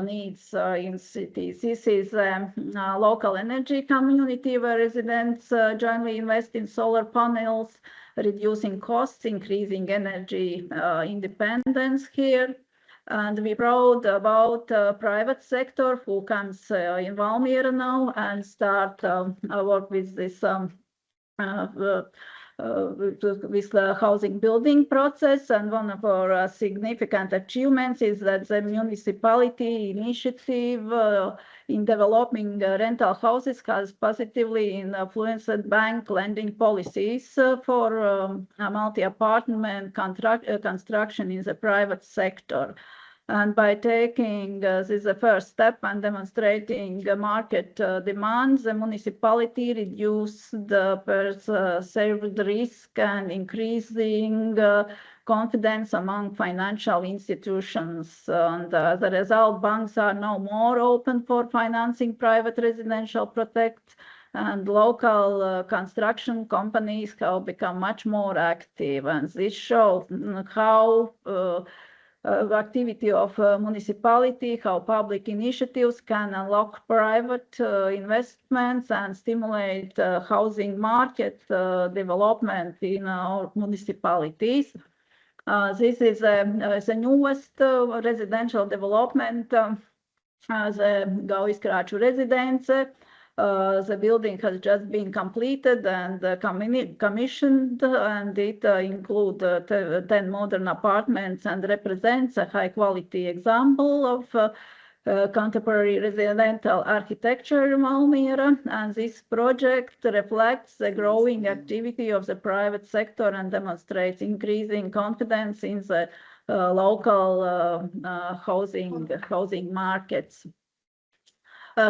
J: needs in cities. This is a local energy community where residents jointly invest in solar panels, reducing costs, increasing energy independence here. And we're proud about private sector who comes in Valmiera now and start work with this with the housing building process. And one of our significant achievements is that the municipality initiative in developing rental houses has positively influenced bank lending policies for multi-apartment construction in the private sector. And by taking this is the first step and demonstrating market demand, the municipality reduced the perceived risk and increasing confidence among financial institutions. And as a result, banks are now more open for financing private residential projects, and local construction companies have become much more active. And this shows how activity of municipality, how public initiatives can unlock private investments and stimulate housing market development in our municipalities. This is the newest residential development, the RIXARCH residence. The building has just been completed and commissioned, and it includes 10 modern apartments and represents a high-quality example of contemporary residential architecture in Valmiera. And this project reflects the growing activity of the private sector and demonstrates increasing confidence in the local housing markets.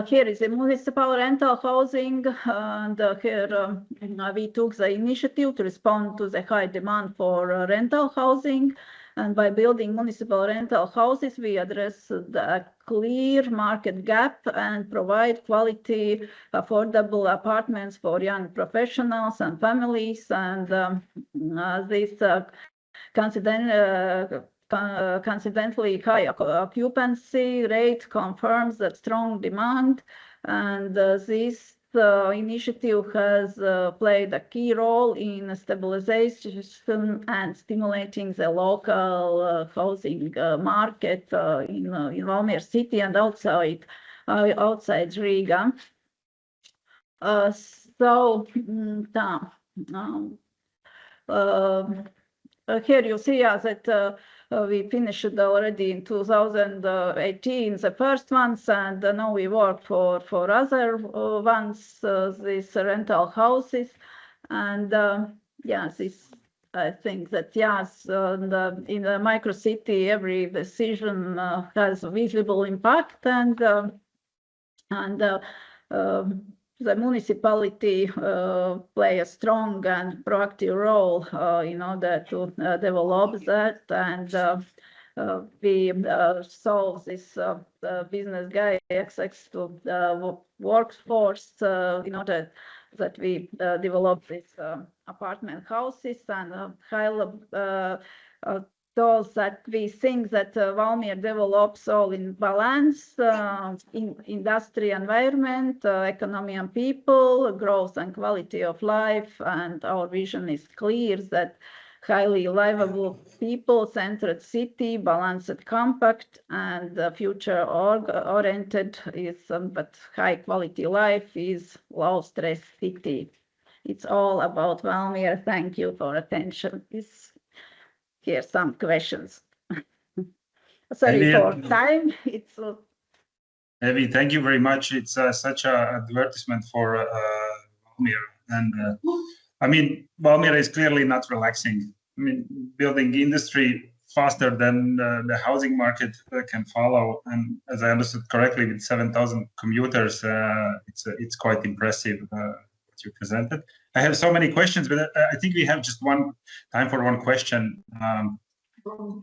J: Here is the municipal rental housing, and here we took the initiative to respond to the high demand for rental housing. And by building municipal rental houses, we address the clear market gap and provide quality, affordable apartments for young professionals and families. And this coincidentally high occupancy rate confirms that strong demand, and this initiative has played a key role in stabilization and stimulating the local housing market in Valmiera city and outside Riga. Here you see that we finished already in 2018 the first ones, and now we work for other ones, these rental houses. And yes, I think that yes, in a micro city, every decision has visible impact, and the municipality play a strong and proactive role in order to develop that. And we solve this business guy access to workforce in order that we develop these apartment houses and those that we think that Valmiera develops all in balance, in industry environment, economy and people, growth and quality of life. And our vision is clear that highly livable people-centered city, balanced, compact, and future-oriented is, but high-quality life is low-stress city. It's all about Valmiera. Thank you for attention. Here's some questions. Sorry for time. It's
A: Evie, thank you very much. It's such an advertisement for Valmiera, and I mean, Valmiera is clearly not relaxing. I mean, building industry faster than the housing market can follow, and as I understood correctly, with 7,000 commuters, it's quite impressive what you presented. I have so many questions, but I think we have just time for one question.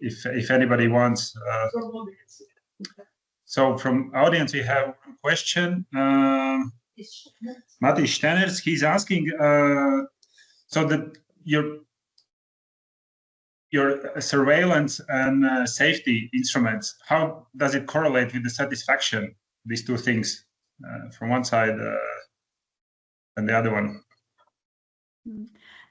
A: If anybody wants. So from audience, we have one question. Mati Steners, he's asking, so that your surveillance and safety instruments, how does it correlate with the satisfaction, these two things, from one side and the other one?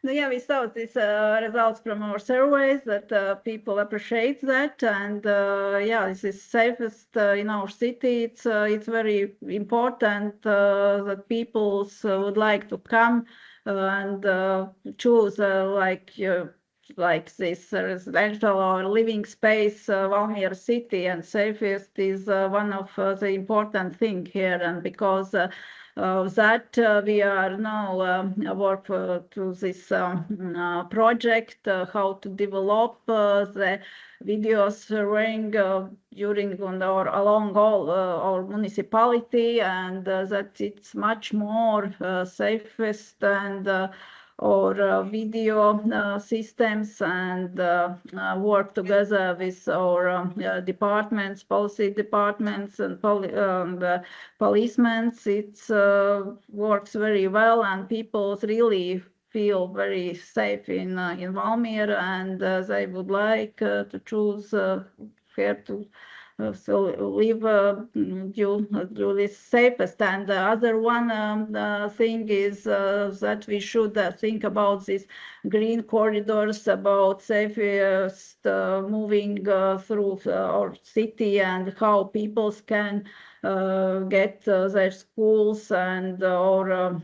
J: Yeah, we saw these results from our surveys that people appreciate that, and yeah, this is safest in our city. It's very important that people would like to come and choose like this residential or living space, Valmiera city, and safest is one of the important thing here, and because that we are now work to this project, how to develop the video surveying during or along all our municipality, and that it's much more safest and or video systems, and work together with our departments, policy departments, and policemen. It works very well, and people really feel very safe in Valmiera, and they would like to choose here to live do this safest. And the other one thing is that we should think about these green corridors, about safest moving through our city, and how people can get their schools and or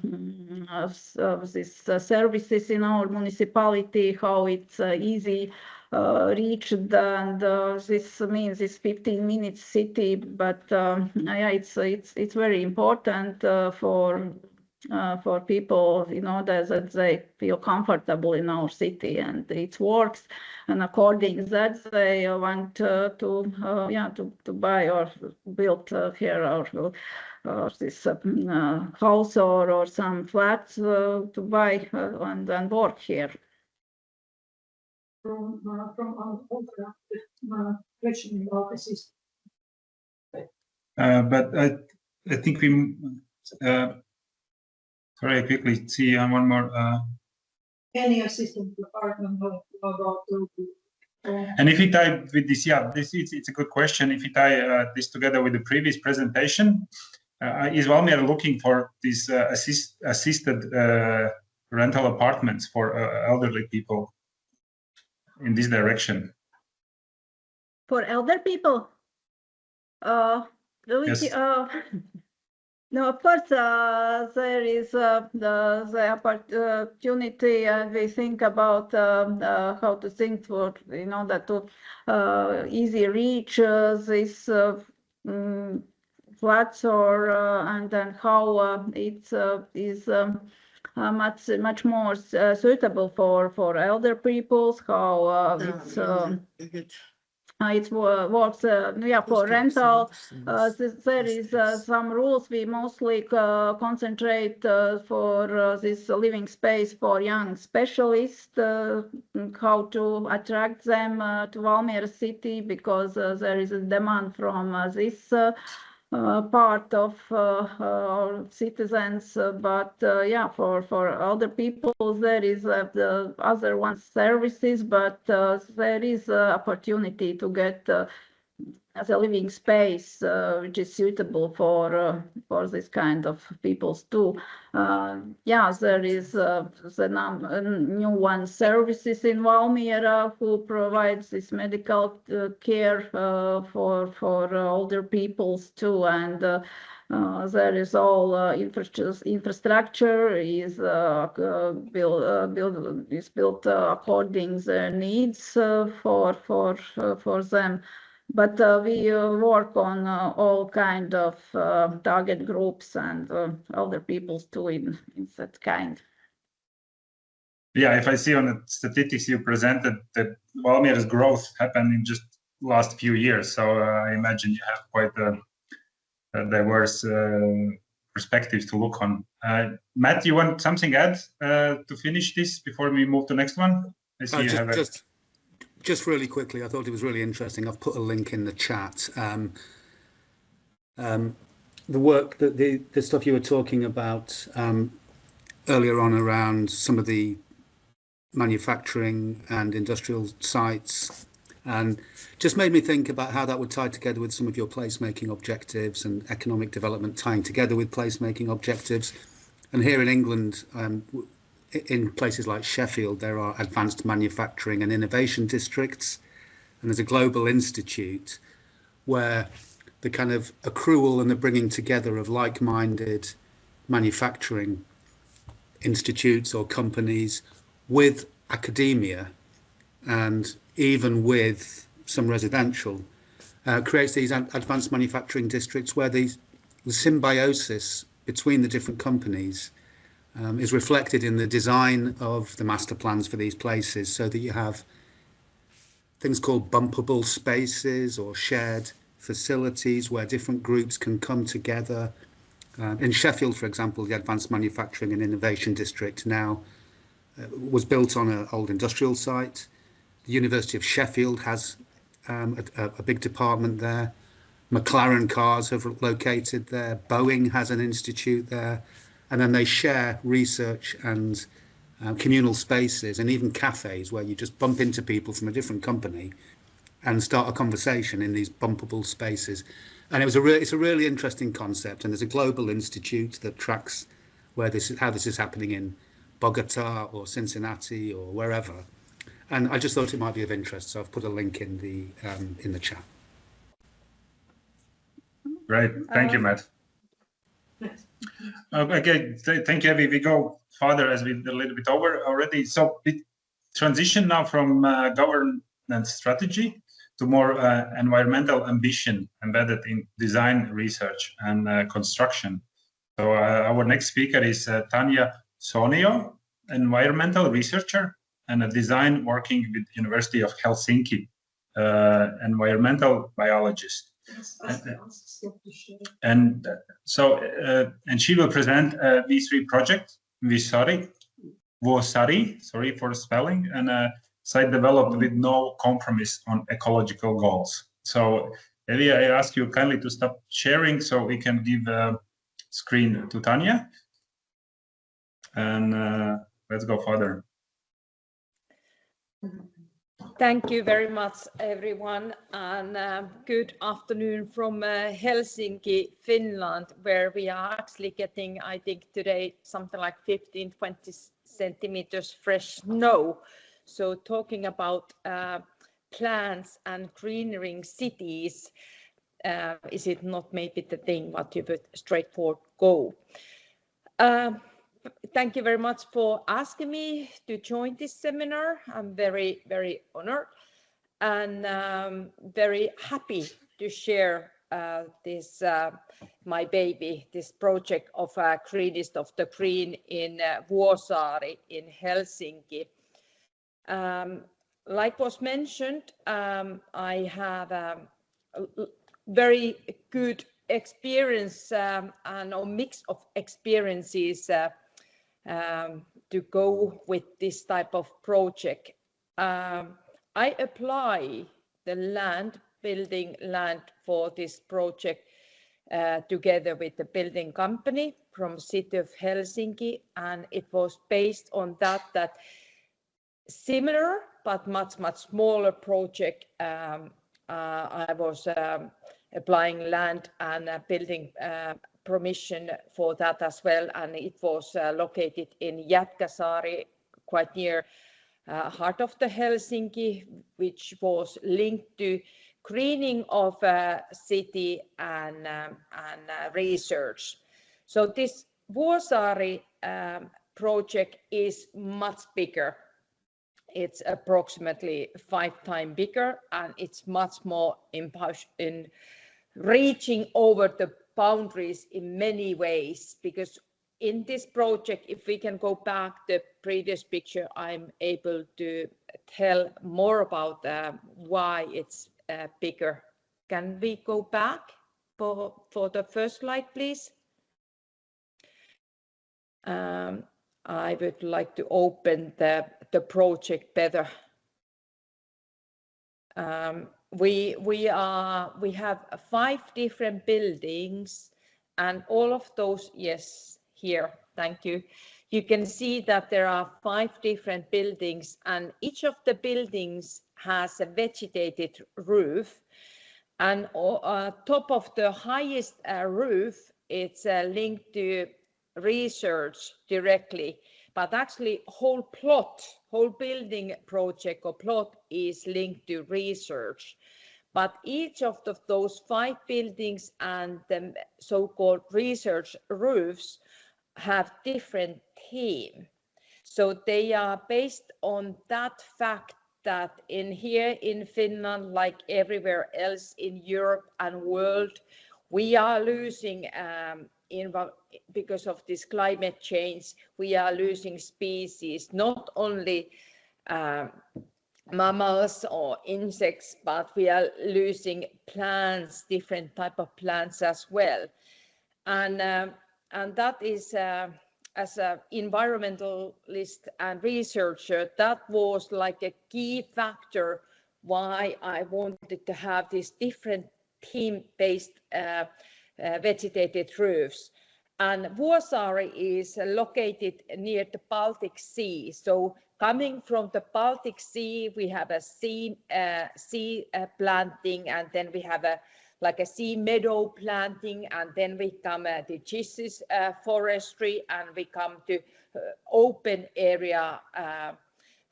J: these services in our municipality, how it's easy reached, and this means it's 15-minute city, but yeah, it's very important for people in order that they feel comfortable in our city, and it works, and according that they want to buy or build here or this house or some flats to buy and work here.
D: From question about the system.
A: But I think we sorry, I quickly see one more.
D: Any assistant department about
A: and if you tie with this, yeah, it's a good question. If you tie this together with the previous presentation, is Valmiera looking for these assisted rental apartments for elderly people in this direction?
J: For elder people?
A: Yes.
J: No, of course, there is the opportunity, and we think about how to think for, in order to easy reach this flats, or and then how it is much more suitable for elder people, how it's it works for rental. There is some rules. We mostly concentrate for this living space for young specialists, how to attract them to Valmiera city, because there is a demand from this part of our citizens, but yeah, for other people there is the other one services, but there is opportunity to get as a living space which is suitable for this kind of peoples too. Yeah, there is the new one services in Valmiera who provides this medical care for older peoples too, and there is all infrastructure is built according their needs for them. But we work on all kind of target groups and other peoples too in that kind.
A: Yeah, if I see on the statistics you presented that Valmiera's growth happened in just last few years, so I imagine you have quite a diverse perspectives to look on. Matt, you want something add to finish this before we move to next one? I see you have
C: just really quickly, I thought it was really interesting. I've put a link in the chat. The work that the stuff you were talking about earlier on around some of the manufacturing and industrial sites, and just made me think about how that would tie together with some of your placemaking objectives and economic development tying together with placemaking objectives. And here in England, in places like Sheffield, there are advanced manufacturing and innovation districts, and there's a global institute where the kind of accrual and the bringing together of like-minded manufacturing institutes or companies with academia and even with some residential creates these advanced manufacturing districts where the symbiosis between the different companies is reflected in the design of the master plans for these places, so that you have things called bumpable spaces or shared facilities where different groups can come together. In Sheffield, for example, the Advanced Manufacturing and Innovation District now was built on an old industrial site. The University of Sheffield has a big department there. McLaren cars have located there. Boeing has an institute there. And then they share research and communal spaces and even cafes where you just bump into people from a different company and start a conversation in these bumpable spaces. And it's a really interesting concept. And there's a global institute that tracks how this is happening in Bogota or Cincinnati or wherever. And I just thought it might be of interest, so I've put a link in the chat.
A: Great, thank you, Matt. Okay, thank you, Evie. We go further as we a little bit over already. So we transition now from governance strategy to more environmental ambition embedded in design, research, and construction. So our next speaker is Tanja Sonio, environmental researcher and a design working with University of Helsinki, environmental biologist. And she will present V3 project, Vuosari, sorry for spelling, and a site developed with no compromise on ecological goals. So Elia, I ask you kindly to stop sharing so we can give the screen to Tanja. And let's go further.
K: Thank you very much, everyone, and good afternoon from Helsinki, Finland, where we are actually getting, I think today, something like 15-20 centimeters fresh snow. So talking about plants and greenering cities, is it not maybe the thing what you would straightforward go? Thank you very much for asking me to join this seminar. I'm very, very honored and very happy to share this, my baby, this project of Greenest of the Green in Vuosari in Helsinki. like was mentioned, I have a very good experience and a mix of experiences to go with this type of project. I apply the building land for this project together with the building company from City of Helsinki, and it was based on that similar but much smaller project. I was applying land and building permission for that as well, and it was located in Jätkäsaari, quite near heart of the Helsinki, which was linked to greening of city and research. So this Vuosaari project is much bigger. It's approximately 5 times bigger, and it's much more in reaching over the boundaries in many ways, because in this project, if we can go back the previous picture, I'm able to tell more about why it's bigger. Can we go back for the first slide, please? I would like to open the project better. We have 5 different buildings, and all of those, yes, here, thank you. You can see that there are 5 different buildings, and each of the buildings has a vegetated roof, and top of the highest roof, it's linked to research directly, but actually whole building project or plot is linked to research. But each of those 5 buildings and the so-called research roofs have different theme. So they are based on that fact that here in Finland, like everywhere else in Europe and world, we are losing because of this climate change, we are losing species, not only mammals or insects, but we are losing plants, different type of plants as well. And that is, as an environmentalist and researcher, that was like a key factor why I wanted to have these different theme-based vegetated roofs. And Vuosaari is located near the Baltic Sea. So coming from the Baltic Sea, we have a sea planting, and then we have a sea meadow planting, and then we come to deciduous forestry, and we come to open area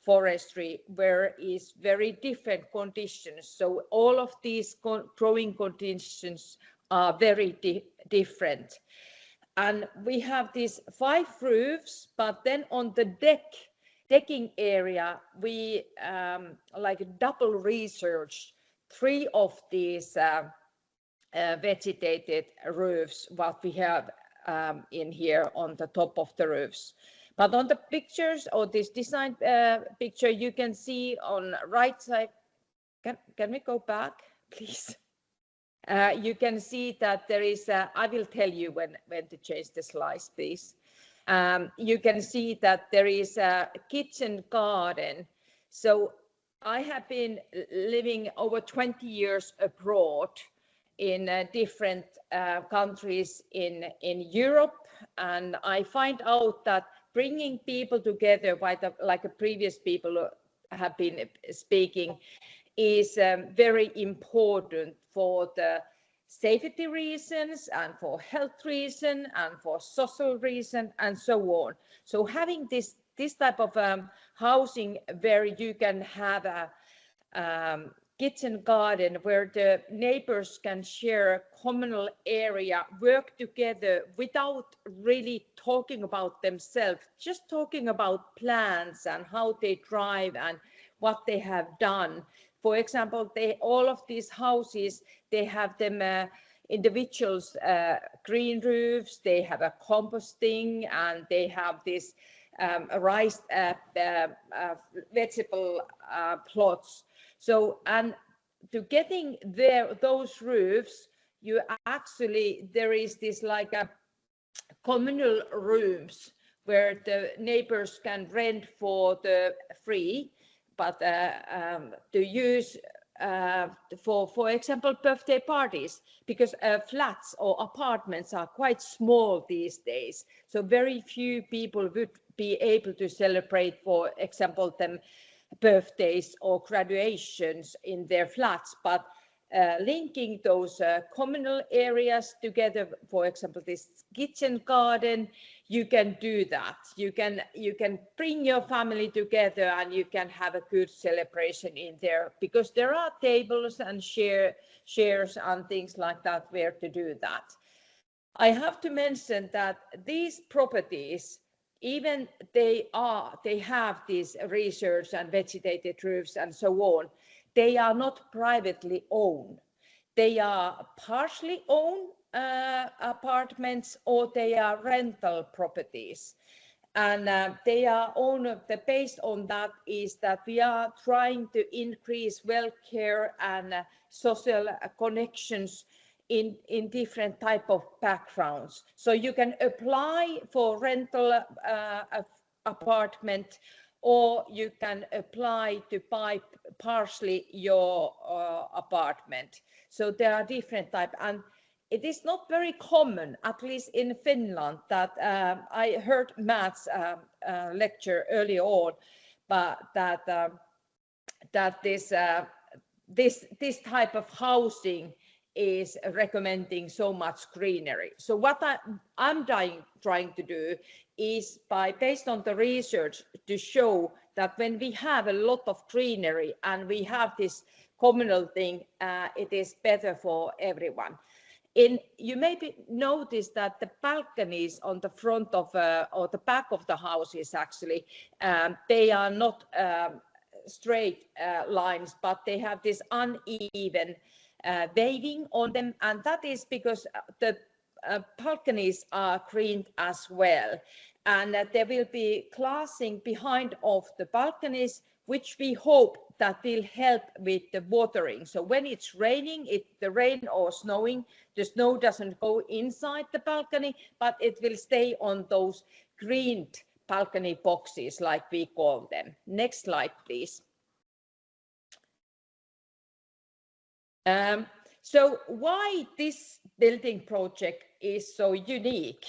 K: forestry, where is very different conditions. So all of these growing conditions are very different. And we have these 5 roofs, but then on the decking area, we double research 3 of these vegetated roofs, what we have in here on the top of the roofs. But on the pictures, or this design picture, you can see on right side, can we go back, please? You can see that there is, I will tell you when to change the slides, please. You can see that there is a kitchen garden. So I have been living over 20 years abroad in different countries in Europe, and I find out that bringing people together, like the previous people have been speaking, is very important for the safety reasons and for health reason and for social reason and so on. So having this type of housing where you can have a kitchen garden where the neighbors can share a communal area, work together without really talking about themselves, just talking about plants and how they drive and what they have done. For example, all of these houses, they have them individuals green roofs, they have a composting, and they have this raised vegetable plots. So, and to getting there, those roofs, you actually, there is this like a communal rooms where the neighbors can rent for the free, but to use for example, birthday parties, because flats or apartments are quite small these days. So very few people would be able to celebrate, for example, them birthdays or graduations in their flats, but linking those communal areas together, for example, this kitchen garden, you can do that. You can bring your family together and you can have a good celebration in there, because there are tables and chairs and things like that where to do that. I have to mention that these properties, even they have these research and vegetated roofs and so on, they are not privately owned. They are partially owned apartments, or they are rental properties. And they are owned, based on that is that we are trying to increase welfare and social connections in different type of backgrounds. So you can apply for rental apartment, or you can apply to buy partially your apartment. So there are different types, and it is not very common, at least in Finland, that I heard Matt's lecture earlier on, but that this type of housing is recommending so much greenery. So what I'm trying to do is, based on the research, to show that when we have a lot of greenery and we have this communal thing, it is better for everyone. You maybe notice that the balconies on the front of or the back of the houses, actually, they are not straight lines, but they have this uneven waving on them, and that is because the balconies are greened as well, and there will be glassing behind of the balconies, which we hope that will help with the watering. So when it's raining, the rain or snowing, the snow doesn't go inside the balcony, but it will stay on those greened balcony boxes, like we call them. Next slide, please. So why this building project is so unique?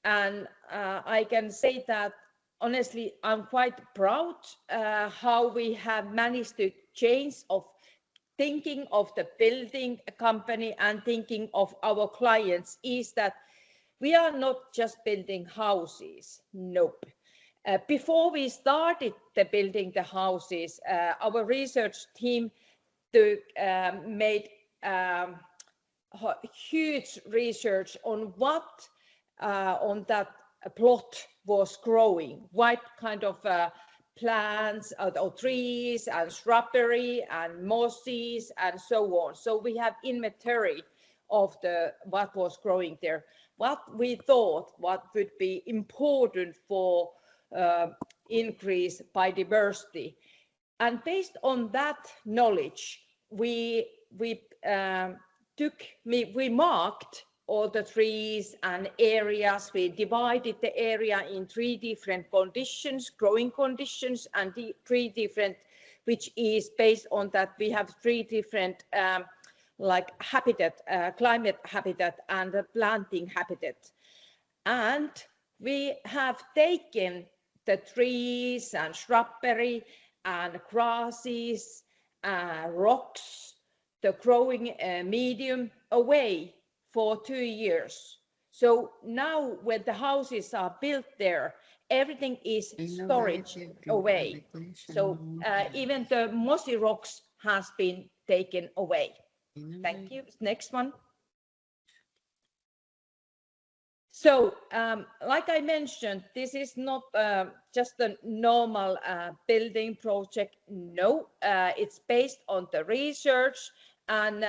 K: And I can say that, honestly, I'm quite proud how we have managed to change of thinking of the building company and thinking of our clients, is that we are not just building houses. Nope. Before we started building the houses, our research team made huge research on what on that plot was growing, what kind of plants or trees and shrubbery and mosses and so on. So we have inventory of what was growing there, what we thought what would be important for increase biodiversity. And based on that knowledge, we marked all the trees and areas. We divided the area in 3 different conditions, growing conditions, and 3 different, which is based on that we have 3 different like habitat, climate habitat and planting habitat. And we have taken the trees and shrubbery and grasses, rocks, the growing medium away for 2 years. So now when the houses are built there, everything is storage away. So even the mossy rocks has been taken away. Thank you. Next one. So, like I mentioned, this is not just a normal building project. No, it's based on the research and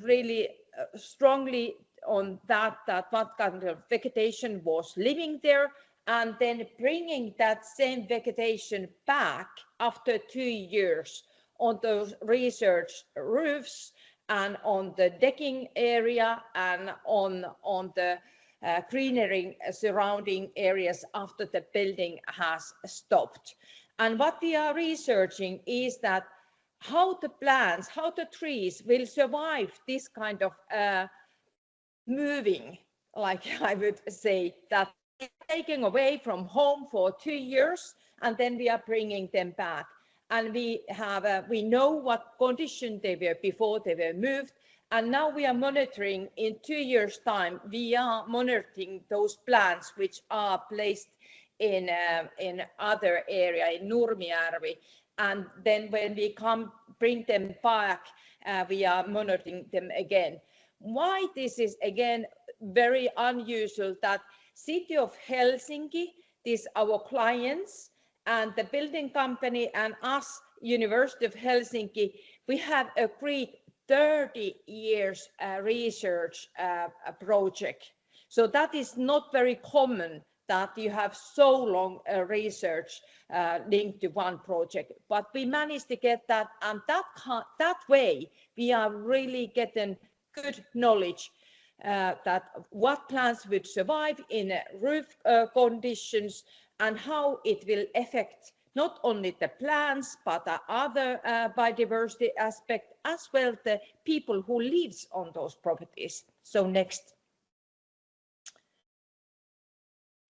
K: really strongly on that what kind of vegetation was living there and then bringing that same vegetation back after 2 years on those research roofs and on the decking area and on the greenery surrounding areas after the building has stopped. And what we are researching is that how the plants, how the trees will survive this kind of moving, like I would say, that taking away from home for 2 years, and then we are bringing them back. And we know what condition they were before they were moved, and now we are monitoring. In 2 years' time, we are monitoring those plants which are placed in other area in Nurmijärvi, and then when we bring them back, we are monitoring them again. Why this is again very unusual, that City of Helsinki, these our clients, and the building company and us, University of Helsinki, we have agreed 30 years research project. So that is not very common that you have so long research linked to one project, but we managed to get that, and that way we are really getting good knowledge that what plants would survive in roof conditions and how it will affect not only the plants but the other biodiversity aspect, as well the people who lives on those properties. So next.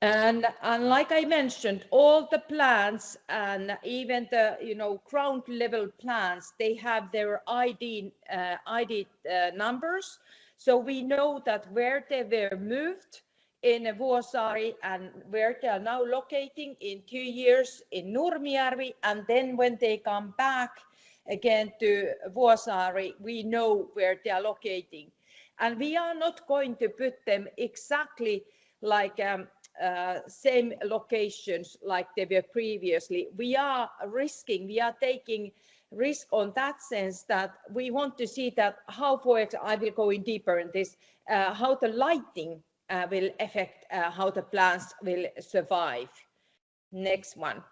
K: And like I mentioned, all the plants and even the ground level plants, they have their ID numbers. So we know that where they were moved in Vuosaari and where they are now locating in 2 years in Nurmijärvi, and then when they come back again to Vuosaari, we know where they are locating. And we are not going to put them exactly like same locations like they were previously. We are taking risk on that sense that we want to see that how, for example, I will go in deeper in this, how the lighting will affect how the plants will survive. Next one.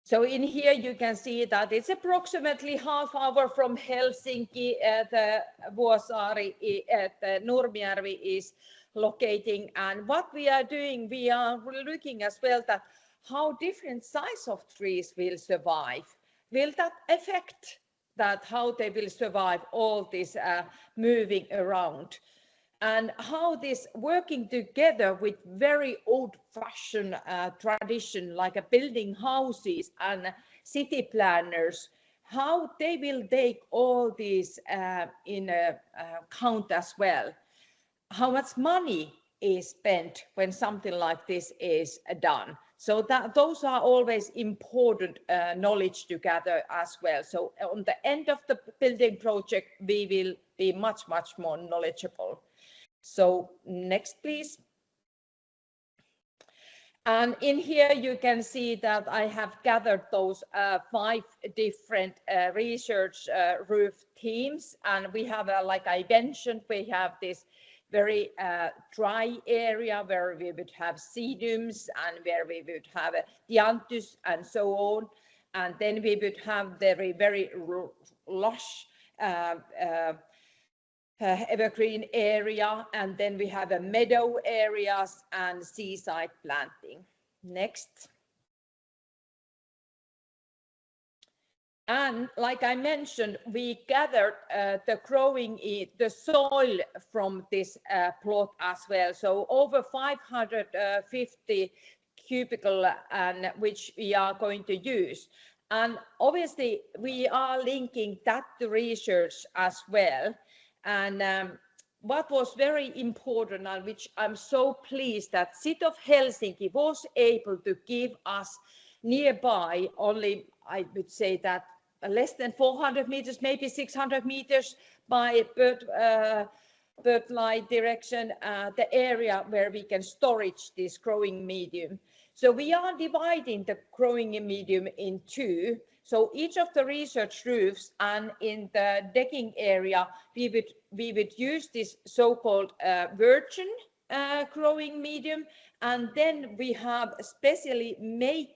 K: So in here you can see that it's approximately half hour from Helsinki. The Vuosaari, the Nurmijärvi is locating, and what we are doing, we are looking as well that how different size of trees will survive. Will that affect that how they will survive all this moving around? And how this working together with very old-fashioned tradition like building houses and city planners, how they will take all these in account as well. How much money is spent when something like this is done. So that those are always important knowledge to gather as well. So on the end of the building project, we will be much more knowledgeable. So next, please. And in here you can see that I have gathered those 5 different research roof teams, and we have, like I mentioned, we have this very dry area where we would have sedums and where we would have dianthus and so on, and then we would have the very lush evergreen area, and then we have a meadow areas and seaside planting. Next. And like I mentioned, we gathered the soil from this plot as well. So over 550 cubicle, and which we are going to use. And obviously we are linking that to research as well. And what was very important, and which I'm so pleased that City of Helsinki was able to give us nearby, only I would say that less than 400 meters, maybe 600 meters by bird light direction, the area where we can storage this growing medium. So we are dividing the growing medium in 2. So each of the research roofs and in the decking area, we would use this so-called virgin growing medium, and then we have especially made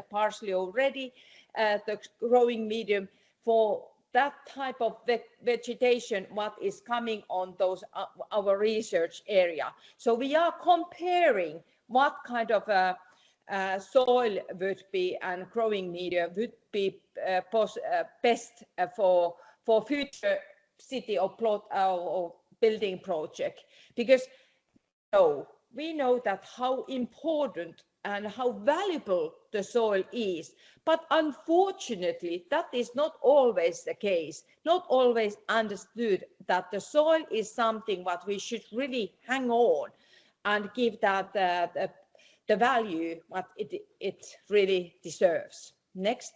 K: partially already the growing medium for that type of vegetation what is coming on those our research area. So we are comparing what kind of soil would be and growing media would be best for future city or plot or building project, because we know that how important and how valuable the soil is, but unfortunately that is not always the case, not always understood that the soil is something what we should really hang on and give that the value what it really deserves. Next.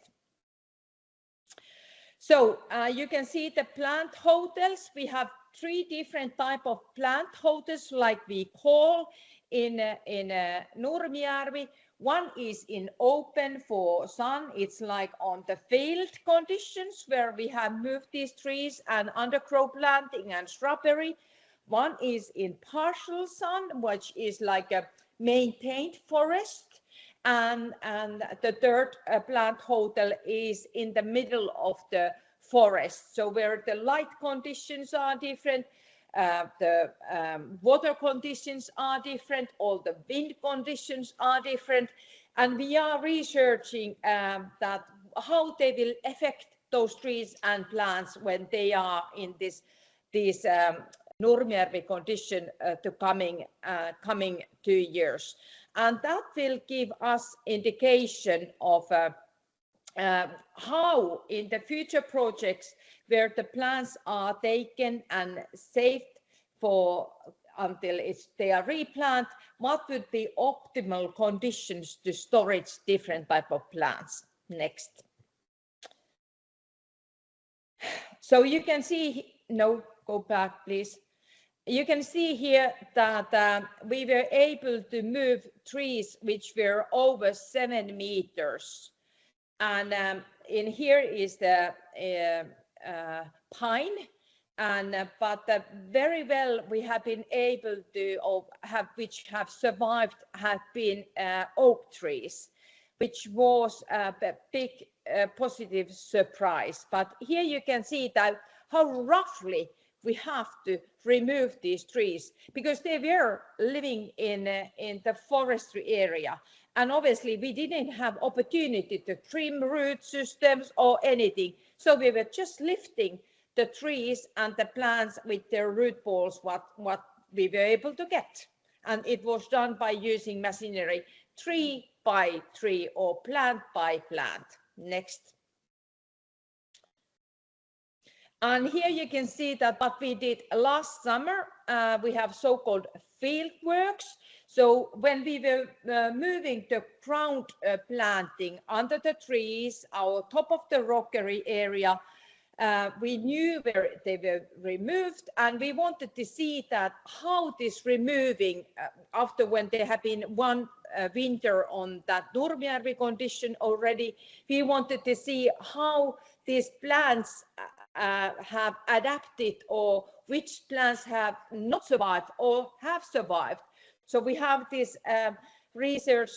K: So you can see the plant hotels. We have 3 different type of plant hotels like we call in Nurmijärvi. One is in open for sun. It's like on the field conditions where we have moved these trees and undergrowth planting and shrubbery. One is in partial sun, which is like a maintained forest. And the third plant hotel is in the middle of the forest, so where the light conditions are different, the water conditions are different, all the wind conditions are different, and we are researching that how they will affect those trees and plants when they are in this Nurmijärvi condition to coming 2 years. And that will give us indication of how in the future projects where the plants are taken and saved for until they are replanted, what would be optimal conditions to storage different type of plants. Next. So you can see, go back please. You can see here that we were able to move trees which were over 7 meters. And in here is the pine, but very well we have been able to, which have survived, have been oak trees, which was a big positive surprise. But here you can see that how roughly we have to remove these trees because they were living in the forestry area. And obviously we didn't have opportunity to trim root systems or anything. So we were just lifting the trees and the plants with their root balls, what we were able to get. And it was done by using machinery, tree by tree or plant by plant. Next. And here you can see that what we did last summer, we have so-called field works. So when we were moving the ground planting under the trees, our top of the rockery area, we knew where they were removed, and we wanted to see that how this removing after when there have been one winter on that Nurmijärvi condition already, we wanted to see how these plants have adapted or which plants have not survived or have survived. So we have this research,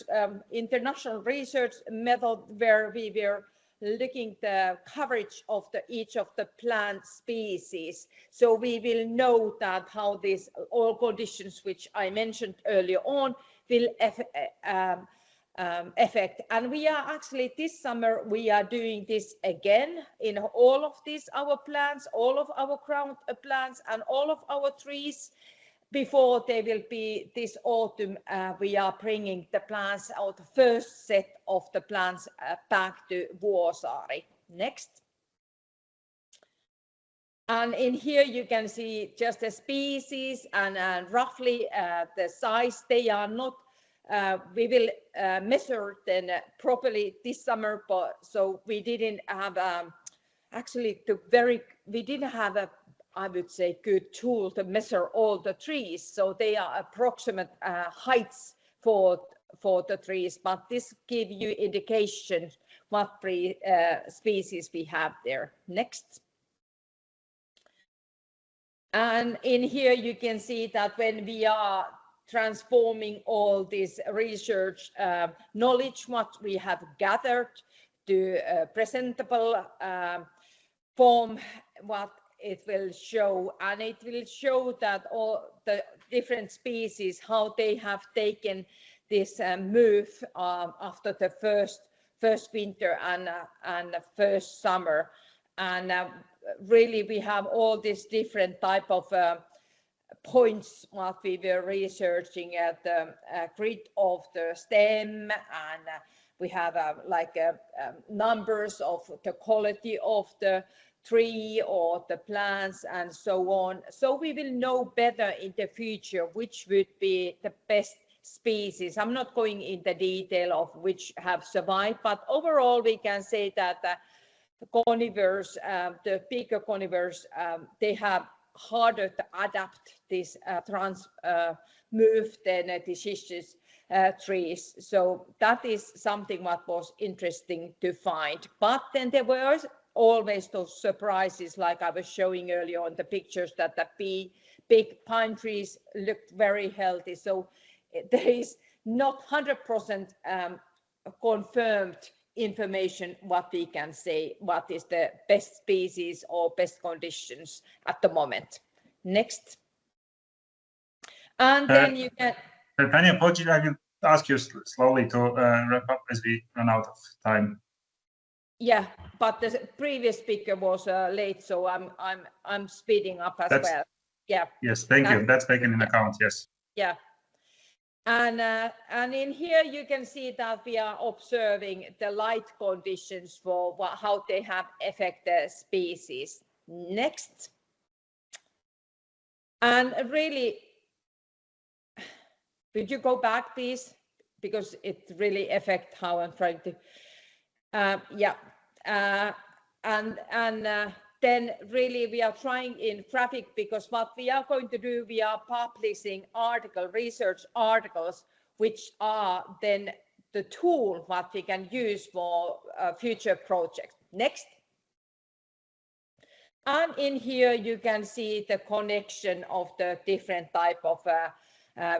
K: international research method where we were looking the coverage of each of the plant species. So we will know that how these all conditions which I mentioned earlier on will effect. And we are actually this summer we are doing this again in all of these our plants, all of our ground plants and all of our trees. Before they will be this autumn, we are bringing the plants out, the first set of the plants back to Vuosaari. Next. And in here you can see just the species and roughly the size. They are not, we will measure them properly this summer, but so we didn't have, we didn't have a, I would say, good tool to measure all the trees. So they are approximate heights for the trees, but this gives you indication what species we have there. Next. And in here you can see that when we are transforming all this research knowledge, what we have gathered to a presentable form, what it will show, and it will show that all the different species, how they have taken this move after the first winter and the first summer. And really we have all these different type of points what we were researching at the grid of the stem, and we have numbers of the quality of the tree or the plants and so on. So we will know better in the future which would be the best species. I'm not going into detail of which have survived, but overall we can say that the conifers, the bigger conifers, they have harder to adapt this move than deciduous trees. So that is something what was interesting to find. But then there were always those surprises, like I was showing earlier on the pictures, that the big pine trees looked very healthy. So there is not 100% confirmed information what we can say what is the best species or best conditions at the moment. Next. And then you can...
A: Tanya, apologies, I will ask you slowly to wrap up as we run out of time.
K: Yeah, but the previous speaker was late, so I'm speeding up as well. Yeah.
A: Yes, thank you. That's taken in account. Yes.
K: Yeah. And in here you can see that we are observing the light conditions for how they have affected the species. Next. And really, could you go back, please? Because it really affects how I'm trying to. Then really we are trying in graphic, because what we are going to do, we are publishing research articles, which are then the tool what we can use for future projects. Next. And in here you can see the connection of the different type of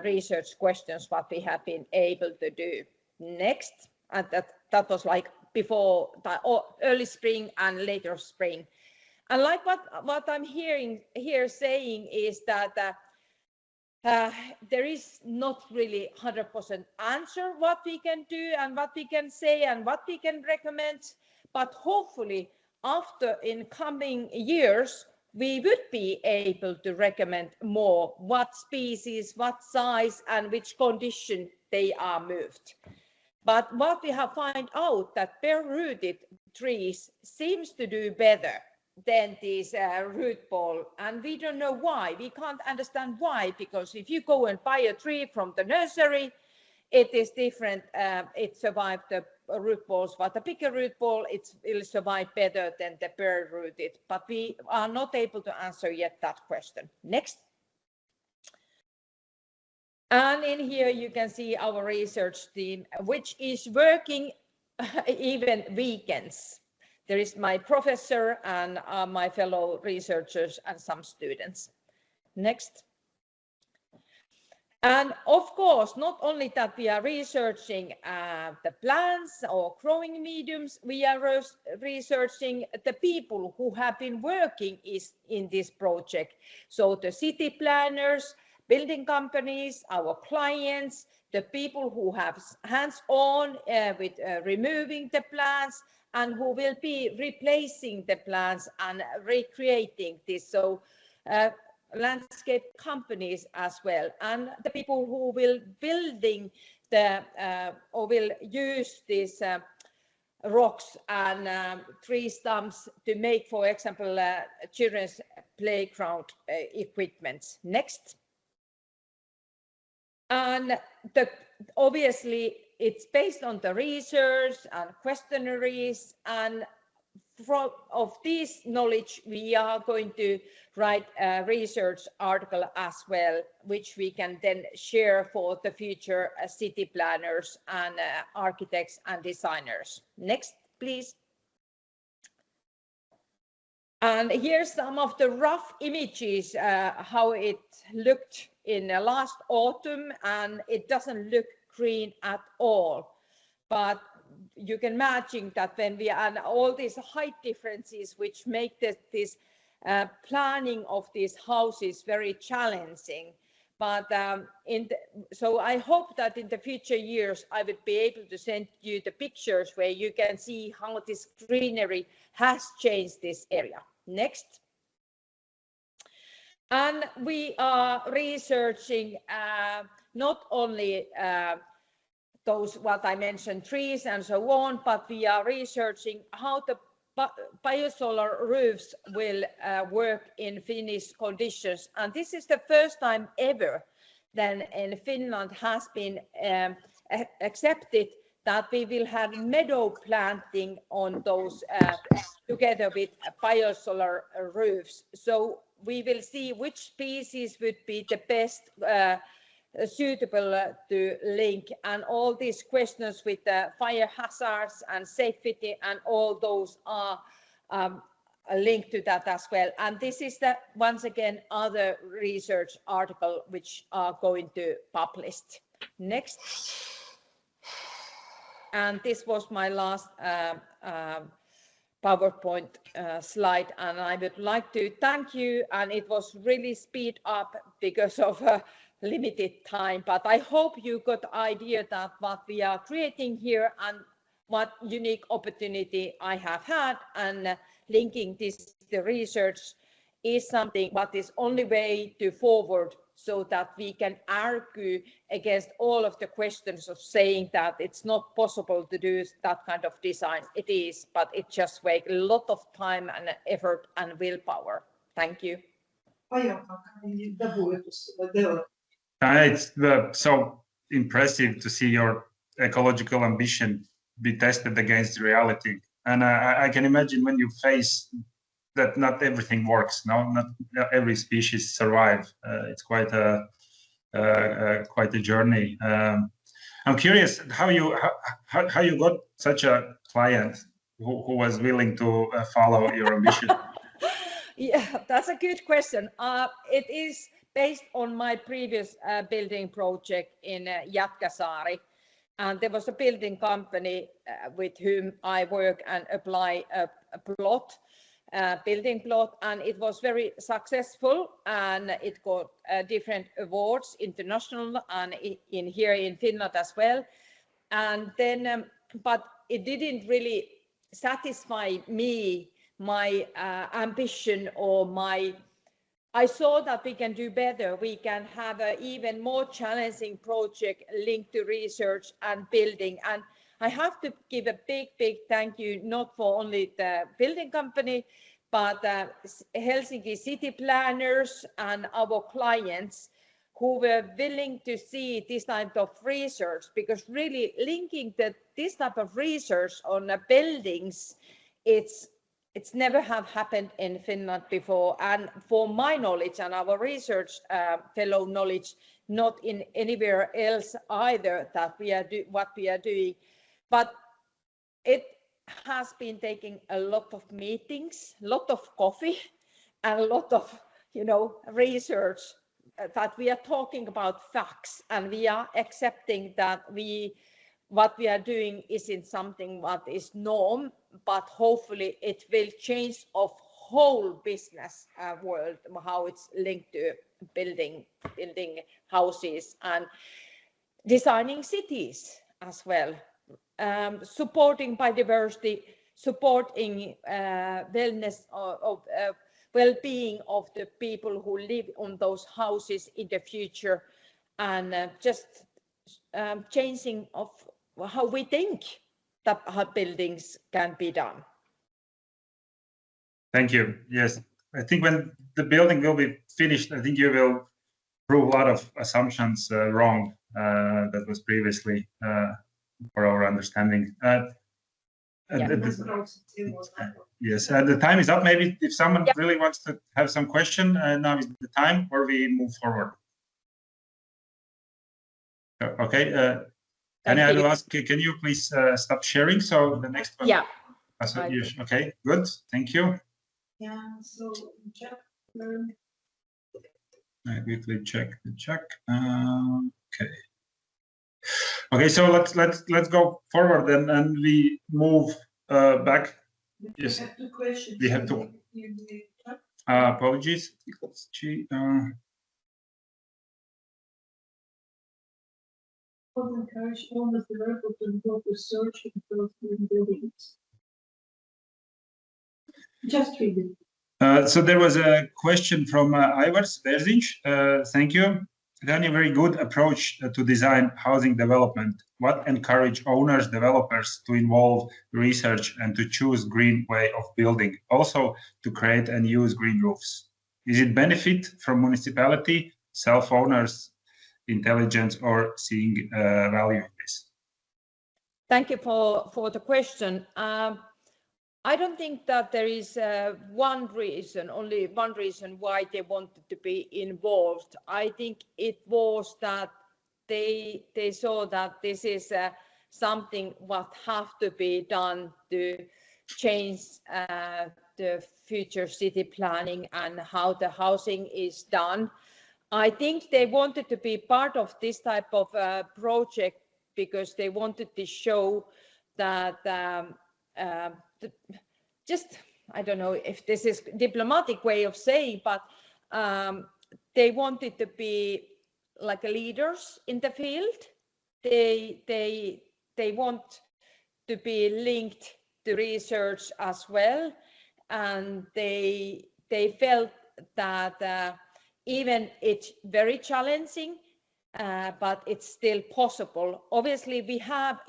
K: research questions what we have been able to do. Next. And that was like before early spring and later spring. And like what I'm hearing here saying is that there is not really 100% answer what we can do and what we can say and what we can recommend, but hopefully after in coming years we would be able to recommend more what species, what size and which condition they are moved. But what we have found out that bare-rooted trees seems to do better than these root ball, and we don't know why. We can't understand why, because if you go and buy a tree from the nursery, it is different. It survived the root balls, but the bigger root ball, it will survive better than the bare-rooted. But we are not able to answer yet that question. Next. And in here you can see our research team, which is working even weekends. There is my professor and my fellow researchers and some students. Next. And of course, not only that we are researching the plants or growing mediums, we are researching the people who have been working in this project. So the city planners, building companies, our clients, the people who have hands-on with removing the plants, and who will be replacing the plants and recreating this. So landscape companies as well, and the people who will building the or will use these rocks and tree stumps to make, for example, children's playground equipment. Next. And obviously it's based on the research and questionnaires, and of this knowledge we are going to write a research article as well, which we can then share for the future city planners and architects and designers. Next, please. And here's some of the rough images, how it looked in last autumn, and it doesn't look green at all. But you can imagine that when we add all these height differences, which make this planning of these houses very challenging. But so I hope that in the future years, I would be able to send you the pictures where you can see how this greenery has changed this area. Next. And we are researching not only those, what I mentioned, trees and so on, but we are researching how the biosolar roofs will work in Finnish conditions. And this is the first time ever that in Finland has been accepted that we will have meadow planting on those together with biosolar roofs. So we will see which species would be the best suitable to link, and all these questions with the fire hazards and safety and all those are linked to that as well. And this is the once again other research article which are going to published. Next. And this was my last PowerPoint slide, and I would like to thank you, and it was really speed up because of limited time, but I hope you got the idea that what we are creating here and what unique opportunity I have had, and linking this to research is something what is only way to forward, so that we can argue against all of the questions of saying that it's not possible to do that kind of design. It is, but it just takes a lot of time and effort and willpower. Thank you.
A: It's so impressive to see your ecological ambition be tested against reality. And I can imagine when you face that not everything works, no, not every species survive. It's quite a journey. I'm curious how you got such a client who was willing to follow your ambition.
K: Yeah, that's a good question. It is based on my previous building project in Jätkäsaari, and there was a building company with whom I work and apply a plot, building plot, and it was very successful, and it got different awards, international and here in Finland as well. And then, but it didn't really satisfy me, my ambition, or I saw that we can do better. We can have an even more challenging project linked to research and building. And I have to give a big thank you, not for only the building company, but Helsinki city planners and our clients who were willing to see this type of research, because really linking this type of research on buildings, it's never have happened in Finland before, and for my knowledge and our research fellow knowledge, not in anywhere else either, that we are what we are doing. But it has been taking a lot of meetings, a lot of coffee, and a lot of research, that we are talking about facts, and we are accepting that what we are doing isn't something what is norm, but hopefully it will change of whole business world, how it's linked to building houses and designing cities as well, supporting biodiversity, supporting wellness of well-being of the people who live on those houses in the future, and just changing of how we think that how buildings can be done.
A: Thank you. Yes, I think when the building will be finished, I think you will prove a lot of assumptions wrong that was previously for our understanding. Yes, the time is up. Maybe if someone really wants to have some question, now is the time, or we move forward. Okay. Tanya, I will ask, can you please stop sharing? So the next one.
K: Yeah.
A: Okay, good. Thank you.
D: Yeah, so
A: I quickly check the check. Okay. Okay, so let's go forward and we move back. Yes.
D: We have two questions.
A: We have two. Apologies.
D: Encourage owners developers to involve research in green buildings. Just read it.
A: So there was a question from Ivars Berzinch. Thank you. Then a very good approach to design housing development. What encourage owners, developers to involve research and to choose green way of building? Also to create and use green roofs. Is it benefit from municipality, self-owners, intelligence, or seeing value in this?
K: Thank you for the question. I don't think that there is only one reason why they wanted to be involved. I think it was that they saw that this is something what have to be done to change the future city planning and how the housing is done. I think they wanted to be part of this type of project because they wanted to show that I don't know if this is a diplomatic way of saying, but they wanted to be like leaders in the field. They want to be linked to research as well, and they felt that even it's very challenging, but it's still possible. Obviously, we have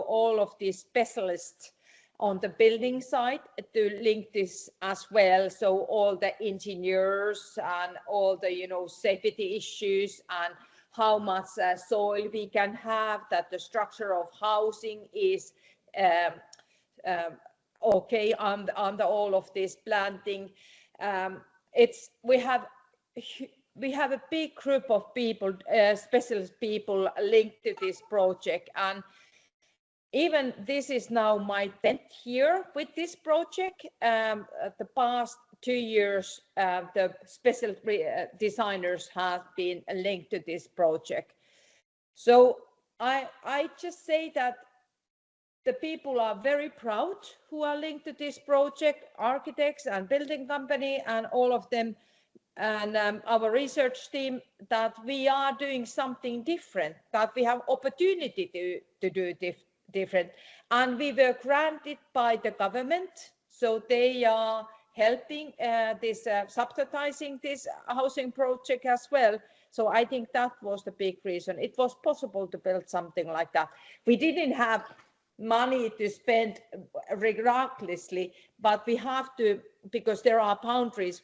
K: all of these specialists on the building side to link this as well. So all the engineers and all the safety issues and how much soil we can have, that the structure of housing is okay under all of this planting. We have a big group of people, specialist people linked to this project, and even this is now my 10th year with this project. The past 2 years, the special designers have been linked to this project. So I just say that the people are very proud who are linked to this project, architects and building company and all of them, and our research team, that we are doing something different, that we have opportunity to do different. And we were granted by the government, so they are helping subsidizing this housing project as well. So I think that was the big reason. It was possible to build something like that. We didn't have money to spend regardlessly, but we have to, because there are boundaries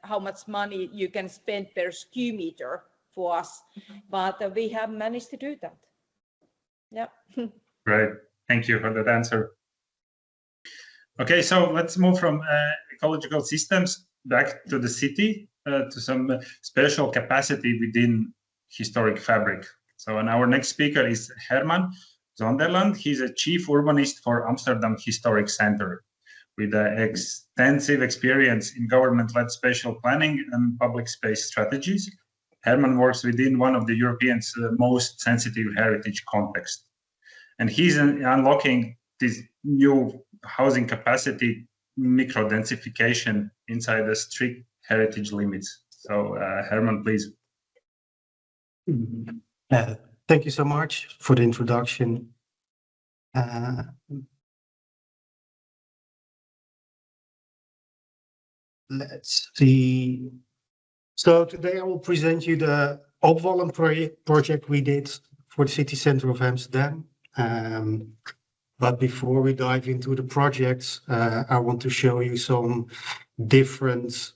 K: how much money you can spend per square meter for us, but we have managed to do that. Yeah.
A: Great. Thank you for that answer. Okay, so let's move from ecological systems back to the city, to some special capacity within historic fabric. So, and our next speaker is Herman Zonderland. He's a chief urbanist for Amsterdam Historic Center with extensive experience in government-led spatial planning and public space strategies. Herman works within one of the Europeans' most sensitive heritage contexts. And he's unlocking this new housing capacity micro-densification inside the strict heritage limits. So Herman, please.
L: Thank you so much for the introduction. Let's see. So today I will present you the Opvallen project we did for the city center of Amsterdam. But before we dive into the projects, I want to show you some different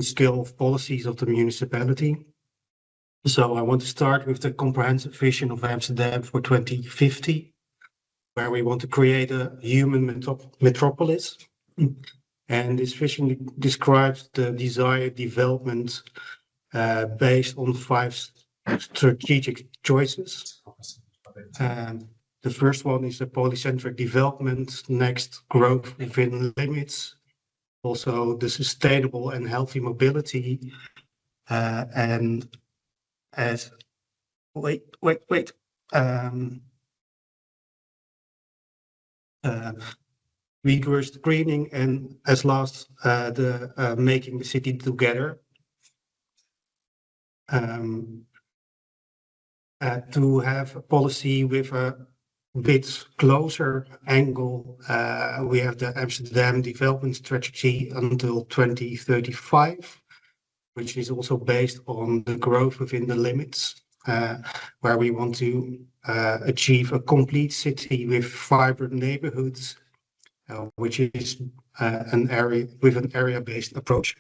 L: scale of policies of the municipality. So I want to start with the comprehensive vision of Amsterdam for 2050, where we want to create a human metropolis. And this vision describes the desired development based on 5 strategic choices. The first one is the polycentric development, next growth within limits, also the sustainable and healthy mobility, and as reverse greening, and as last the making the city together. To have a policy with a bit closer angle, we have the Amsterdam development strategy until 2035, which is also based on the growth within the limits, where we want to achieve a complete city with vibrant neighborhoods, which is an area with an area-based approach.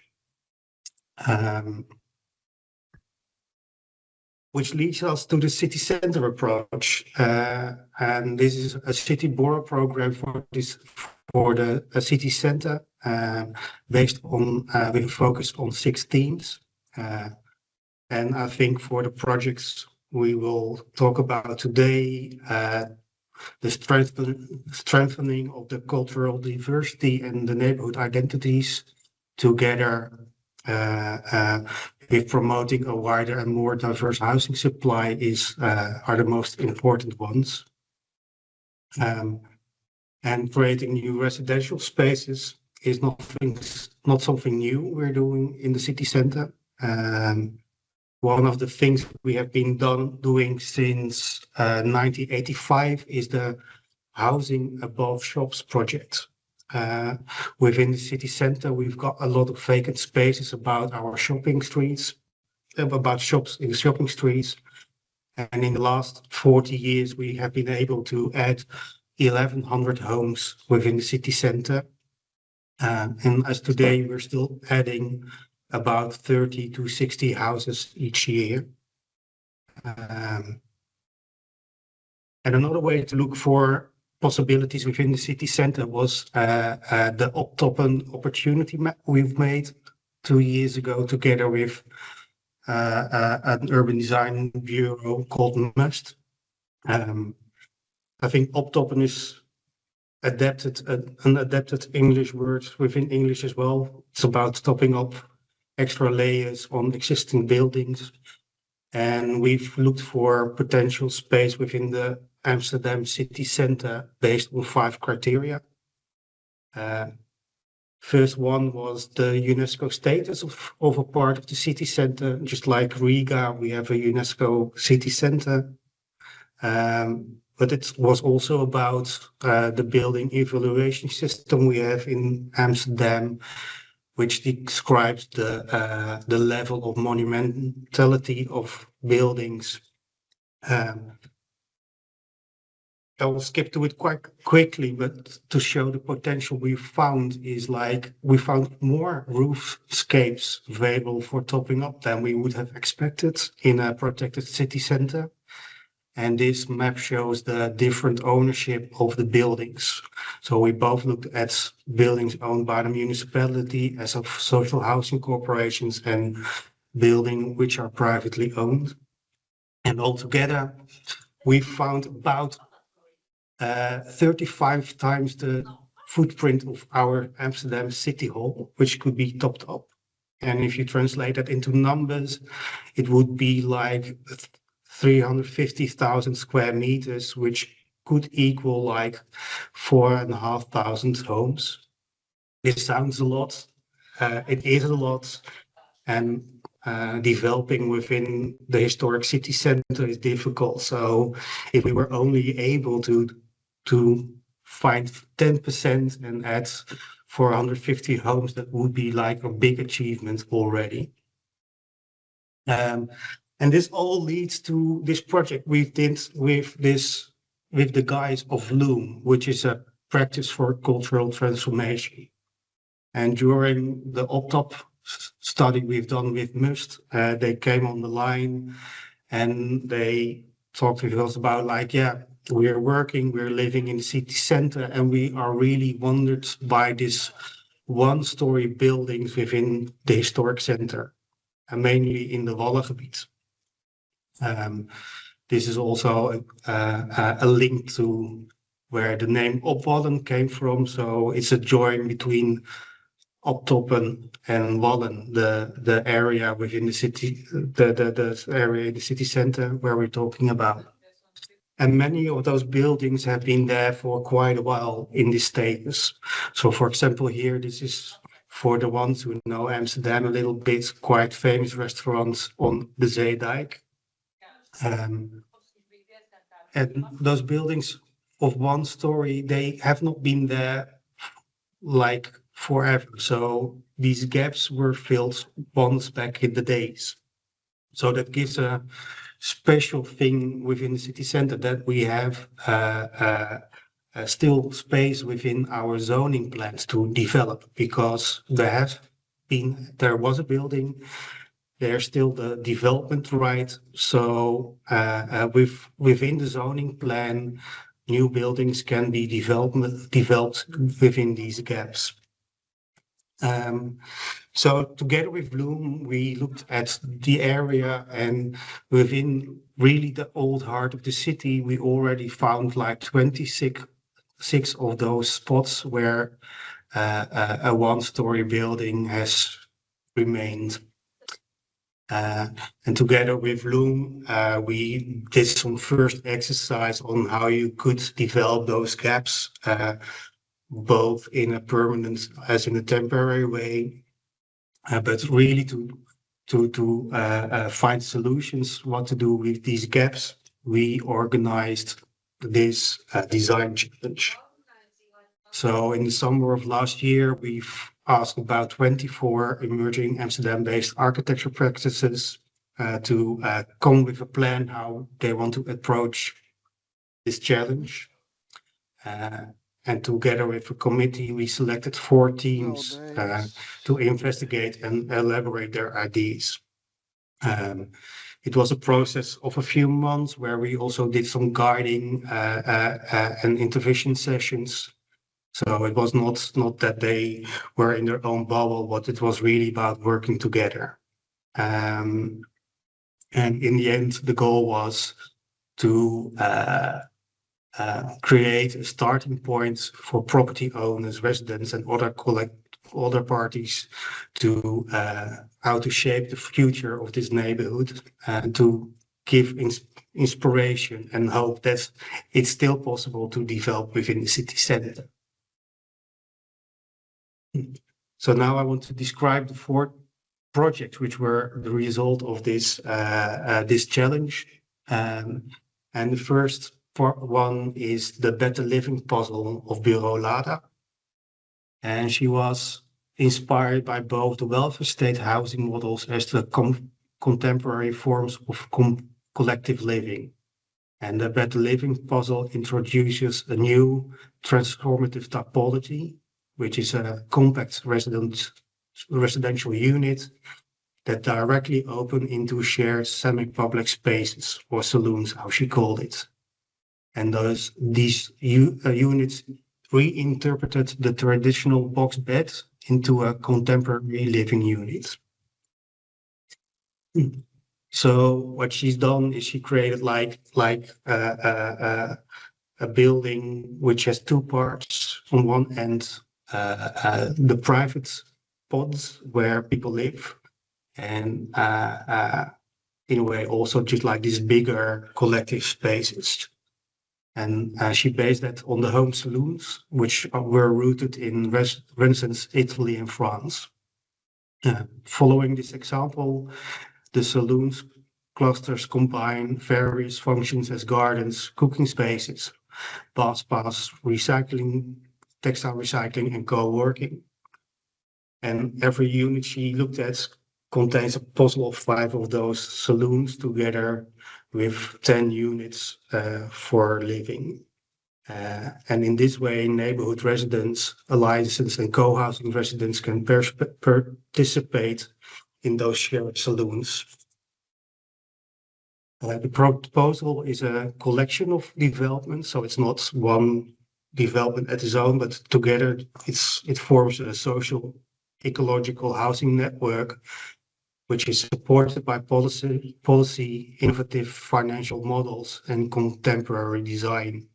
L: Which leads us to the city center approach, and this is a city borrow program for the city center, based on with a focus on 6 themes, and I think for the projects we will talk about today, the strengthening of the cultural diversity and the neighborhood identities together with promoting a wider and more diverse housing supply are the most important ones. And creating new residential spaces is not something new we're doing in the city center. One of the things we have been doing since 1985 is the Housing Above Shops project. Within the city center, we've got a lot of vacant spaces about our shopping streets, about shops in the shopping streets. And in the last 40 years, we have been able to add 1,100 homes within the city center. And as today, we're still adding about 30 to 60 houses each year. And another way to look for possibilities within the city center was the Optoppen opportunity map we've made 2 years ago together with an urban design bureau called MUST. I think Optoppen is an adapted English word within English as well. It's about topping up extra layers on existing buildings. And we've looked for potential space within the Amsterdam city center based on 5 criteria. First one was the UNESCO status of a part of the city center. Just like Riga, we have a UNESCO city center. But it was also about the building evaluation system we have in Amsterdam, which describes the level of monumentality of buildings. I will skip to it quite quickly, but to show the potential we found is like we found more roofscapes available for topping up than we would have expected in a protected city center. And this map shows the different ownership of the buildings. So we both looked at buildings owned by the municipality as of social housing corporations and buildings which are privately owned. And altogether, we found about 35 times the footprint of our Amsterdam City Hall, which could be topped up. And if you translate that into numbers, it would be like 350,000 square meters, which could equal like 4,500 homes. This sounds a lot. It is a lot. And developing within the historic city center is difficult. So if we were only able to find 10% and add 450 homes, that would be like a big achievement already. And this all leads to this project we did with the guys of Loom, which is a practice for cultural transformation. And during the Optop study we've done with MUST, they came on the line and they talked with us about like, yeah, we're living in the city center, and we are really wondered by this one-story buildings within the historic center, and mainly in the Wallengebied. This is also a link to where the name Opwallen came from. So it's a join between Optoppen and Wallen, the area within the city, the area in the city center where we're talking about. And many of those buildings have been there for quite a while in this status. So for example, here, this is for the ones who know Amsterdam a little bit, quite famous restaurants on the Zeedijk. And those buildings of one story, they have not been there like forever. So these gaps were filled once back in the days. So that gives a special thing within the city center that we have still space within our zoning plans to develop, because there was a building, there's still the development right. So within the zoning plan, new buildings can be developed within these gaps. So together with Bloom, we looked at the area, and within really the old heart of the city, we already found like 26 of those spots where a one-story building has remained. And together with Bloom, we did some first exercise on how you could develop those gaps, both in a permanent as in a temporary way. But really to find solutions, what to do with these gaps, we organized this design challenge. So in the summer of last year, we've asked about 24 emerging Amsterdam-based architecture practices to come with a plan how they want to approach this challenge. And together with a committee, we selected 4 teams to investigate and elaborate their ideas. It was a process of a few months where we also did some guiding and intervention sessions. So it was not that they were in their own bubble, but it was really about working together. And in the end, the goal was to create a starting point for property owners, residents, and other parties to how to shape the future of this neighborhood, and to give inspiration and hope that it's still possible to develop within the city center. So now I want to describe the 4 projects which were the result of this this challenge. And the first one is the Better Living puzzle of Bureau Lada. And she was inspired by both the welfare state housing models as the contemporary forms of collective living. And the Better Living puzzle introduces a new transformative typology, which is a compact residential unit that directly open into shared semi-public spaces, or saloons, how she called it. And these units reinterpreted the traditional box bed into a contemporary living unit. So what she's done is she created like a building which has 2 parts. On one end, the private pods where people live, and in a way also just like these bigger collective spaces. And she based that on the home saloons, which were rooted in Renaissance Italy and France. Following this example, the saloons clusters combine various functions as gardens, cooking spaces, bath pass, recycling, textile recycling, and co-working. And every unit she looked at contains a puzzle of 5 of those saloons together with 10 units for living. And in this way, neighborhood residents, alliances, and co-housing residents can participate in those shared saloons. The proposal is a collection of developments, so it's not one development at its own, but together it forms a social ecological housing network which is supported by policy, innovative financial models, and contemporary design.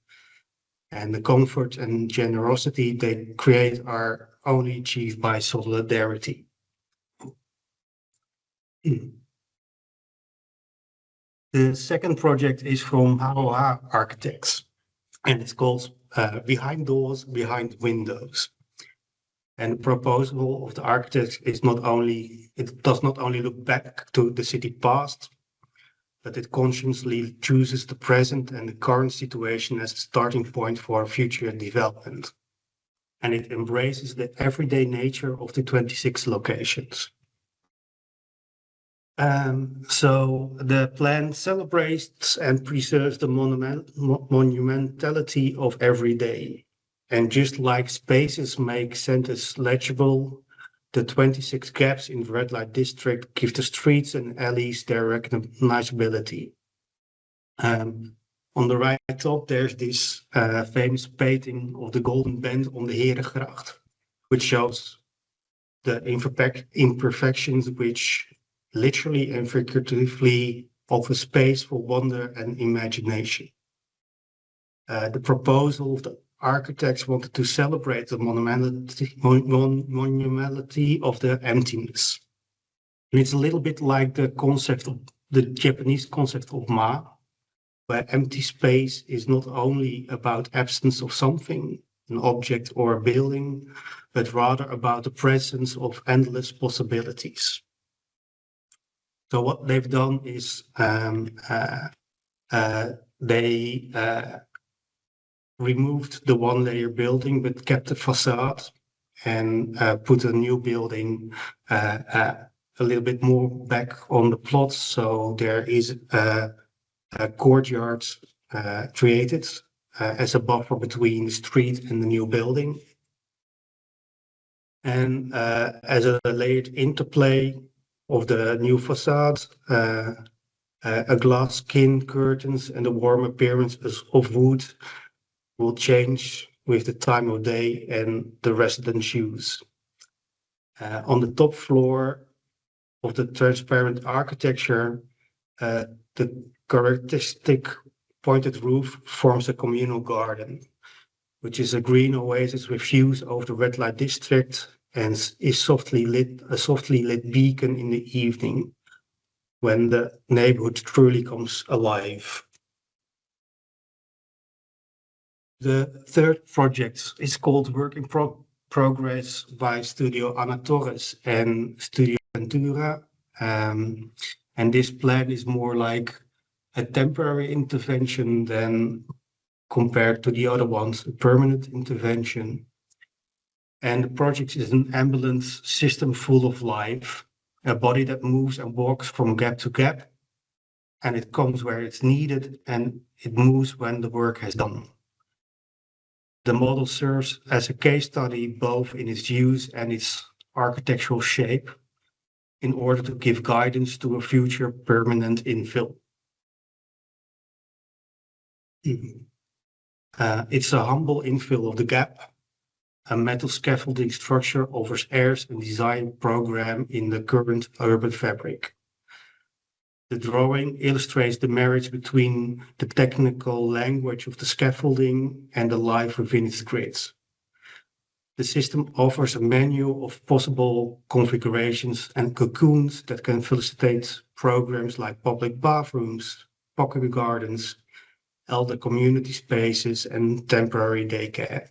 L: And the comfort and generosity they create are only achieved by solidarity. The second project is from HOH Architects, and it's called Behind Doors, Behind Windows. And the proposal of the architects is it does not only look back to the city past, but it consciously chooses the present and the current situation as the starting point for future development. And it embraces the everyday nature of the 26 locations. So the plan celebrates and preserves the monumentality of every day. And just like spaces make centers legible, the 26 gaps in the red light district give the streets and alleys their recognizability. On the right top, there's this famous painting of the golden band on the Herengracht, which shows the imperfections which literally and figuratively offer space for wonder and imagination. The proposal of the architects wanted to celebrate the monumentality of the emptiness. And it's a little bit like the concept of the Japanese concept of ma, where empty space is not only about absence of something, an object or a building, but rather about the presence of endless possibilities. So what they've done is they removed the one-layer building but kept the facade and put a new building a little bit more back on the plot. So there is a courtyard created as a buffer between the street and the new building. And as a layered interplay of the new facade, a glass skin curtains and the warm appearance of wood will change with the time of day and the residents' use. On the top floor of the transparent architecture, the characteristic pointed roof forms a communal garden, which is a green oasis with views over the red light district and is a softly lit beacon in the evening when the neighborhood truly comes alive. The third project is called Work in Progress by Studio Ana Torres and Studio Ventura. And this plan is more like a temporary intervention than compared to the other ones, a permanent intervention. And the project is an ambulance system full of life, a body that moves and walks from gap to gap, and it comes where it's needed and it moves when the work has done. The model serves as a case study both in its use and its architectural shape in order to give guidance to a future permanent infill. It's a humble infill of the gap. A metal scaffolding structure offers airs and design program in the current urban fabric. The drawing illustrates the marriage between the technical language of the scaffolding and the life within its grids. The system offers a menu of possible configurations and cocoons that can facilitate programs like public bathrooms, pocket gardens, elder community spaces, and temporary daycare.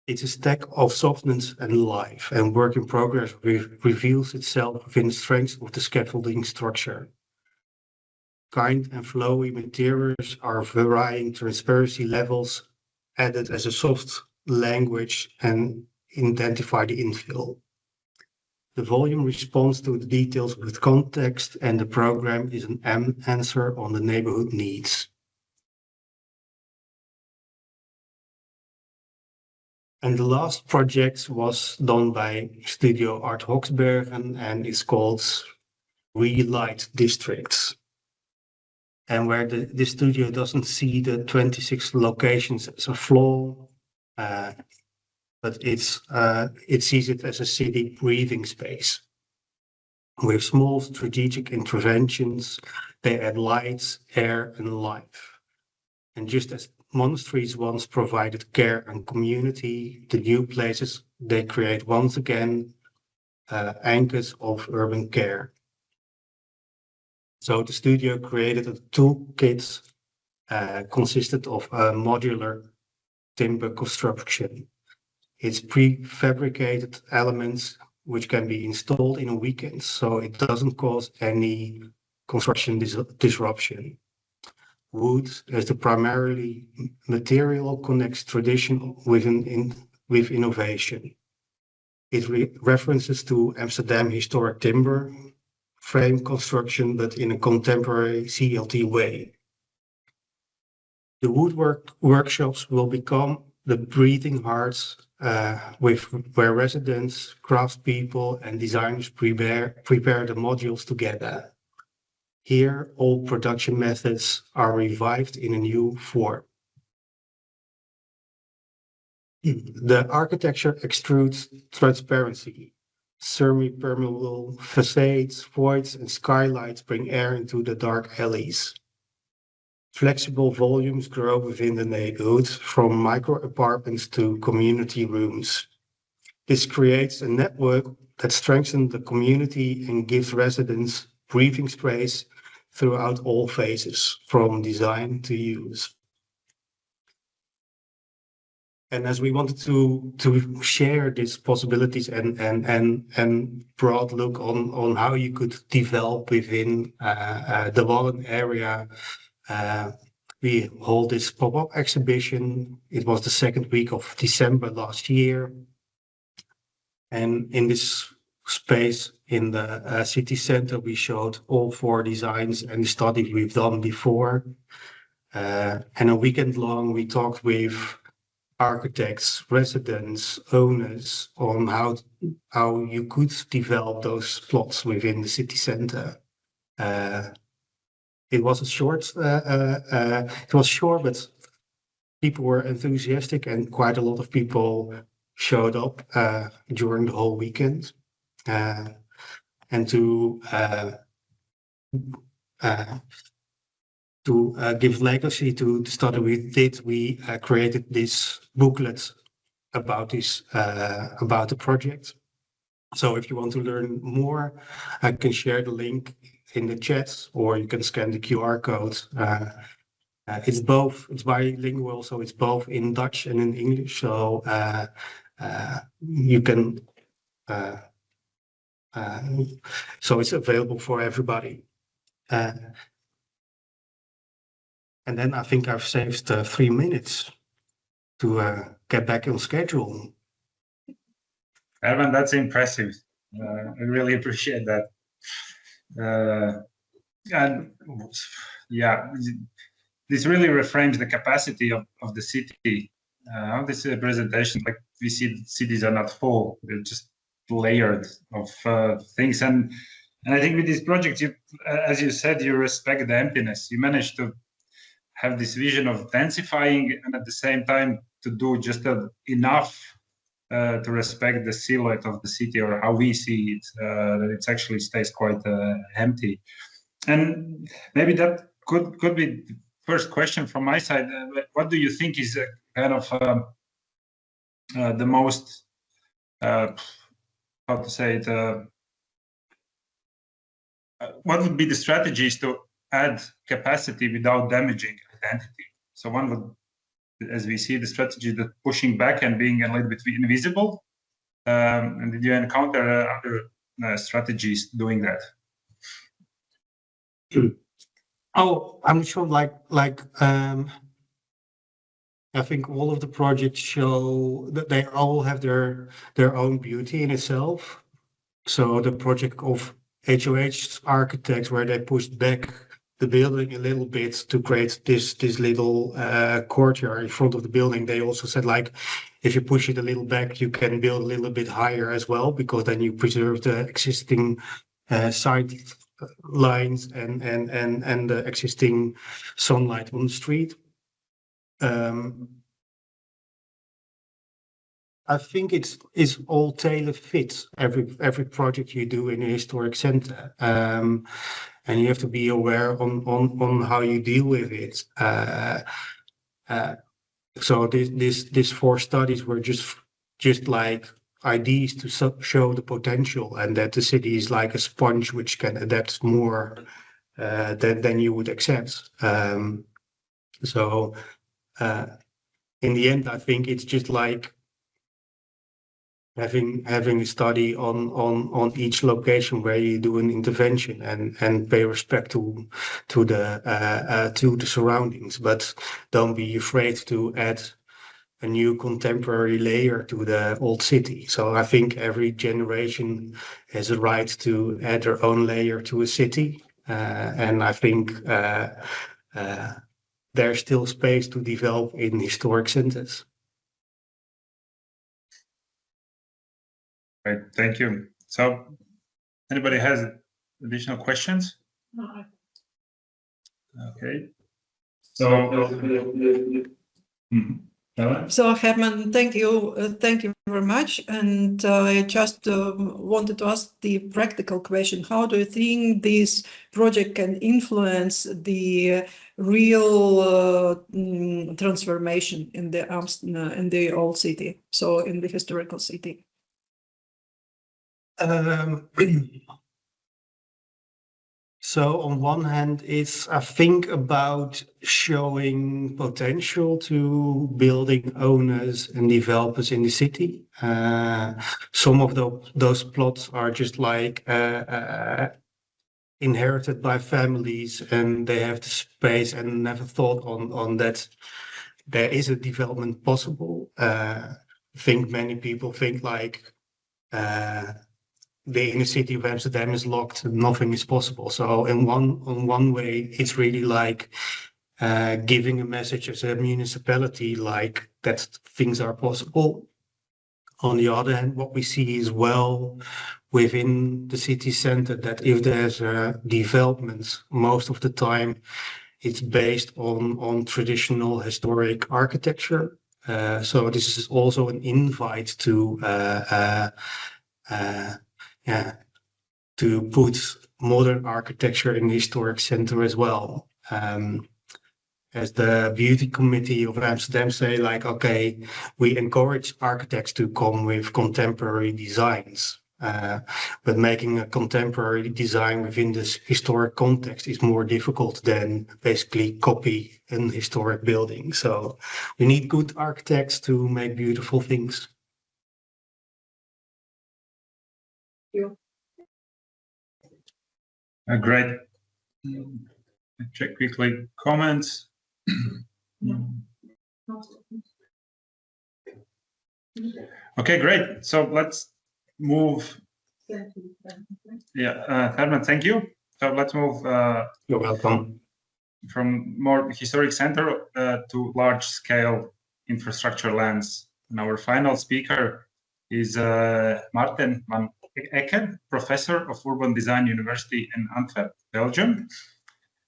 L: It's a stack of softness and life, and work in progress reveals itself within the strength of the scaffolding structure. Kind and flowy materials are varying transparency levels added as a soft language and identify the infill. The volume responds to the details with context, and the program is an answer on the neighborhood needs. And the last project was done by Studio Art Hoxbergen and it's called Relight Districts. And where the studio doesn't see the 26 locations as a flaw, but it sees it as a city breathing space. With small strategic interventions, they add lights, air, and life. And just as monasteries once provided care and community, the new places they create once again anchors of urban care. So the studio created a toolkit consisted of a modular timber construction. It's prefabricated elements which can be installed in a weekend, so it doesn't cause any construction disruption. Wood as the primary material connects tradition with innovation. It references to Amsterdam historic timber frame construction, but in a contemporary CLT way. The woodwork workshops will become the breathing hearts where residents, craftspeople, and designers prepare the modules together. Here, all production methods are revived in a new form. The architecture extrudes transparency. Semi-permeable facades, voids, and skylights bring air into the dark alleys. Flexible volumes grow within the neighborhood, from micro-apartments to community rooms. This creates a network that strengthens the community and gives residents breathing space throughout all phases, from design to use. And as we wanted to share these possibilities and broad look on how you could develop within the Wallen area, we hold this pop-up exhibition. It was the second week of December last year. And in this space in the city center, we showed all 4 designs and the study we've done before. And a weekend long, we talked with architects, residents, owners on how you could develop those plots within the city center. It was short, but people were enthusiastic and quite a lot of people showed up during the whole weekend. And to give legacy to the study we did, we created this booklet about the project. So if you want to learn more, I can share the link in the chat, or you can scan the QR code. It's bilingual, so it's both in Dutch and in English. So you can, so it's available for everybody. And then I think I've saved 3 minutes to get back on schedule.
A: Erwin, that's impressive. I really appreciate that. And yeah, this really reframes the capacity of the city. This presentation, like we see, cities are not full; they're just layered of things. And I think with this project, you, as you said, you respect the emptiness. You managed to have this vision of densifying, and at the same time to do just enough to respect the silhouette of the city, or how we see it, that it actually stays quite empty. And maybe that could be the first question from my side. What do you think is kind of the most, how to say it, what would be the strategies to add capacity without damaging identity? So one would, as we see, the strategy that pushing back and being a little bit invisible. And did you encounter other strategies doing that?
L: Oh, I'm sure. I think all of the projects show that they all have their own beauty in itself. So the project of HOH architects, where they pushed back the building a little bit to create this little courtyard in front of the building, they also said, like, if you push it a little back, you can build a little bit higher as well, because then you preserve the existing side lines and the existing sunlight on the street. I think it's all tailor fits every project you do in a historic center, and you have to be aware on how you deal with it. So these 4 studies were just like ideas to show the potential, and that the city is like a sponge which can adapt more than you would accept. So in the end, I think it's just like having a study on each location where you do an intervention and pay respect to the surroundings, but don't be afraid to add a new contemporary layer to the old city. So I think every generation has a right to add their own layer to a city, and I think there's still space to develop in historic centers.
A: Right, thank you. So, anybody has additional questions? Okay. So,
D: So Herman, thank you very much. And I just wanted to ask the practical question: how do you think this project can influence the real transformation in the old city, so in the historical city?
L: So on one hand, it's I think about showing potential to building owners and developers in the city. Some of those plots are just like inherited by families, and they have the space and never thought on that there is a development possible. I think many people think like the inner city of Amsterdam is locked and nothing is possible. So in one way, it's really like giving a message as a municipality, like that things are possible. On the other hand, what we see is well within the city center that if there's developments, most of the time it's based on traditional historic architecture. So this is also an invite to put modern architecture in the historic center as well. As the beauty committee of Amsterdam say, like, okay, we encourage architects to come with contemporary designs, but making a contemporary design within this historic context is more difficult than basically copy an historic building. So we need good architects to make beautiful things.
A: Great. Check quickly comments. Okay, great. So let's move. Yeah, Herman, thank you. So let's move.
L: You're welcome.
A: From more historic center to large scale infrastructure lands. And our final speaker is Maarten van Ecken, professor of urban design university in Antwerp, Belgium.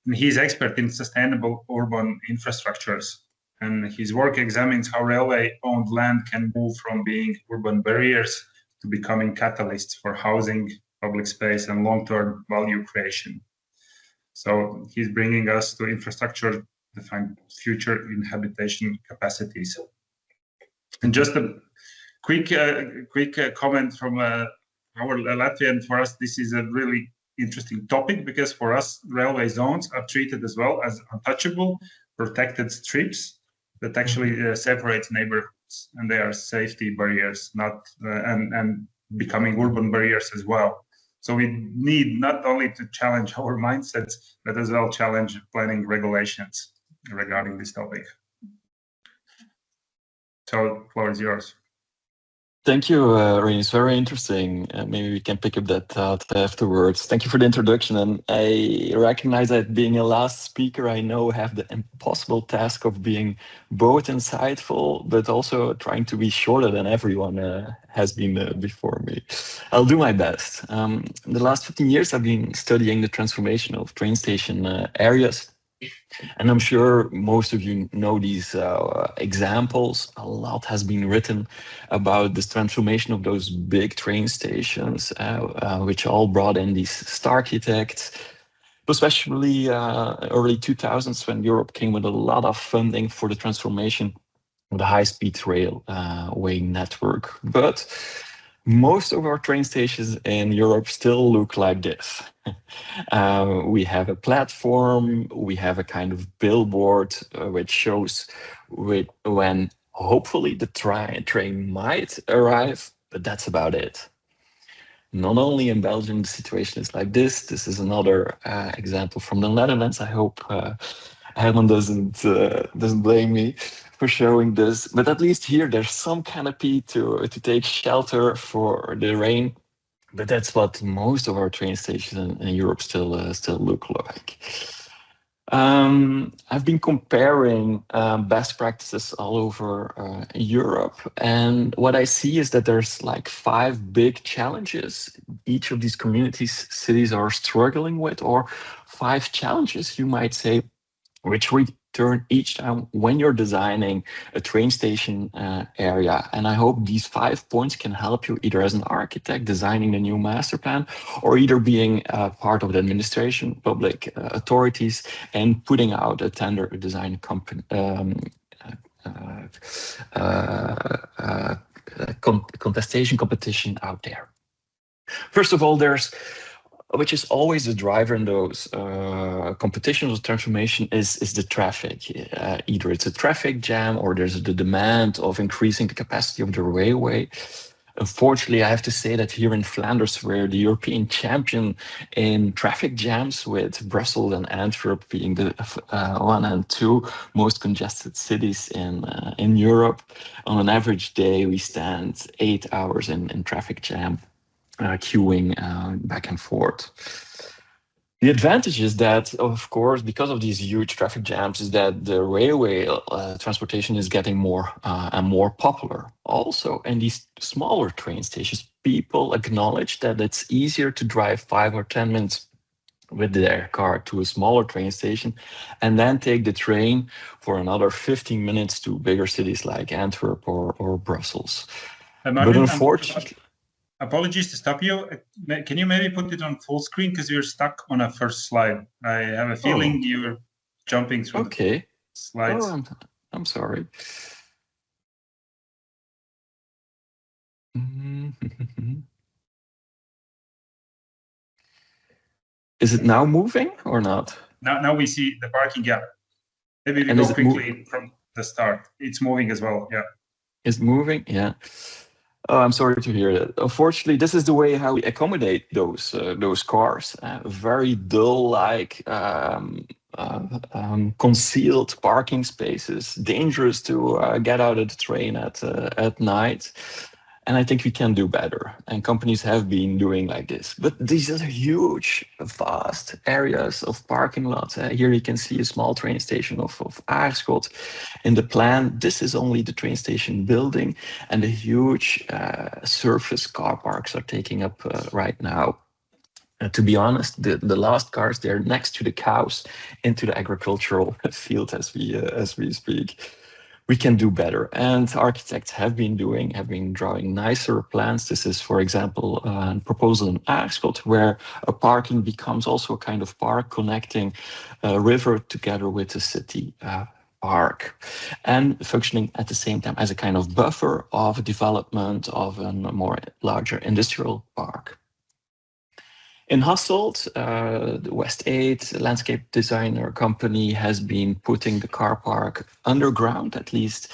A: And he's expert in sustainable urban infrastructures. And his work examines how railway-owned land can move from being urban barriers to becoming catalysts for housing, public space, and long-term value creation. So he's bringing us to infrastructure-defined future inhabitation capacities. And just a quick comment from our Latvian. For us, this is a really interesting topic because for us, railway zones are treated as well as untouchable, protected strips that actually separate neighborhoods, and they are safety barriers, not and becoming urban barriers as well. So we need not only to challenge our mindsets, but as well challenge planning regulations regarding this topic. So, floor is yours.
M: Thank you, Rini. It's very interesting. Maybe we can pick up that thought afterwards. Thank you for the introduction. And I recognize that being a last speaker, I know have the impossible task of being both insightful, but also trying to be shorter than everyone has been before me. I'll do my best. In the last 15 years, I've been studying the transformation of train station areas And I'm sure most of you know these examples. A lot has been written about this transformation of those big train stations, which all brought in these star architects, especially early 2000s when Europe came with a lot of funding for the transformation of the high-speed railway network. But most of our train stations in Europe still look like this. We have a platform, we have a kind of billboard which shows when hopefully the train might arrive, but that's about it. Not only in Belgium the situation is like this. This is another example from the Netherlands. I hope Herman doesn't blame me for showing this, but at least here there's some canopy to take shelter for the rain. But that's what most of our train stations in Europe still look like. I've been comparing best practices all over Europe, and what I see is that there's like 5 big challenges each of these communities, cities are struggling with, or 5 challenges, you might say, which return each time when you're designing a train station area. And I hope these 5 points can help you either as an architect designing the new master plan, or either being part of the administration, public authorities, and putting out a tender design competition out there. First of all, which is always the driver in those competitions of transformation is the traffic. Either it's a traffic jam or there's the demand of increasing the capacity of the railway. Unfortunately, I have to say that here in Flanders, we're the European champion in traffic jams, with Brussels and Antwerp being the 1 and 2 most congested cities in Europe. On an average day, we stand 8 hours in traffic jam. Queuing back and forth. The advantage is that, of course, because of these huge traffic jams, is that the railway transportation is getting more and more popular. Also, in these smaller train stations, people acknowledge that it's easier to drive 5 or 10 minutes with their car to a smaller train station and then take the train for another 15 minutes to bigger cities like Antwerp or Brussels. But unfortunately,
A: apologies to stop you. Can you maybe put it on full screen, because you're stuck on a first slide? I have a feeling you're jumping through the slides.
M: Oh, I'm sorry. Is it now moving or not?
A: Now we see the parking gap. Maybe we go quickly from the start. It's moving as well. Yeah.
M: It's moving. Yeah. Oh, I'm sorry to hear that. Unfortunately, this is the way how we accommodate those cars. Very dull-like, concealed parking spaces. Dangerous to get out of the train at night. And I think we can do better. And companies have been doing like this. But these are huge, vast areas of parking lots. Here you can see a small train station of RIXARCH. In the plan, this is only the train station building, and the huge surface car parks are taking up right now. To be honest, the last cars, they're next to the cows into the agricultural field as we speak. We can do better, and architects have been drawing nicer plans. This is, for example, a proposal in RIXARCH where a parking becomes also a kind of park connecting a river together with a city park, and functioning at the same time as a kind of buffer of development of a more larger industrial park. In Hasselt, the West 8 landscape designer company has been putting the car park underground, at least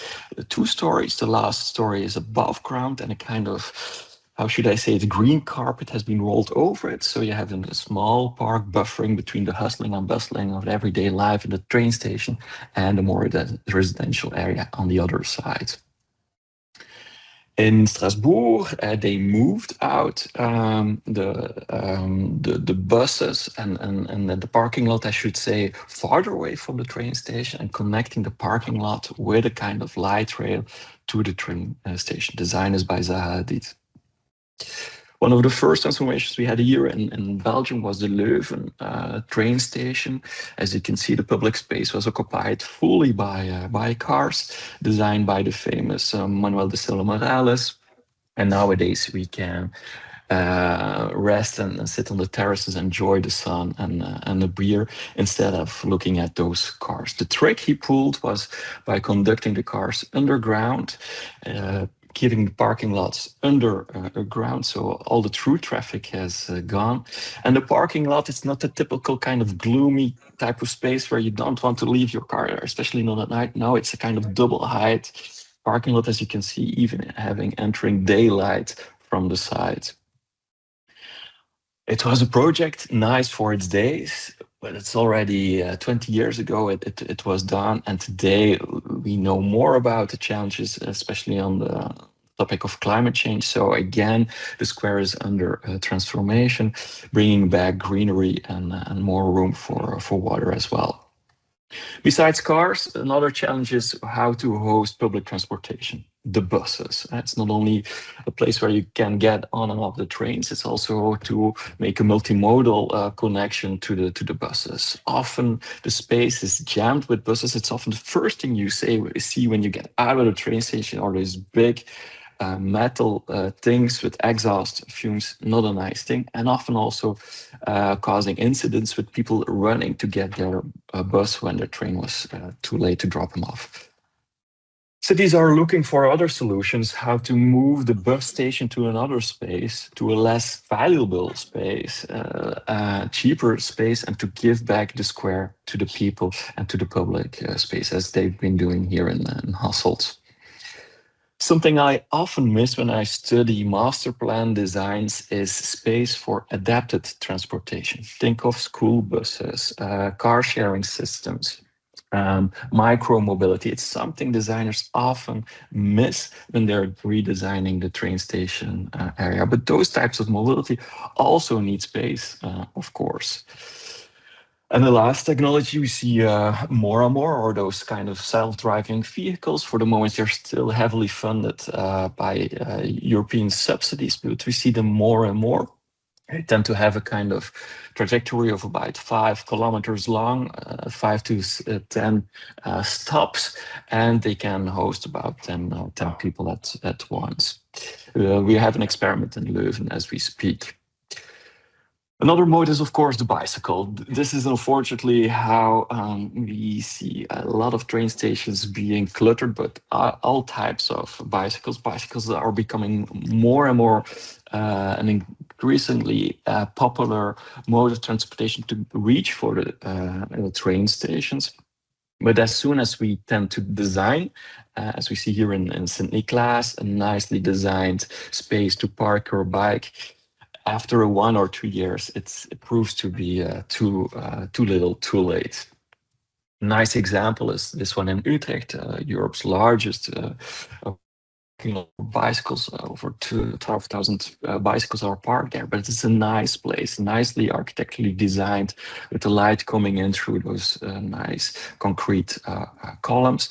M: 2 stories. The last story is above ground, and a kind of, how should I say, the green carpet has been rolled over it. So you have a small park buffering between the hustling and bustling of everyday life in the train station and a more residential area on the other side. In Strasbourg, they moved out the buses and the parking lot, I should say, farther away from the train station and connecting the parking lot with a kind of light rail to the train station. Design is by Zaha Hadid. One of the first transformations we had here in Belgium was the Leuven train station. As you can see, the public space was occupied fully by cars, designed by the famous Manuel de Sela Morales. And nowadays we can rest and sit on the terraces, enjoy the sun and a beer instead of looking at those cars. The trick he pulled was by conducting the cars underground, keeping the parking lots underground, so all the through traffic has gone. And the parking lot is not a typical kind of gloomy type of space where you don't want to leave your car, especially not at night. No, it's a kind of double height parking lot, as you can see, even entering daylight from the side. It was a project nice for its days, but it's already 20 years ago it was done. And today we know more about the challenges, especially on the topic of climate change. So again, the square is under transformation, bringing back greenery and more room for water as well. Besides cars, another challenge is how to host public transportation, the buses. It's not only a place where you can get on and off the trains, it's also to make a multimodal connection to the buses. Often the space is jammed with buses. It's often the first thing you see when you get out of the train station, or these big metal things with exhaust fumes, not a nice thing, and often also causing incidents with people running to get their bus when their train was too late to drop them off. Cities are looking for other solutions, how to move the bus station to another space, to a less valuable space, cheaper space, and to give back the square to the people and to the public space, as they've been doing here in Hasselt. Something I often miss when I study master plan designs is space for adapted transportation. Think of school buses, car sharing systems, micro mobility. It's something designers often miss when they're redesigning the train station area. But those types of mobility also need space, of course. And the last technology we see more and more are those kind of self-driving vehicles. For the moment, they're still heavily funded by European subsidies, but we see them more and more. They tend to have a kind of trajectory of about 5 kilometers long, 5 to 10 stops, and they can host about 10 people at once. We have an experiment in Leuven as we speak. Another mode is, of course, the bicycle. This is unfortunately how we see a lot of train stations being cluttered, but all types of bicycles. Bicycles are becoming more and more an increasingly popular mode of transportation to reach for the train stations. But as soon as we tend to design, as we see here in St. Niklaas, a nicely designed space to park your bike, after 1 or 2 years, it proves to be too little, too late. Nice example is this one in Utrecht, Europe's largest bicycles. Over 12,000 bicycles are parked there, but it's a nice place, nicely architecturally designed, with the light coming in through those nice concrete columns,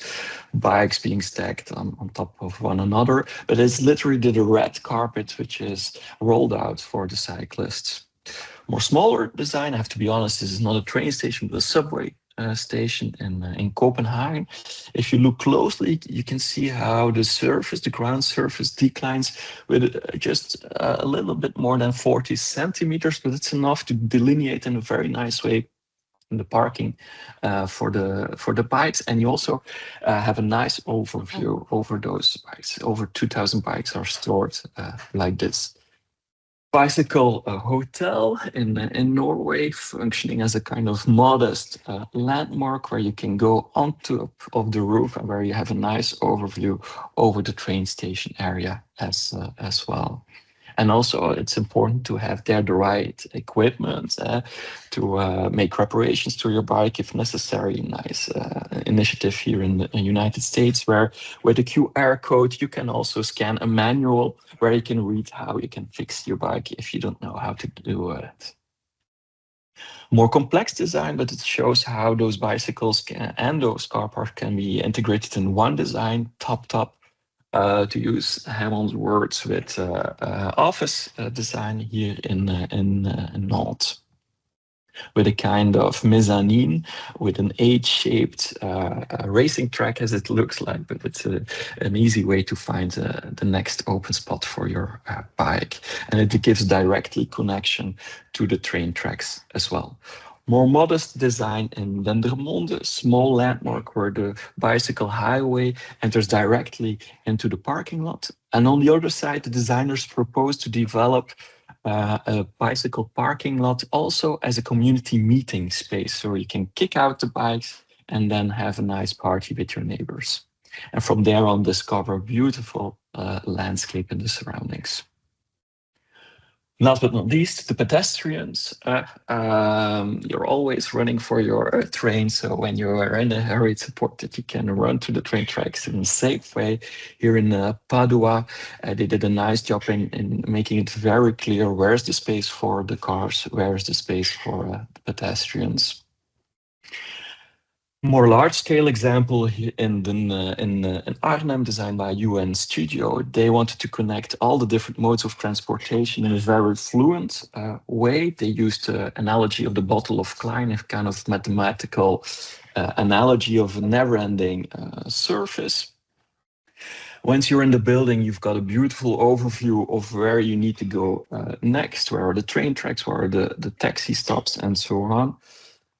M: bikes being stacked on top of one another. But it's literally the red carpet which is rolled out for the cyclists. More smaller design, I have to be honest, this is not a train station, but a subway station in Copenhagen. If you look closely, you can see how the ground surface declines with just a little bit more than 40 centimeters, but it's enough to delineate in a very nice way the parking for the bikes. And you also have a nice overview over those bikes. Over 2,000 bikes are stored like this. Bicycle hotel in Norway, functioning as a kind of modest landmark where you can go on top of the roof and where you have a nice overview over the train station area as well. And also, it's important to have there the right equipment to make reparations to your bike if necessary. Nice initiative here in the United States, where with a QR code, you can also scan a manual where you can read how you can fix your bike if you don't know how to do it. More complex design, but it shows how those bicycles and those car parks can be integrated in one design, top to use Hammond's words, with office design here in Nantes, with a kind of mezzanine, with an H-shaped racing track as it looks like, but it's an easy way to find the next open spot for your bike. And it gives directly connection to the train tracks as well. More modest design in Dendermonde, small landmark where the bicycle highway enters directly into the parking lot. And on the other side, the designers propose to develop a bicycle parking lot also as a community meeting space, so you can kick out the bikes and then have a nice party with your neighbors. And from there on, discover beautiful landscape in the surroundings. Last but not least, the pedestrians. You're always running for your train, so when you are in a hurry, it's important that you can run to the train tracks in a safe way. Here in Padua, they did a nice job in making it very clear where's the space for the cars, where's the space for the pedestrians. More large-scale example in Arnhem, designed by UN Studio. They wanted to connect all the different modes of transportation in a very fluent way. They used the analogy of the bottle of Klein, a kind of mathematical analogy of a never-ending surface. Once you're in the building, you've got a beautiful overview of where you need to go next, where are the train tracks, where are the taxi stops, and so on.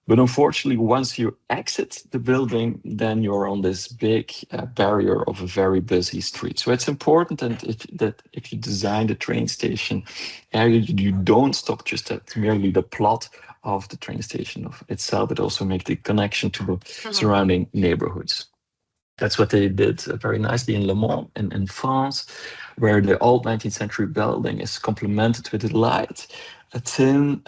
M: But unfortunately, once you exit the building, then you're on this big barrier of a very busy street. So it's important that if you design the train station area, you don't stop just at merely the plot of the train station itself, but also make the connection to the surrounding neighborhoods. That's what they did very nicely in Le Mans in France, where the old 19th century building is complemented with a light, a thin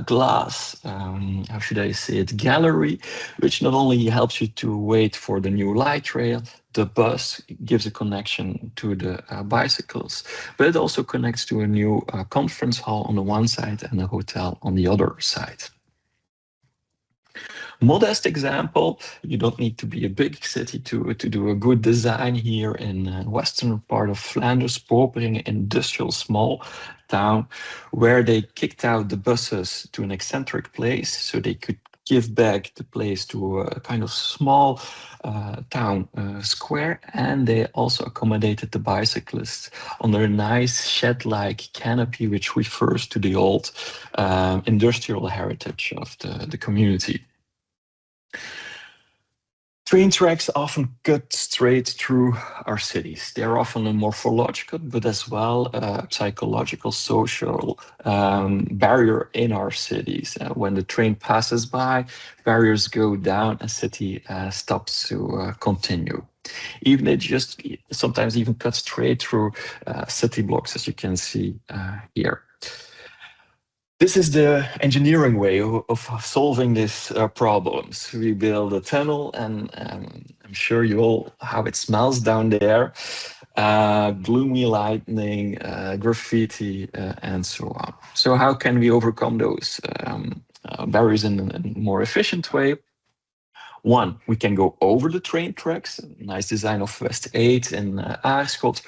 M: glass, how should I say it, gallery, which not only helps you to wait for the new light rail, the bus gives a connection to the bicycles, but it also connects to a new conference hall on the one side and a hotel on the other side. Modest example, you don't need to be a big city to do a good design. Here in western part of Flanders, Popering, industrial small town, where they kicked out the buses to an eccentric place so they could give back the place to a kind of small town square, and they also accommodated the bicyclists under a nice shed-like canopy, which refers to the old industrial heritage of the community. Train tracks often cut straight through our cities. They're often a morphological, but as well a psychological, social barrier in our cities. When the train passes by, barriers go down, a city stops to continue. Even it just sometimes even cuts straight through city blocks, as you can see here. This is the engineering way of solving these problems. We build a tunnel, and I'm sure you all how it smells down there. Gloomy lightning, graffiti, and so on. So how can we overcome those barriers in a more efficient way? One, we can go over the train tracks. Nice design of West 8 in Aarschot,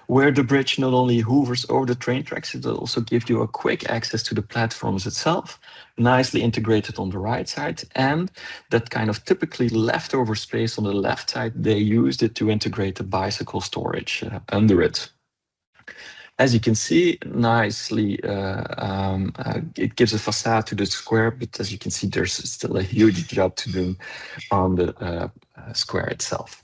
M: where the bridge not only hovers over the train tracks, it will also give you a quick access to the platforms itself, nicely integrated on the right side, and that kind of typically leftover space on the left side, they used it to integrate the bicycle storage under it. As you can see, nicely, it gives a facade to the square, but as you can see, there's still a huge job to do on the square itself.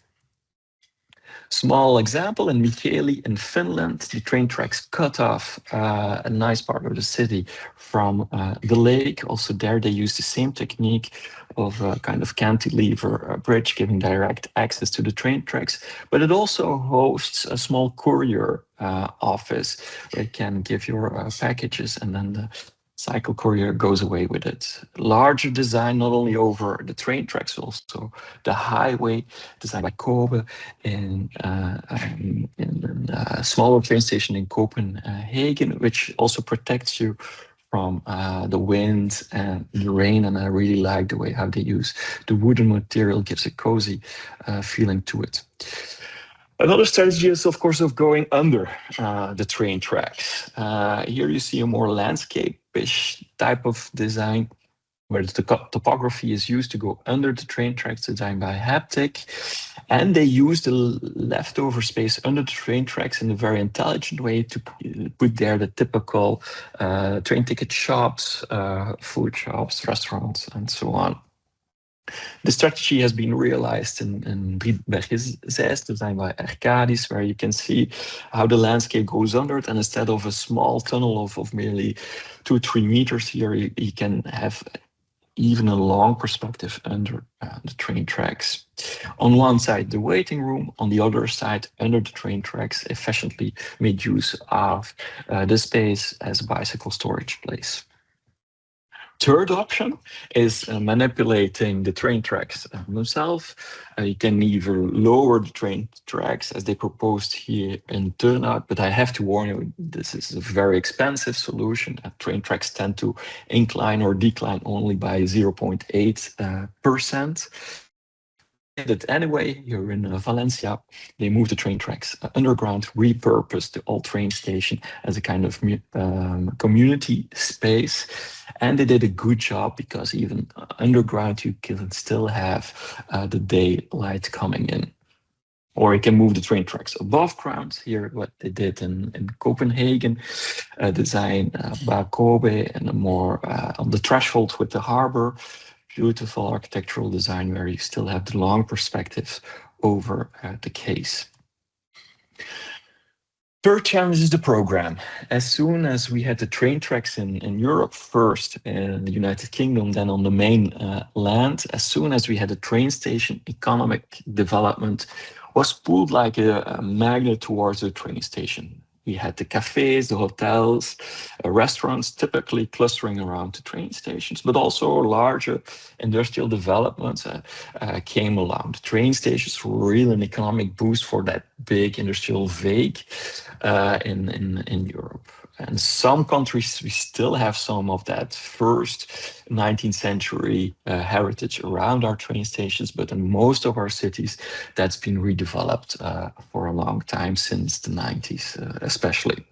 M: Small example, in Mikkeli in Finland, the train tracks cut off a nice part of the city from the lake. Also there they use the same technique of a kind of cantilever bridge giving direct access to the train tracks, but it also hosts a small courier office where you can give your packages and then the cycle courier goes away with it. Larger design, not only over the train tracks, also the highway designed by Kobe in a smaller train station in Copenhagen, which also protects you from the wind and the rain. And I really like the way how they use the wooden material, gives a cozy feeling to it. Another strategy is, of course, of going under the train tracks. Here you see a more landscape-ish type of design, where the topography is used to go under the train tracks, designed by Haptic. And they use the leftover space under the train tracks in a very intelligent way to put there the typical train ticket shops, food shops, restaurants, and so on. The strategy has been realized in Rietberg-Zeist, designed by Arcadis, where you can see how the landscape goes under it, and instead of a small tunnel of merely 2-3 meters here, you can have even a long perspective under the train tracks. On one side, the waiting room, on the other side, under the train tracks, efficiently made use of the space as a bicycle storage place. Third option is manipulating the train tracks themselves. You can either lower the train tracks as they proposed here in Turnhout, but I have to warn you, this is a very expensive solution. Train tracks tend to incline or decline only by 0.8%. That anyway, you're in Valencia, they moved the train tracks underground, repurposed the old train station as a kind of community space. And they did a good job because even underground, you can still have the daylight coming in. Or you can move the train tracks above ground. Here, what they did in Copenhagen, design by Kobe and a more on the threshold with the harbor. Beautiful architectural design where you still have the long perspectives over the case. Third challenge is the program. As soon as we had the train tracks in Europe, first in the United Kingdom, then on the mainland, as soon as we had a train station, economic development was pulled like a magnet towards the train station. We had the cafes, the hotels, restaurants typically clustering around the train stations, but also larger industrial developments came along. The train stations were really an economic boost for that big industrial vague in Europe. And some countries, we still have some of that first 19th century heritage around our train stations, but in most of our cities, that's been redeveloped for a long time, since the 90s especially.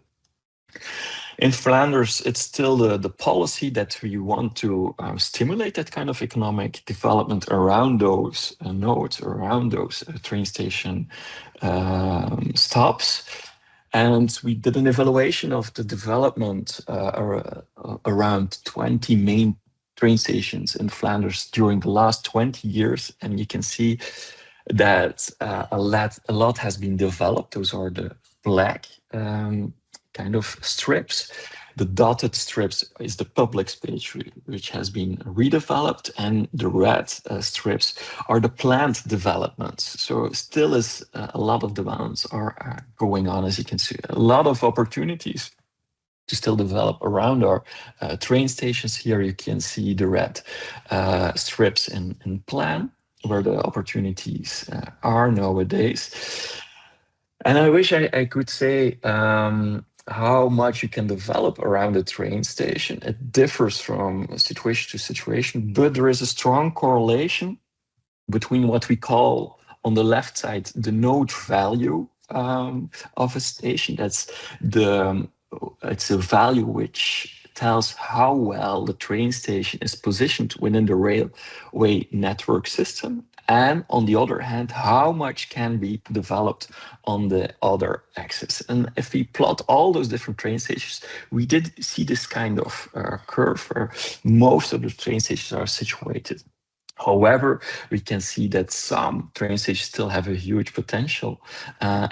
M: In Flanders, it's still the policy that we want to stimulate that kind of economic development around those nodes, around those train station stops. And we did an evaluation of the development around 20 main train stations in Flanders during the last 20 years. And you can see that a lot has been developed. Those are the black kind of strips. The dotted strips is the public space, which has been redeveloped, and the red strips are the planned developments. So still is a lot of developments are going on, as you can see. A lot of opportunities to still develop around our train stations. Here you can see the red strips in plan, where the opportunities are nowadays. And I wish I could say how much you can develop around a train station. It differs from situation to situation, but there is a strong correlation between what we call on the left side the node value of a station. It's a value which tells how well the train station is positioned within the railway network system. And on the other hand, how much can be developed on the other axis. And if we plot all those different train stations, we did see this kind of curve where most of the train stations are situated. However, we can see that some train stations still have a huge potential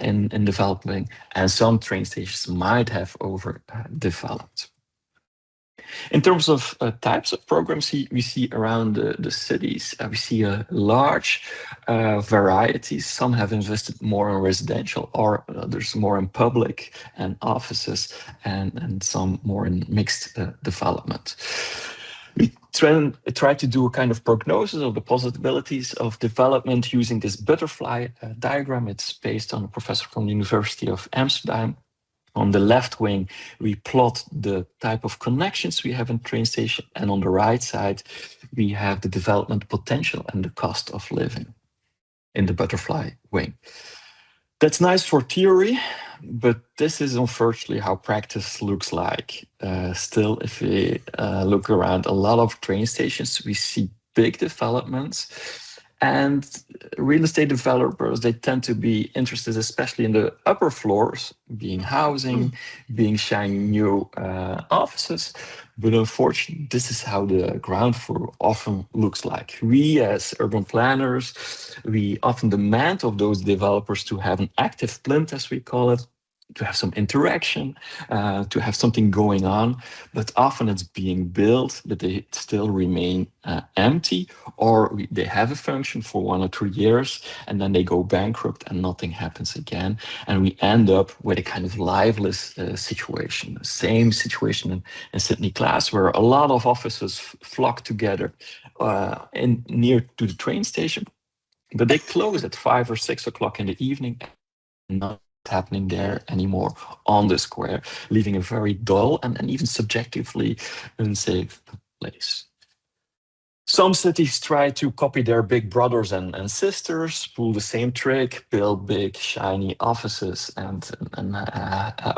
M: in developing, and some train stations might have overdeveloped. In terms of types of programs we see around the cities, we see a large variety. Some have invested more in residential, or others more in public and offices, and some more in mixed development. We try to do a kind of prognosis of the possibilities of development using this butterfly diagram. It's based on a professor from the University of Amsterdam. On the left wing, we plot the type of connections we have in train station, and on the right side, we have the development potential and the cost of living in the butterfly wing. That's nice for theory, but this is unfortunately how practice looks like. Still, if we look around a lot of train stations, we see big developments. And real estate developers, they tend to be interested, especially in the upper floors, being housing, being shiny new offices. But unfortunately, this is how the ground floor often looks like. We as urban planners, we often demand of those developers to have an active plinth, as we call it, to have some interaction, to have something going on, but often it's being built, but they still remain empty, or they have a function for 1 or 2 years, and then they go bankrupt and nothing happens again. And we end up with a kind of lifeless situation. The same situation in Sydney class, where a lot of offices flock together near to the train station, but they close at 5 or 6 o'clock in the evening, and not happening there anymore on the square, leaving a very dull and even subjectively unsafe place. Some cities try to copy their big brothers and sisters, pull the same trick, build big shiny offices and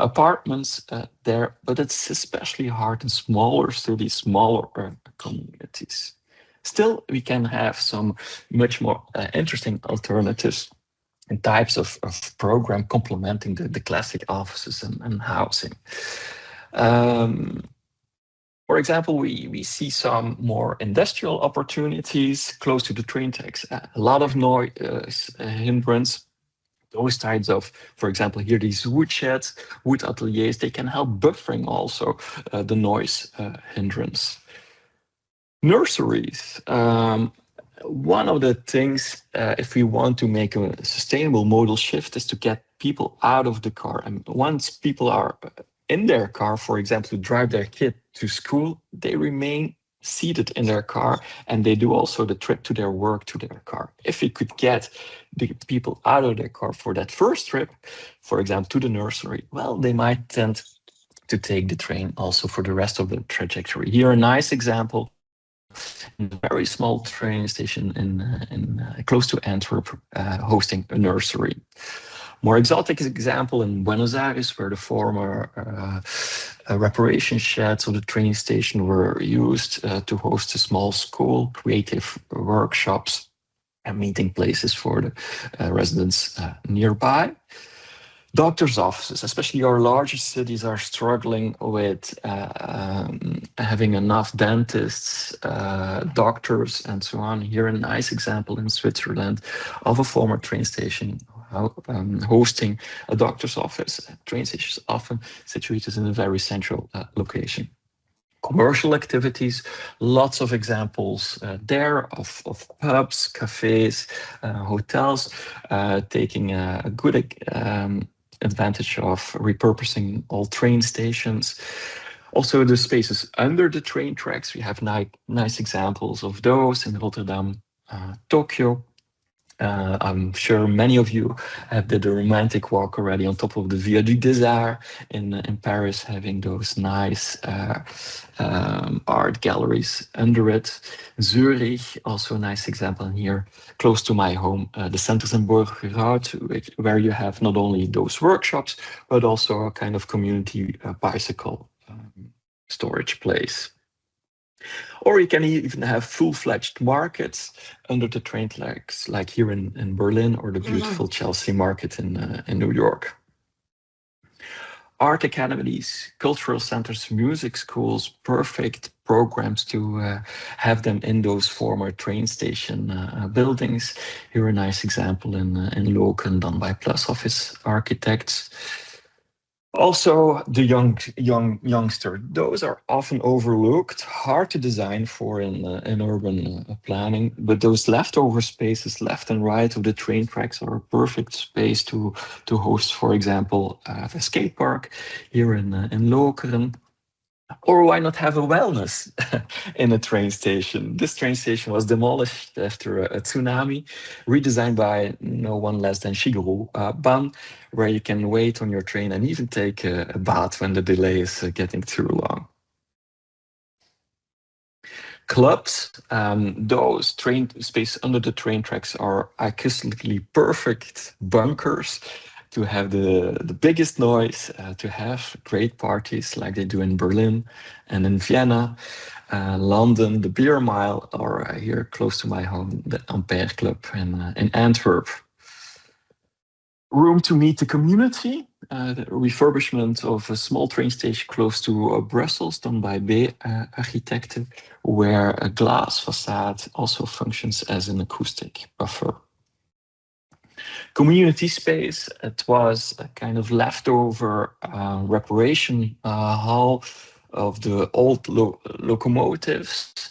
M: apartments there, but it's especially hard in smaller cities, smaller communities. Still, we can have some much more interesting alternatives and types of program complementing the classic offices and housing. For example, we see some more industrial opportunities close to the train tracks, a lot of noise hindrance. Those types of, for example, here these wood sheds, wood ateliers, they can help buffering also the noise hindrance. Nurseries. One of the things, if we want to make a sustainable modal shift, is to get people out of the car. And once people are in their car, for example, to drive their kid to school, they remain seated in their car, and they do also the trip to their work to their car. If we could get the people out of their car for that first trip, for example, to the nursery, well, they might tend to take the train also for the rest of the trajectory. Here, a nice example. A very small train station in close to Antwerp, hosting a nursery. More exotic example in Buenos Aires, where the former reparation sheds of the train station were used to host a small school, creative workshops, and meeting places for the residents nearby. Doctors' offices, especially our larger cities, are struggling with having enough dentists, doctors, and so on. Here, a nice example in Switzerland of a former train station hosting a doctor's office. Train stations often situated in a very central location. Commercial activities, lots of examples there of pubs, cafes, hotels, taking a good advantage of repurposing all train stations. Also, the spaces under the train tracks, we have nice examples of those in Rotterdam, Tokyo. I'm sure many of you have did a romantic walk already on top of the Viaduc des Arts in Paris, having those nice art galleries under it. Zurich, also a nice example here, close to my home, the centers in RIXARCH, where you have not only those workshops, but also a kind of community bicycle storage place. Or you can even have full-fledged markets under the train tracks, like here in Berlin, or the beautiful Chelsea market in New York. Art academies, cultural centers, music schools, perfect programs to have them in those former train station buildings. Here a nice example in Loken, done by Plus Office architects. Also, the youngster, those are often overlooked, hard to design for in urban planning, but those leftover spaces left and right of the train tracks are a perfect space to host, for example, a skate park here in Lokeren. Or why not have a wellness in a train station? This train station was demolished after a tsunami, redesigned by no one less than Shigeru Ban, where you can wait on your train and even take a bath when the delay is getting too long. Clubs, those train space under the train tracks are acoustically perfect bunkers to have the biggest noise, to have great parties like they do in Berlin and in Vienna, London, the Beer Mile, or here close to my home, the Ampere Club in Antwerp. Room to meet the community, the refurbishment of a small train station close to Brussels done by B Architecten, where a glass facade also functions as an acoustic buffer. Community space, it was a kind of leftover reparation hall of the old locomotives,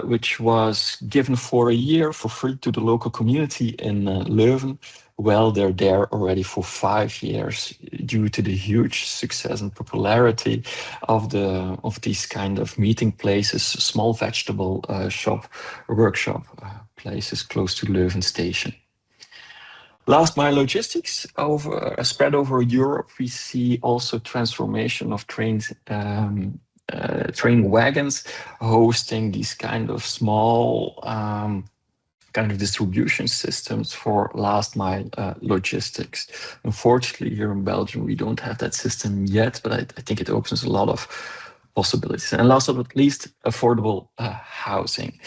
M: which was given for a year for free to the local community in Leuven. Well, they're there already for 5 years due to the huge success and popularity of these kind of meeting places, small vegetable workshop places close to Leuven station. Last mile logistics spread over Europe. We see also transformation of trains, train wagons hosting these kind of small kind of distribution systems for last mile logistics. Unfortunately, here in Belgium, we don't have that system yet, but I think it opens a lot of possibilities. And last but not least, affordable housing.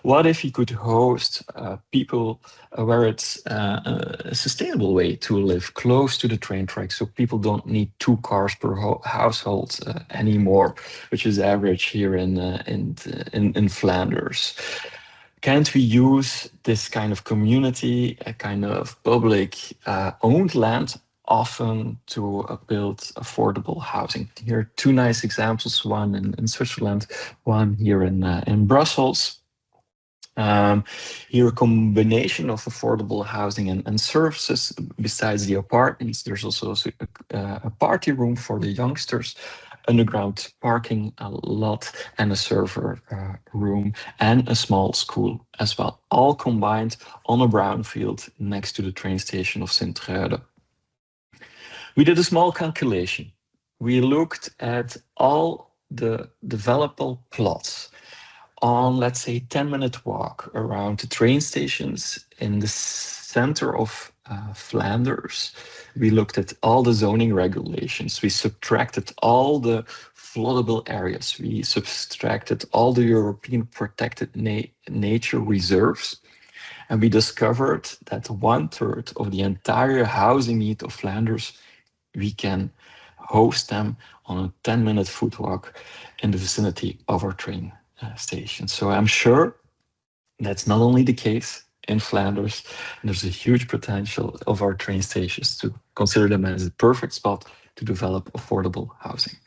M: What if you could host people where it's a sustainable way to live close to the train tracks, so people don't need 2 cars per household anymore, which is average here in Flanders. Can't we use this kind of community, a kind of public owned land, often to build affordable housing? Here are 2 nice examples, one in Switzerland, one here in Brussels. Here a combination of affordable housing and services. Besides the apartments, there's also a party room for the youngsters, underground parking lot, and a server room, and a small school as well, all combined on a brownfield next to the train station of Sint-Truiden. We did a small calculation. We looked at all the developable plots on, let's say, 10-minute walk around the train stations in the center of Flanders. We looked at all the zoning regulations. We subtracted all the floodable areas. We subtracted all the European protected nature reserves. And we discovered that 1/3 of the entire housing need of Flanders, we can host them on a 10-minute foot walk in the vicinity of our train station. So I'm sure that's not only the case in Flanders, and there's a huge potential of our train stations to consider them as a perfect spot to develop affordable housing.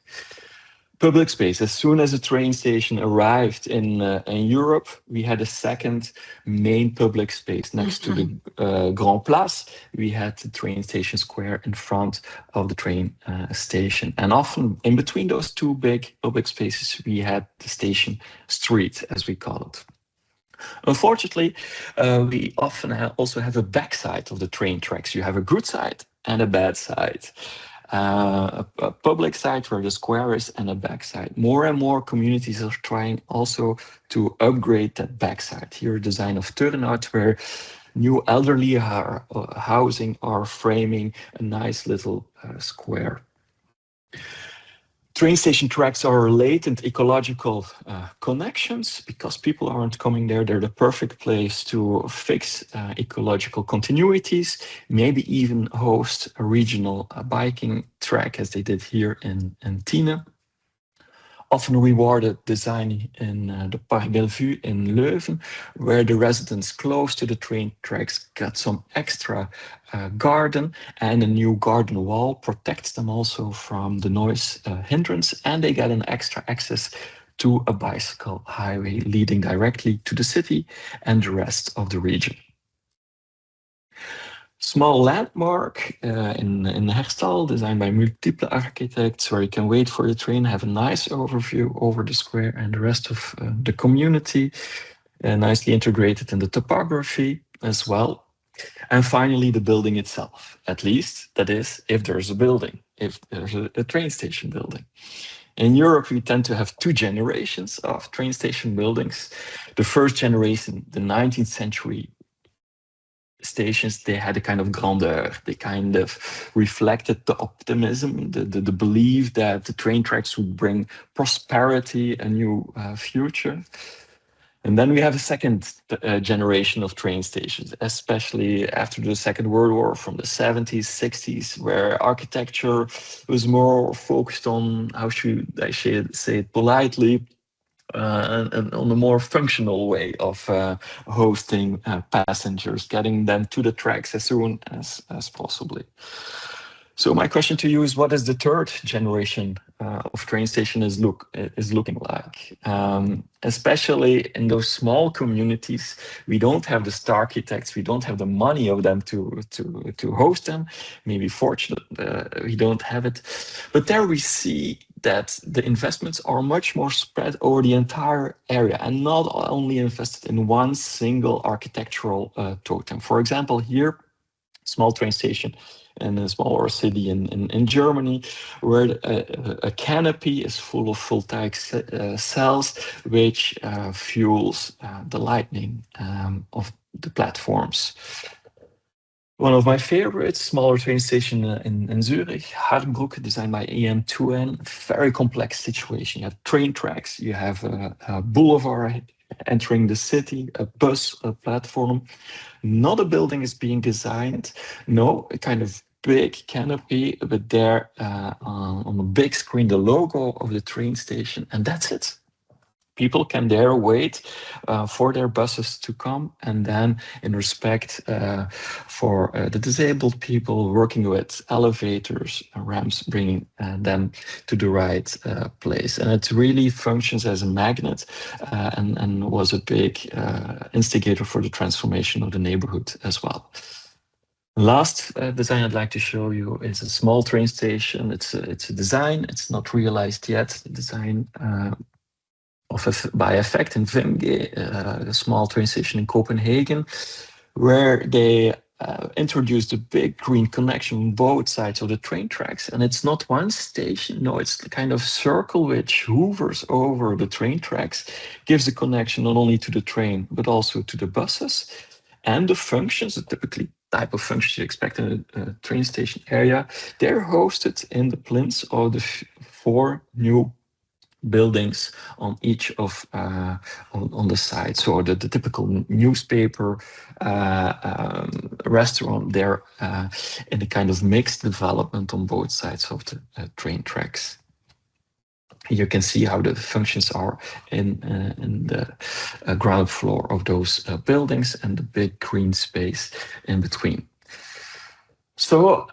M: Public space. As soon as a train station arrived in Europe, we had a second main public space next to the Grand Place. We had the train station square in front of the train station. And often in between those 2 big public spaces, we had the station street, as we call it. Unfortunately, we often also have a backside of the train tracks. You have a good side and a bad side. A public side where the square is and a backside. More and more communities are trying also to upgrade that backside. Here, a design of Turnhout, where new elderly housing are framing a nice little square. Train station tracks are latent ecological connections because people aren't coming there. They're the perfect place to fix ecological continuities, maybe even host a regional biking track as they did here in Tiene. Often rewarded design in the Parc Bellevue in Leuven, where the residents close to the train tracks got some extra garden, and a new garden wall protects them also from the noise hindrance, and they get an extra access to a bicycle highway leading directly to the city and the rest of the region. Small landmark in Herstal, designed by multiple architects, where you can wait for the train, have a nice overview over the square and the rest of the community, nicely integrated in the topography as well. And finally, the building itself, at least, that is, if there's a building, if there's a train station building. In Europe, we tend to have 2 generations of train station buildings. The first generation, the 19th century, stations, they had a kind of grandeur. They kind of reflected the optimism, the belief that the train tracks would bring prosperity, a new future. And then we have a second generation of train stations, especially after the Second World War, from the 70s, 60s, where architecture was more focused on, how should I say it politely, and on a more functional way of hosting passengers, getting them to the tracks as soon as possible. So my question to you is, what is the third generation of train station is looking like? Especially in those small communities, we don't have the star architects, we don't have the money of them to host them. Maybe fortunate we don't have it, but there we see that the investments are much more spread over the entire area and not only invested in one single architectural totem. For example, here, small train station in a smaller city in Germany, where a canopy is full of voltaic cells, which fuels the lighting of the platforms. One of my favorites, smaller train station in Zurich, Hardenbruck, designed by EM2N. Very complex situation. You have train tracks, you have a boulevard entering the city, a bus, a platform. Not a building is being designed. No, a kind of big canopy, but there on the big screen, the logo of the train station, and that's it. People can there wait for their buses to come, and then in respect for the disabled people, working with elevators, ramps, bringing them to the right place. And it really functions as a magnet and was a big instigator for the transformation of the neighborhood as well. Last design I'd like to show you is a small train station. It's a design, it's not realized yet, the design by Effect in Vimge, a small train station in Copenhagen, where they introduced a big green connection on both sides of the train tracks. And it's not one station, no, it's the kind of circle which hovers over the train tracks, gives a connection not only to the train, but also to the buses. And the functions, the typically type of functions you expect in a train station area, they're hosted in the plinths of the 4 new buildings on each of on the side. So the typical newspaper restaurant there in a kind of mixed development on both sides of the train tracks. You can see how the functions are in the ground floor of those buildings and the big green space in between. So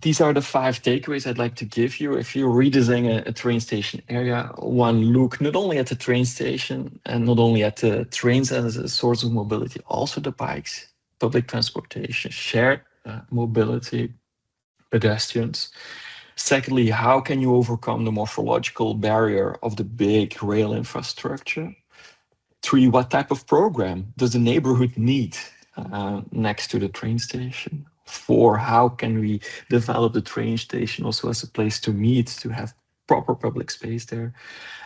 M: these are the 5 takeaways I'd like to give you. If you're redesigning a train station area, one, look not only at the train station and not only at the trains as a source of mobility, also the bikes, public transportation, shared mobility, pedestrians. Secondly, how can you overcome the morphological barrier of the big rail infrastructure? 3, what type of program does the neighborhood need next to the train station? 4, how can we develop the train station also as a place to meet, to have proper public space there?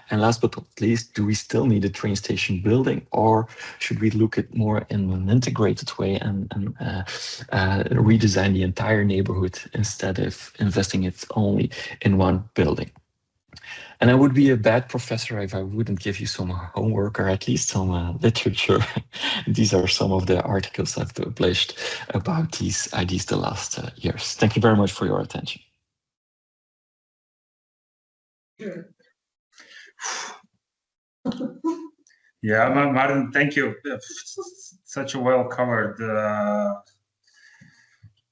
M: And last but not least, do we still need a train station building, or should we look at more in an integrated way and redesign the entire neighborhood instead of investing it only in one building? And I would be a bad professor if I wouldn't give you some homework or at least some literature. These are some of the articles I've published about these ideas the last years. Thank you very much for your attention.
A: Yeah, Martin, thank you. Such a well covered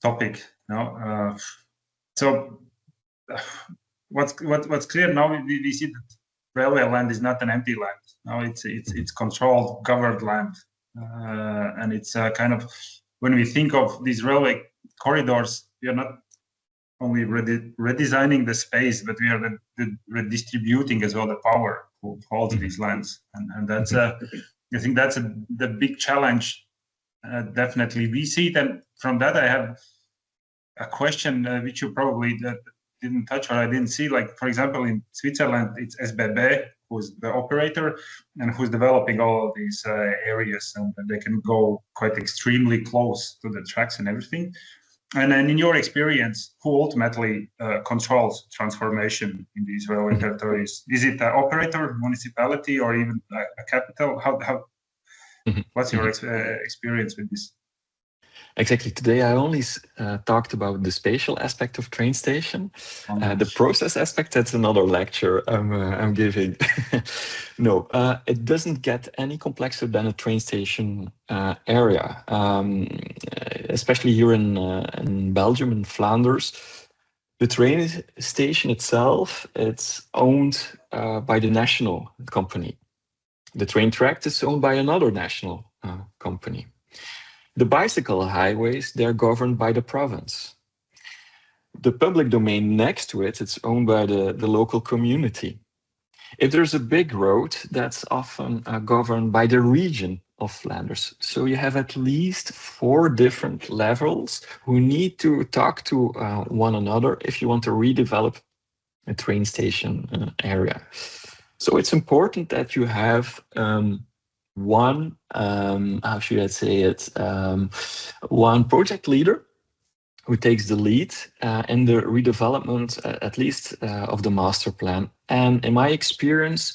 A: topic. No, so what's clear now, we see that railway land is not an empty land. Now it's controlled, governed land, and it's kind of, when we think of these railway corridors, we are not only redesigning the space, but we are redistributing as well the power who holds these lands, and that's I think that's the big challenge. Definitely, we see it, and from that I have a question which you probably didn't touch or I didn't see. Like, for example, in Switzerland, it's SBB who's the operator and who's developing all of these areas, and they can go quite extremely close to the tracks and everything. And then, in your experience, who ultimately controls transformation in these railway territories? Is it the operator, municipality, or even a capital? What's your experience with this?
M: Exactly. Today, I only talked about the spatial aspect of train station. The process aspect, that's another lecture I'm giving. No, it doesn't get any complexer than a train station area, especially here in Belgium, in Flanders. The train station itself, it's owned by the national company. The train track is owned by another national company. The bicycle highways, they're governed by the province. The public domain next to it, it's owned by the local community. If there's a big road, that's often governed by the region of Flanders. So you have at least 4 different levels who need to talk to one another if you want to redevelop a train station area. So it's important that you have one, how should I say it, one project leader who takes the lead in the redevelopment, at least of the master plan. And in my experience,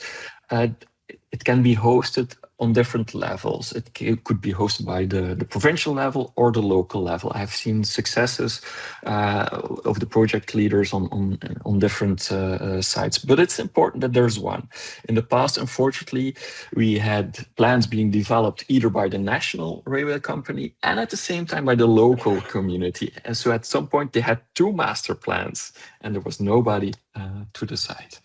M: it can be hosted on different levels. It could be hosted by the provincial level or the local level. I've seen successes of the project leaders on different sites, but it's important that there's one. In the past, unfortunately, we had plans being developed either by the national railway company and at the same time by the local community. And so at some point they had 2 master plans and there was nobody to decide.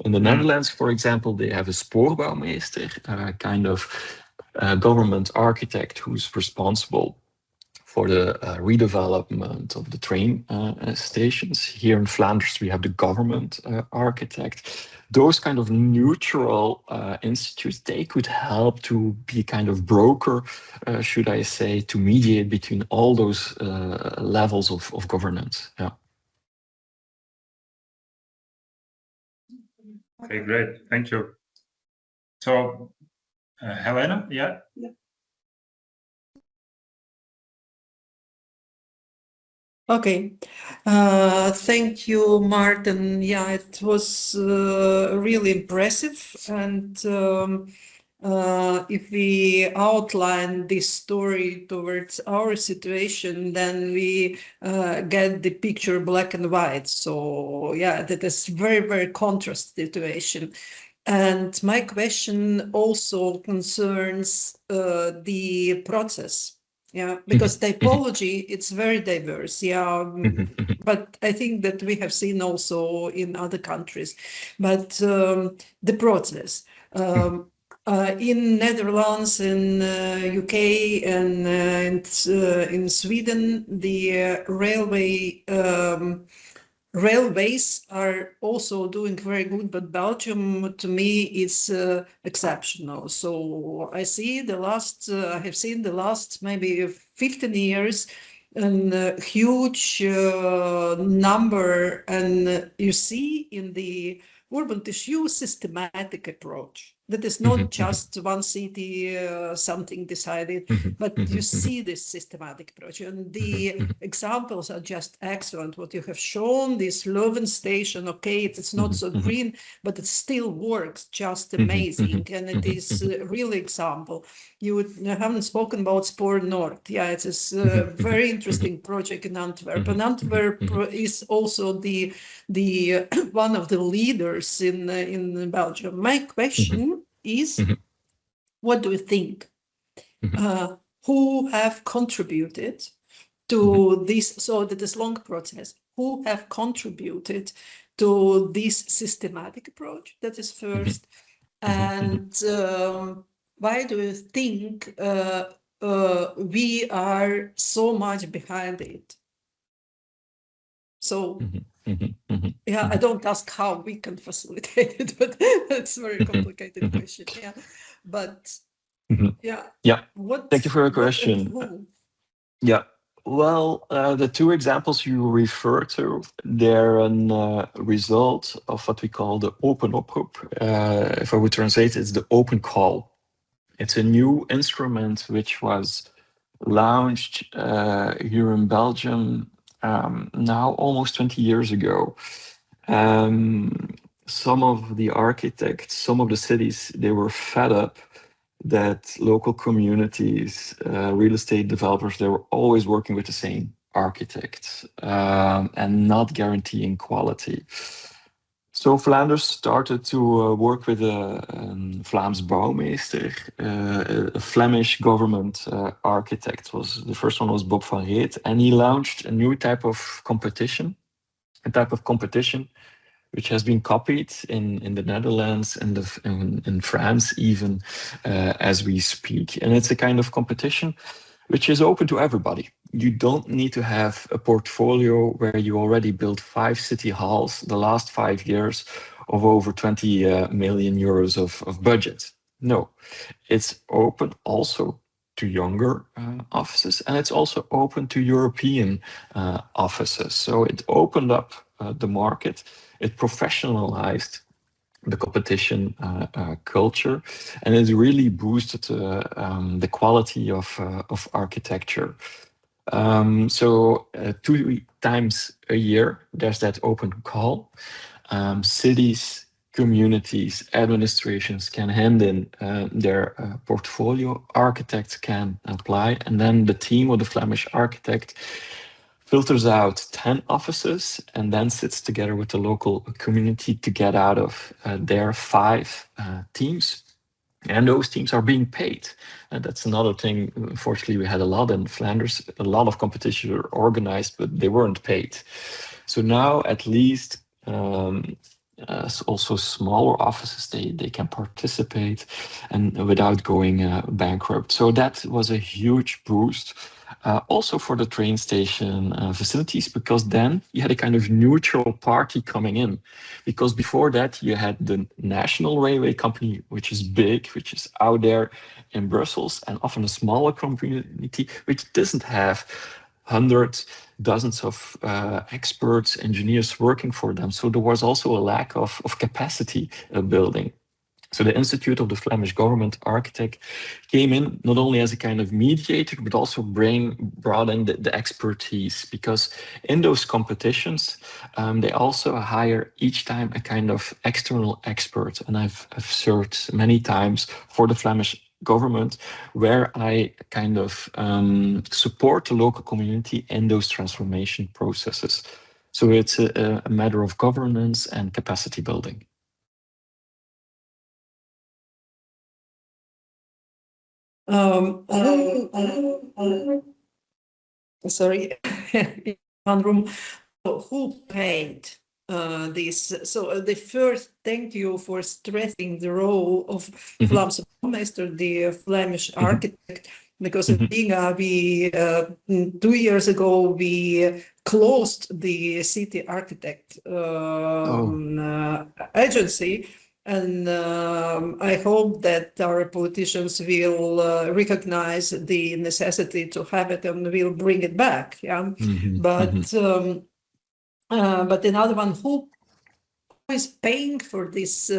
M: In the Netherlands, for example, they have a spoorbouwmeester, kind of government architect who's responsible for the redevelopment of the train stations. Here in Flanders, we have the government architect. Those kind of neutral institutes, they could help to be kind of broker, should I say, to mediate between all those levels of governance. Yeah.
A: Okay, great. Thank you. So, Helena, yeah?
D: Okay. Thank you, Martin. Yeah, it was really impressive. And if we outline this story towards our situation, then we get the picture black and white. So yeah, that is very, very contrast situation. And my question also concerns the process. Yeah, because typology, it's very diverse. Yeah, but I think that we have seen also in other countries. But the process in Netherlands, in UK, and in Sweden, the railways are also doing very good, but Belgium, to me, is exceptional. So I see I have seen the last maybe 15 years a huge number, and you see in the urban tissue systematic approach. That is not just one city, something decided, but you see this systematic approach. And the examples are just excellent. What you have shown, this Leuven station, okay, it's not so green, but it still works just amazing. And it is a real example. You haven't spoken about Spoor North. Yeah, it is a very interesting project in Antwerp. And Antwerp is also the one of the leaders in Belgium. My question is, what do you think? Who have contributed to this? So that is long process. Who have contributed to this systematic approach? That is first. And why do you think we are so much behind it? So, yeah, I don't ask how we can facilitate it, but that's a very complicated question. Yeah, but yeah.
M: Thank you for your question. Yeah. Well, the two examples you refer to, they're a result of what we call the open oproep. If I would translate, it's the open call. It's a new instrument which was launched here in Belgium now almost 20 years ago. Some of the architects, some of the cities, they were fed up that local communities, real estate developers, they were always working with the same architects and not guaranteeing quality. So Flanders started to work with a Vlaams bouwmeester, a Flemish government architect. The first one was Bob van Reet, and he launched a new type of competition, which has been copied in the Netherlands and in France even as we speak. And it's a kind of competition which is open to everybody. You don't need to have a portfolio where you already built 5 city halls the last 5 years of over 20 million euros of budget. No, it's open also to younger offices, and it's also open to European offices. So it opened up the market. It professionalized the competition culture, and it really boosted the quality of architecture. So 2 times a year, there's that open call. Cities, communities, administrations can hand in their portfolio. Architects can apply, and then the team of the Flemish architect filters out 10 offices and then sits together with the local community to get out of their 5 teams. And those teams are being paid. And that's another thing. Unfortunately, we had a lot in Flanders. A lot of competition were organized, but they weren't paid. So now at least also smaller offices, they can participate and without going bankrupt. So that was a huge boost. Also for the train station facilities, because then you had a kind of neutral party coming in. Because before that, you had the National Railway Company, which is big, which is out there in Brussels, and often a smaller community, which doesn't have hundreds, dozens of experts, engineers working for them. So there was also a lack of capacity building. So the Institute of the Flemish Government Architect came in not only as a kind of mediator, but also brought in the expertise, because in those competitions, they also hire each time a kind of external expert. And I've served many times for the Flemish government, where I kind of support the local community in those transformation processes. So it's a matter of governance and capacity building.
D: Sorry, one room. Who paid this? So the first, thank you for stressing the role of Vlaams bouwmeester, the Flemish architect, because being we 2 years ago we closed the city architect agency. And I hope that our politicians will recognize the necessity to have it and will bring it back. Yeah, but another one, who is paying for this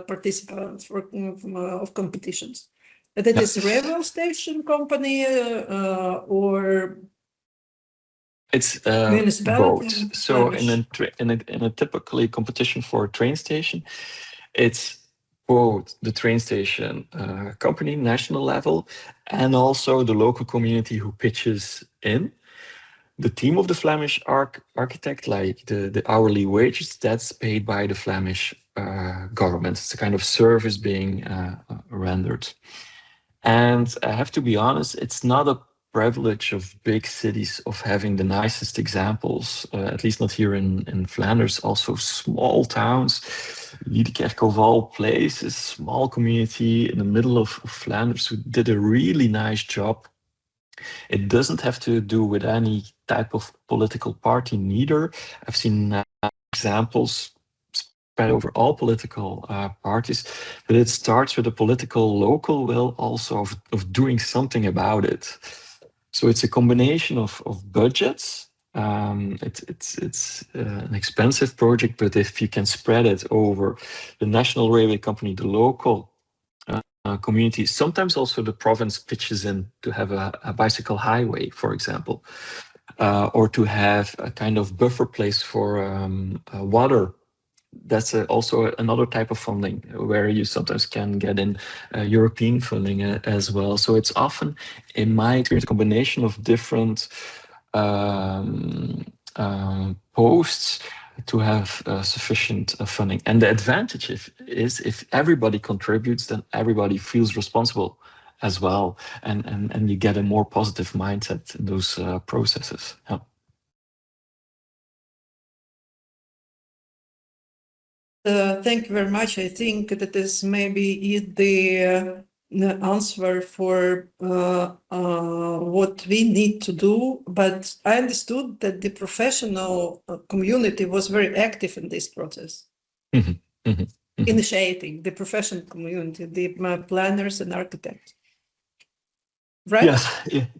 D: participants of competitions? That is railway station company or
M: it's both. So in a typically competition for a train station, it's both the train station company, national level, and also the local community who pitches in. The team of the Flemish architect, like the hourly wages, that's paid by the Flemish government. It's a kind of service being rendered. And I have to be honest, it's not a privilege of big cities of having the nicest examples, at least not here in Flanders. Also small towns, Liedekerk of all places, small community in the middle of Flanders who did a really nice job. It doesn't have to do with any type of political party neither. I've seen examples spread over all political parties, but it starts with a political local will also of doing something about it. So it's a combination of budgets. It's an expensive project, but if you can spread it over the national railway company, the local community, sometimes also the province pitches in to have a bicycle highway, for example, or to have a kind of buffer place for water. That's also another type of funding where you sometimes can get in European funding as well. So it's often, in my experience, a combination of different posts to have sufficient funding. And the advantage is if everybody contributes, then everybody feels responsible as well, and you get a more positive mindset in those processes. Yeah.
D: Thank you very much. I think that is maybe the answer for what we need to do. But I understood that the professional community was very active in this process, initiating the professional community, the planners and architects. Right?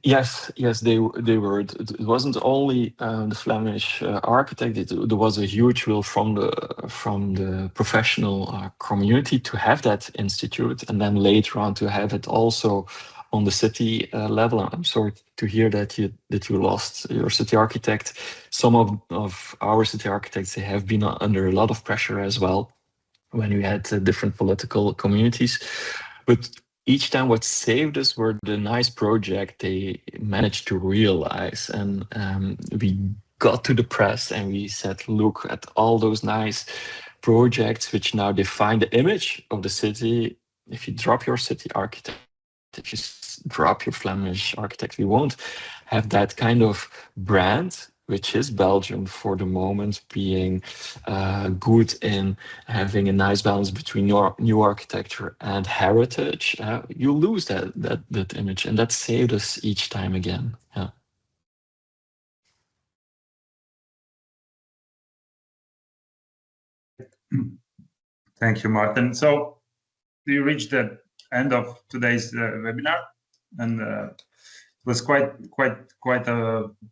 M: Yes, they were. It wasn't only the Flemish architect. There was a huge will from the professional community to have that institute, and then later on to have it also on the city level. I'm sorry to hear that you lost your city architect. Some of our city architects, they have been under a lot of pressure as well when we had different political communities, but each time what saved us were the nice project they managed to realize. And we got to the press and we said, look at all those nice projects which now define the image of the city. If you drop your city architect, if you drop your Flemish architect, we won't have that kind of brand, which is Belgium for the moment, being good in having a nice balance between your new architecture and heritage. You lose that image, and that saved us each time again. Yeah.
A: Thank you, Martin. So we reached the end of today's webinar, and it was quite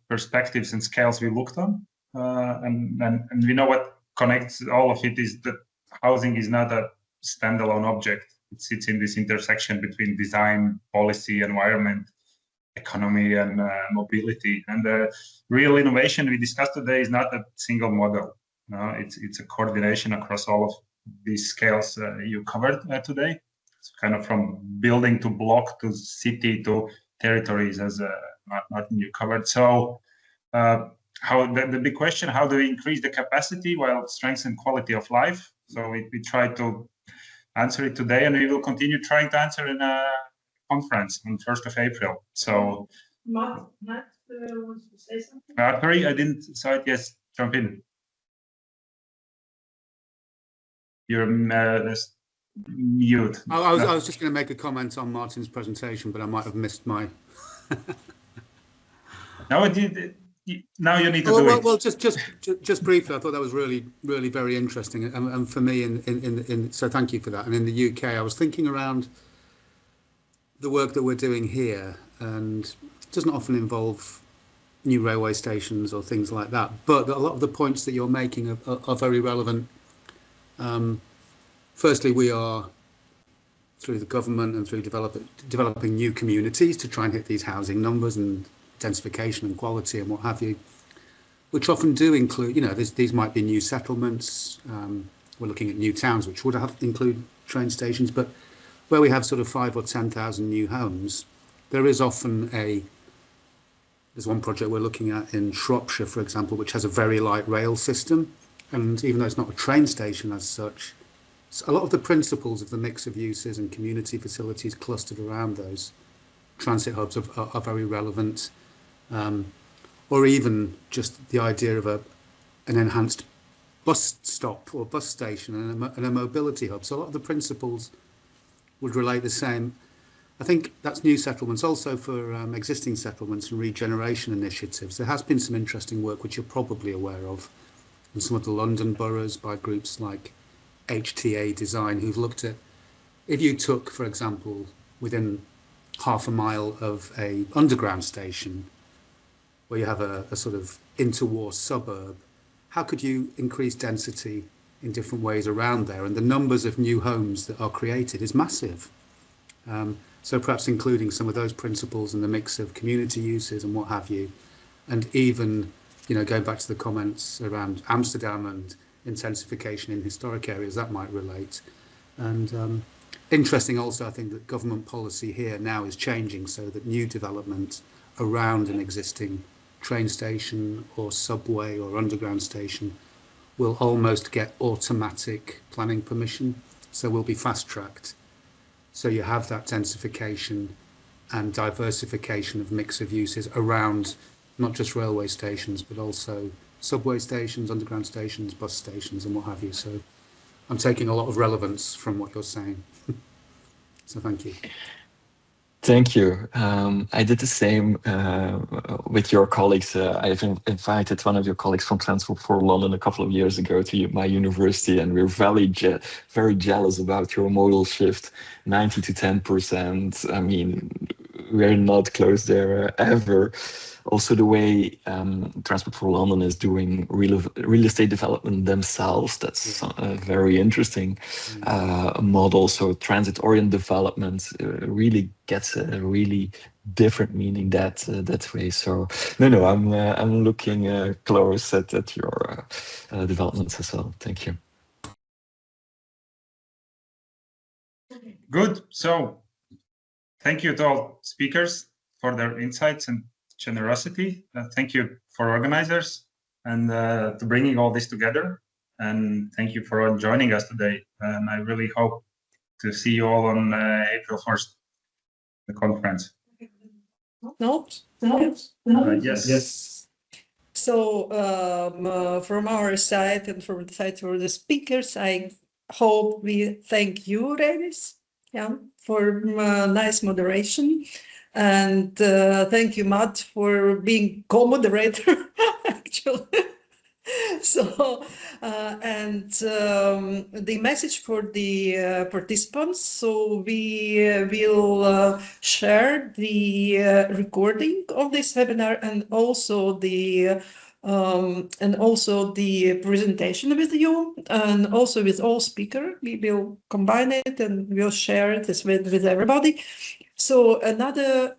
A: perspectives and scales we looked on, and we know what connects all of it is that housing is not a standalone object. It sits in this intersection between design, policy, environment, economy, and mobility. And the real innovation we discussed today is not a single model. It's a coordination across all of these scales you covered today. It's kind of from building to block to city to territories, as Martin you covered. So how the big question, how do we increase the capacity while strengthen quality of life? So we try to answer it today, and we will continue trying to answer in a conference on 1st of April. So
D: Matt wants to say something?
A: Sorry, I didn't saw it. Yes, jump in. You're mute.
C: I was just going to make a comment on Martin's presentation, but I might have missed my.
A: No, now you need to do it.
C: Well, just briefly, I thought that was really very interesting, and for me, so thank you for that. And in the UK, I was thinking around the work that we're doing here, and it doesn't often involve new railway stations or things like that, but a lot of the points that you're making are very relevant. Firstly, we are, through the government and through developing new communities to try and hit these housing numbers and densification and quality and what have you, which often do include, these might be new settlements. We're looking at new towns, which would include train stations, but where we have sort of 5,000 or 10,000 new homes, there is often there's one project we're looking at in Shropshire, for example, which has a very light rail system. And even though it's not a train station as such, a lot of the principles of the mix of uses and community facilities clustered around those transit hubs are very relevant. Or even just the idea of an enhanced bus stop or bus station and a mobility hub. So a lot of the principles would relate the same. I think that's new settlements. Also for existing settlements and regeneration initiatives, there has been some interesting work which you're probably aware of in some of the London boroughs by groups like HTA Design, who've looked at, if you took, for example, within half a mile of a underground station where you have a sort of interwar suburb, how could you increase density in different ways around there? And the numbers of new homes that are created is massive. So perhaps including some of those principles and the mix of community uses and what have you, and even, you know, going back to the comments around Amsterdam and intensification in historic areas, that might relate. And interesting also, I think that government policy here now is changing so that new development around an existing train station or subway or underground station will almost get automatic planning permission, so will be fast-tracked. So you have that densification and diversification of mix of uses around not just railway stations, but also subway stations, underground stations, bus stations, and what have you. So I'm taking a lot of relevance from what you're saying. So thank you.
M: Thank you. I did the same with your colleagues. I've invited one of your colleagues from Transport for London a couple of years ago to my university, and we're very jealous about your modal shift, 90 to 10%. I mean, we're not close there ever. Also, the way Transport for London is doing real estate development themselves, that's a very interesting model. So transit-oriented development really gets a really different meaning that way. So no, I'm looking close at your developments as well. Thank you.
A: Good. So thank you to all speakers for their insights and generosity. Thank you for organizers and to bringing all this together. And thank you for joining us today. And I really hope to see you all on April 1st, the conference. Yes.
D: So from our side and from the side of the speakers, I hope we thank you, Renis, for nice moderation. And thank you, Matt, for being co-moderator, actually. So, the message for the participants, so we will share the recording of this webinar and also the presentation with you, and also with all speakers. We will combine it and we'll share this with everybody. So another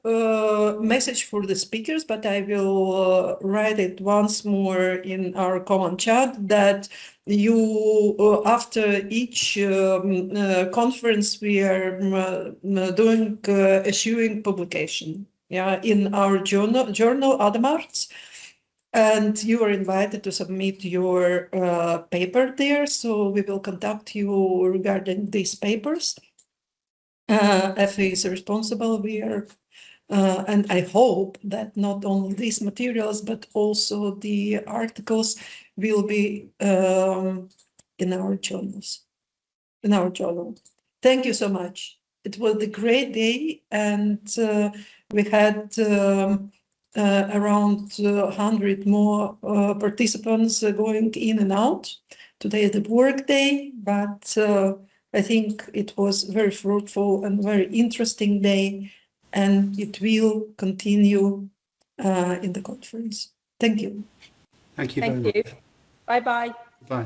D: message for the speakers, but I will write it once more in our common chat, that you, after each conference, we are doing issuing publication, in our journal Ademars. And you are invited to submit your paper there. So we will contact you regarding these papers. FA is responsible. We are, and I hope that not only these materials, but also the articles will be in our journals, in our journal. Thank you so much. It was a great day, and we had around 100 more participants going in and out. Today is the work day, but I think it was very fruitful and very interesting day, and it will continue in the conference. Thank you.
C: Thank you very much.
K: Thank you. Bye-bye.
C: Bye.